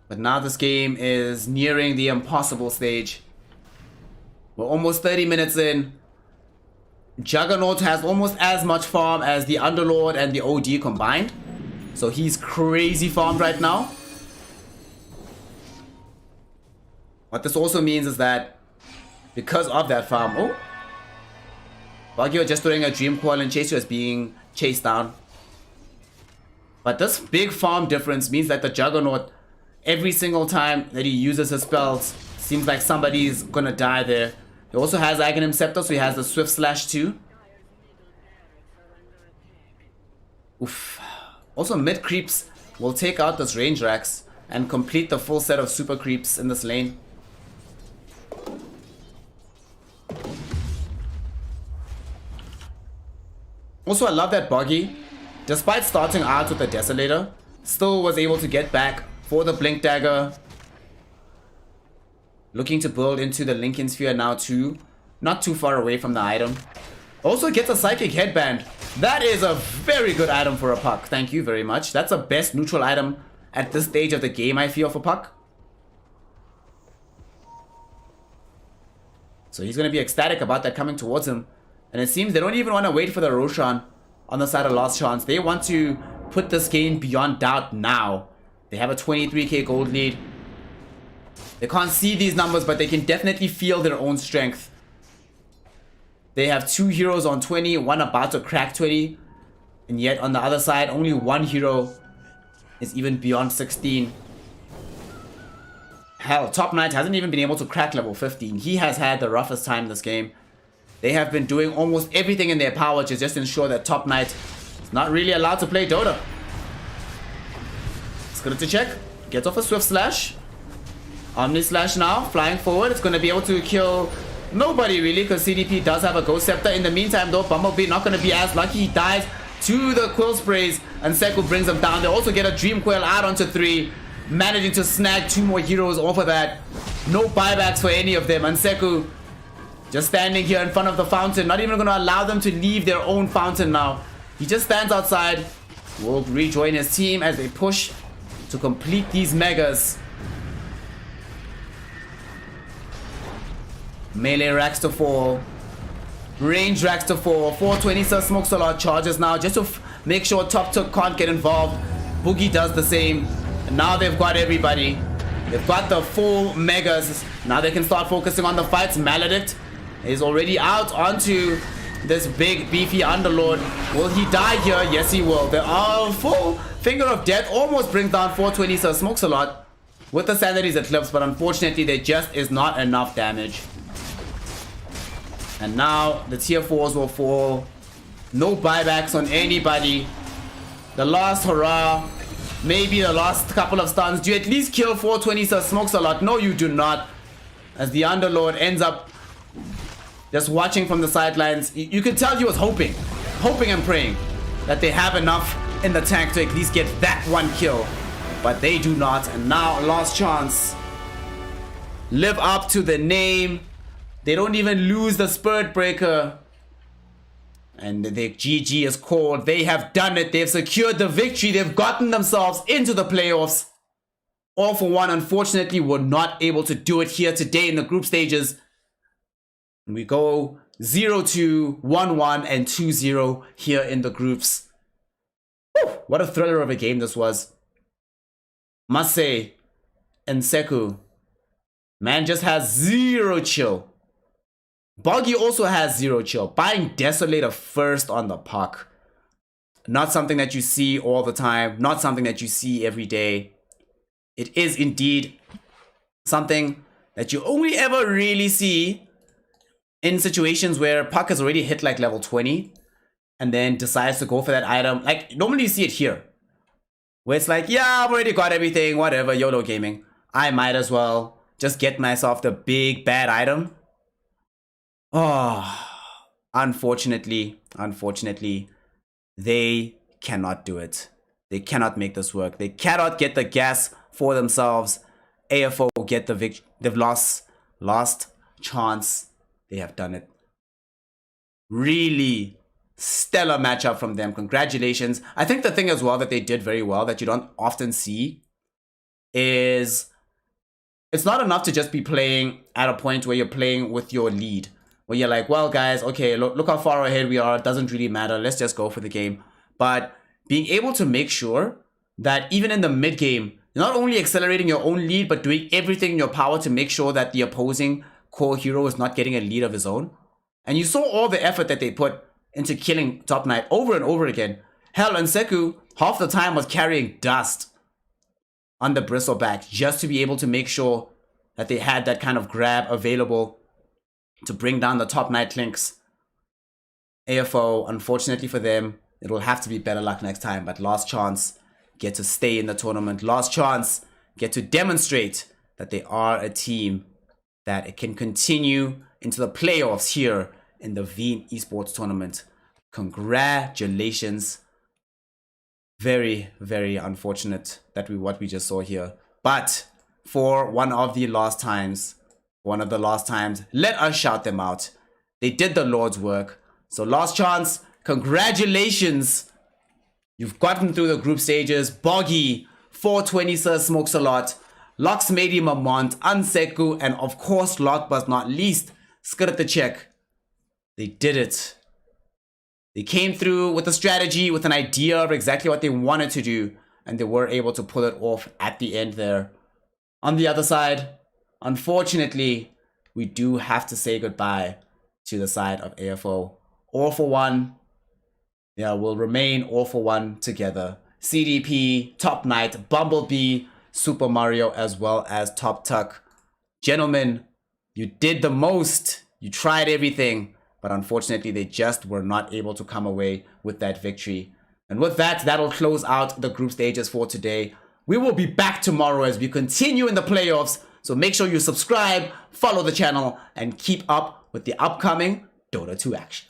But now this game is nearing the impossible stage. We're almost 30 minutes in. Juggernaut has almost as much farm as the Underlord and the OD combined. So he's crazy farmed right now. What this also means is that because of that farm... Oh! Bagio just throwing a Dream Coil and Chaser is being chased down. But this big farm difference means that the Juggernaut, every single time that he uses his spells, seems like somebody's gonna die there. He also has Aghanim Scepter, so he has the Swift Slash too. Oof. Also, mid creeps will take out this range Rax and complete the full set of super creeps in this lane. Also, I love that Boggy, despite starting out with the Desolator, still was able to get back for the Blink Dagger. Looking to build into the Lincoln Sphere now too. Not too far away from the item. Also gets a Psychic Headband. That is a very good item for a Puck. Thank you very much. That's the best neutral item at this stage of the game, I feel, for Puck. So he's going to be ecstatic about that coming towards him. And it seems they don't even want to wait for the Roshan on the side of Last Chance. They want to put this game beyond doubt now. They have a 23k gold lead. They can't see these numbers, but they can definitely feel their own strength. They have 2 heroes on 20, one about to crack 20. And yet on the other side, only one hero is even beyond 16. Hell, Top Knight hasn't even been able to crack level 15. He has had the roughest time in this game. They have been doing almost everything in their power to just ensure that Top Knight is not really allowed to play Dota. It's good to check. Gets off a Swift Slash. Omni Slash now, flying forward. It's going to be able to kill nobody really, because CDP does have a Ghost Scepter. In the meantime though, Bumblebee not going to be as lucky. He dies to the Quill Sprays, and Seku brings him down. They also get a Dream Coil out onto 3, managing to snag 2 more heroes off of that. No buybacks for any of them, and Seku just standing here in front of the fountain, not even going to allow them to leave their own fountain now. He just stands outside. Will rejoin his team as they push to complete these megas. Melee racks to fall. Range racks to fall. 420 Sir smokes a lot. Charges now just to make sure Top Tuck can't get involved. Boogie does the same. And now they've got everybody. They've got the full megas. Now they can start focusing on the fights. Maledict is already out onto this big beefy underlord. Will he die here? Yes, he will. The full finger of death almost brings down 420, so smokes a lot with the Sanity's Eclipse, but unfortunately there just is not enough damage. And now the tier 4s will fall. No buybacks on anybody. The last hurrah, maybe the last couple of stuns. Do you at least kill 420, so smokes a lot? No, you do not. As the underlord ends up just watching from the sidelines. You could tell he was hoping and praying that they have enough in the tank to at least get that one kill. But they do not. And now last chance. Live up to the name. They don't even lose the Spirit Breaker. And the GG is called. They have done it. They've secured the victory. They've gotten themselves into the playoffs. All for One, unfortunately, were not able to do it here today in the group stages. We go 0-2, 1-1, and 2-0 here in the groups. Whew, what a thriller of a game this was. Must say, and Seku, man just has zero chill. Boggy also has zero chill. Buying Desolator first on the puck. Not something that you see all the time. Not something that you see every day. It is indeed something that you only ever really see in situations where puck has already hit like level 20 and then decides to go for that item. Like, normally you see it here, where it's like, yeah, I've already got everything, whatever, YOLO gaming. I might as well just get myself the big bad item. Oh, unfortunately, they cannot do it. They cannot make this work. They cannot get the gas for themselves. AFO get the victory. They've lost chance. They have done it. Really stellar matchup from them. Congratulations. I think the thing as well that they did very well that you don't often see is it's not enough to just be playing at a point where you're playing with your lead. Where you're like, well, guys, okay, look how far ahead we are. It doesn't really matter. Let's just go for the game. But being able to make sure that even in the mid game, you're not only accelerating your own lead, but doing everything in your power to make sure that the opposing core hero is not getting a lead of his own. And you saw all the effort that they put into killing Top Knight over and over again. Hell, and Seku, half the time was carrying dust on the bristleback just to be able to make sure that they had that kind of grab available to bring down the Top Knight Links. AFO, unfortunately for them, it will have to be better luck next time, but last chance, get to stay in the tournament. Last chance, get to demonstrate that they are a team that it can continue into the playoffs here in the Veeam eSports tournament. Congratulations. Very, very unfortunate that what we just saw here. But for one of the last times, let us shout them out. They did the Lord's work. So last chance, congratulations. You've gotten through the group stages. Boggy, 420 Sir smokes a lot. Lux made him a mont, Unseku, and of course, last but not least, Skirt the check. They did it. They came through with a strategy, with an idea of exactly what they wanted to do, and they were able to pull it off at the end there. On the other side, unfortunately, we do have to say goodbye to the side of AFO. All for One, yeah, will remain all for one together. CDP, Top Knight, Bumblebee, Super Mario, as well as Top Tuck. Gentlemen, you did the most. You tried everything, but unfortunately, they just were not able to come away with that victory. And with that, that'll close out the group stages for today. We will be back tomorrow as we continue in the playoffs. So make sure you subscribe, follow the channel, and keep up with the upcoming Dota 2 action.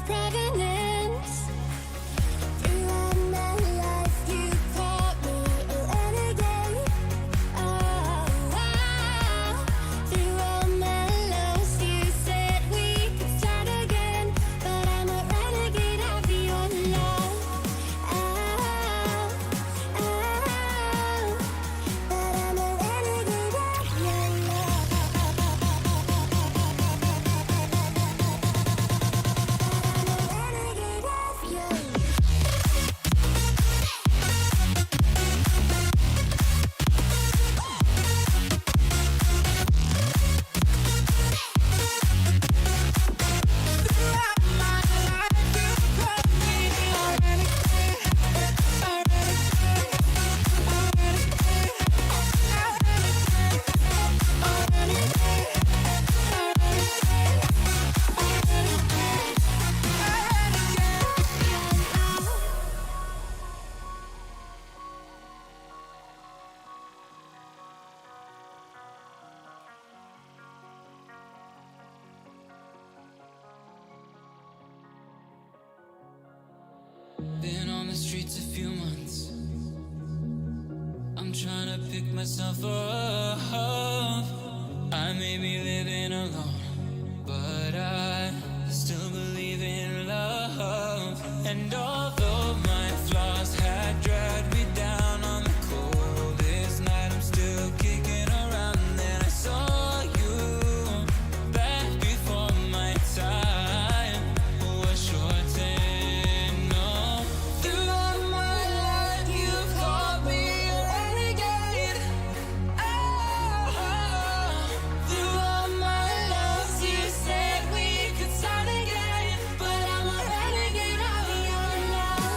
prevalence. Throughout my life, you taught me a renegade. Throughout my lows, you said we could start again, but I'm a renegade of your love. But I'm a renegade of your love. Renegade of your love. Been on the streets a few months. I'm trying to pick myself up. I may be living alone, but I still believe in love. And although my flaws had dragged me down on the coldest night, I'm still kicking around. Then I saw you back before my time was shortened. No, throughout my life you've called me a renegade. Throughout my loves you said we could start again, but I'm a renegade of your love.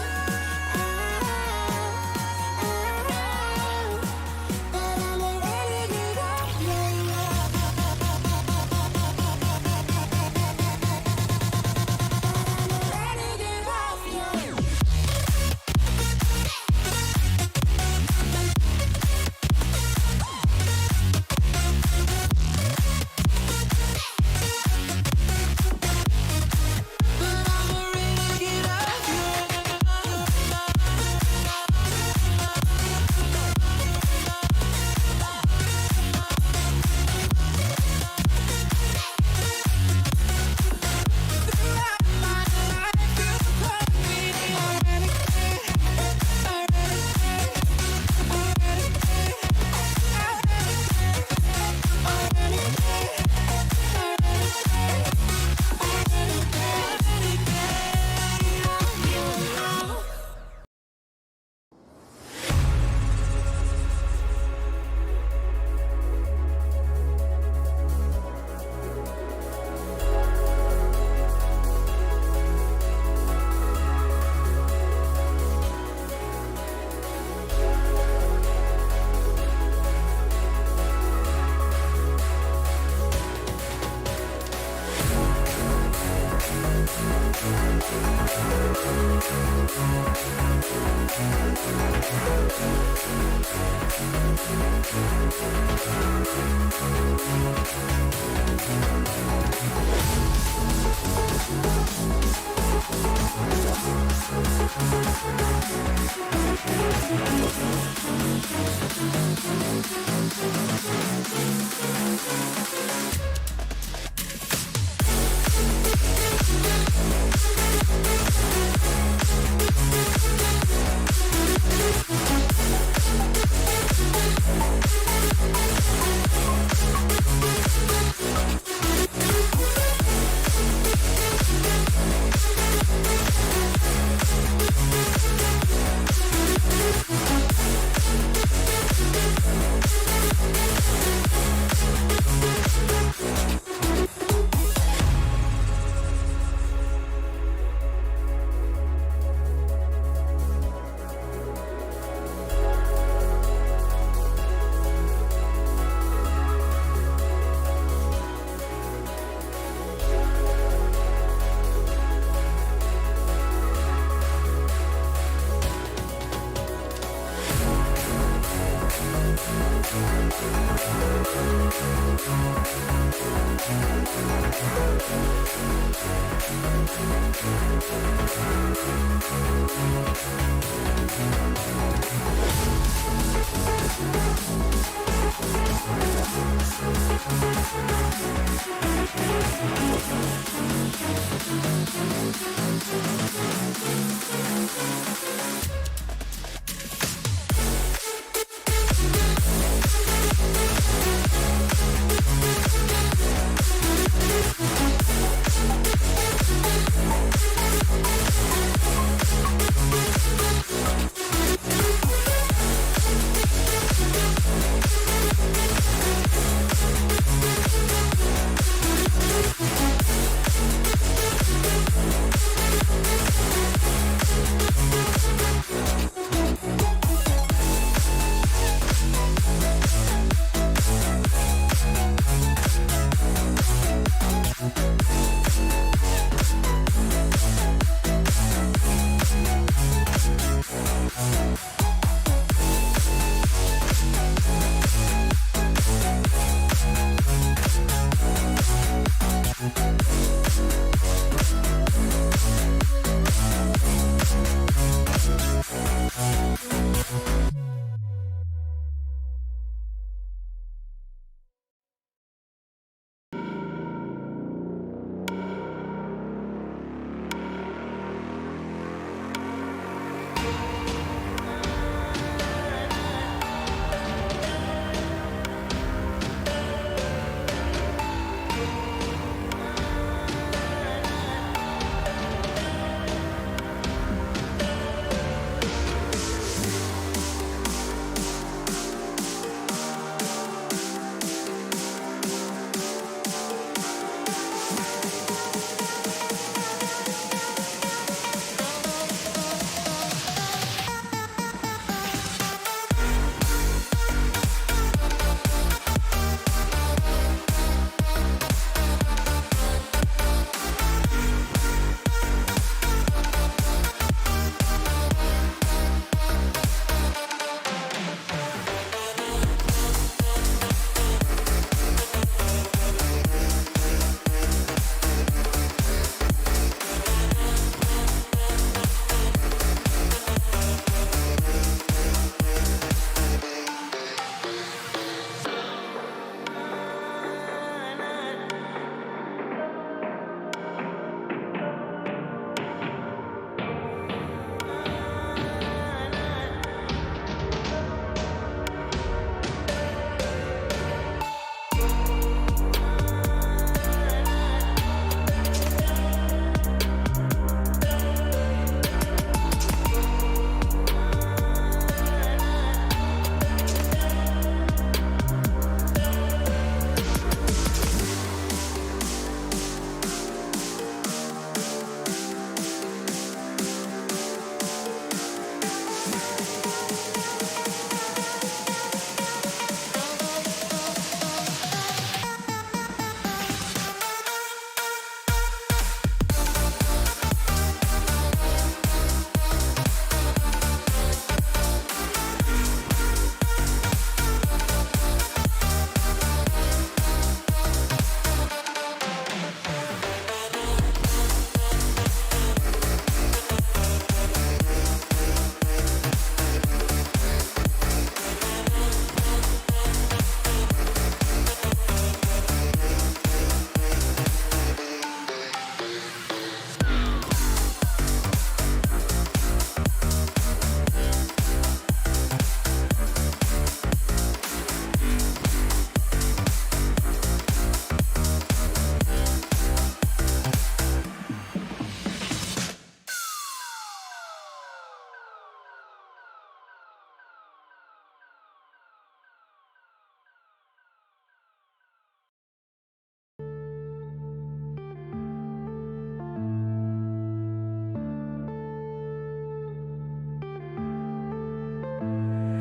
But I'm a renegade of your love. Renegade of your love.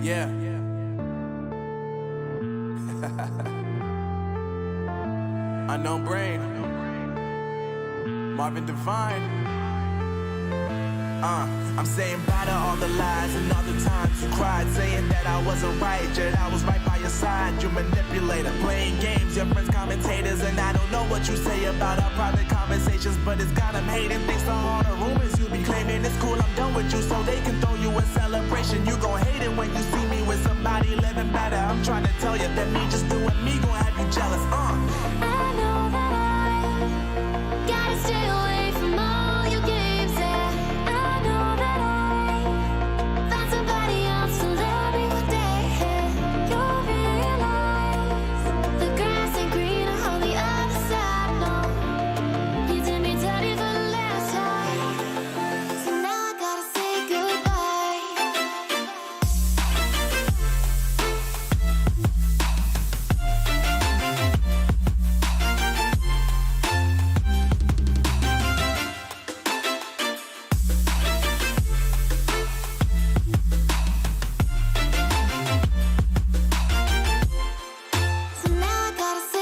Yeah. Unknown Brain. Marvin Devine. I'm saying bye to all the lies and all the times you cried, saying that I wasn't right, yet I was right by your side. You manipulator, playing games, your friends commentators, and I don't know what you say about our private conversations, but it's got them hating. Thanks to all the rumors you be claiming. It's cool, I'm done with you, so they can throw you a celebration. You gon' hate it when you see me with somebody living better. I'm trying to tell you that me just doing me gon' have you jealous. I know that I gotta stay away from all your games. Yeah, I know that I found somebody else to love me one day. You'll realize the grass ain't greener on the other side. No, you did me dirty for the last time, so now I gotta say goodbye. So now I gotta say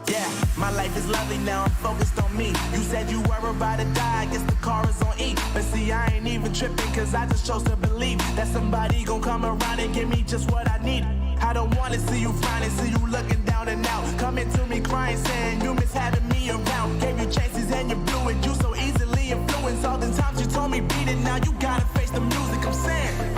Yeah, my life is lovely now, I'm focused on me. You said you were about to die, I guess the car is on E. But see, I ain't even tripping, cause I just chose to believe that somebody gon' come around and give me just what I need. I don't wanna see you frowning, see you looking down and out, coming to me crying, saying you miss having me around. Gave you chances and you blew it, you so easily influenced. All the times you told me beat it, now you gotta face the music. I'm saying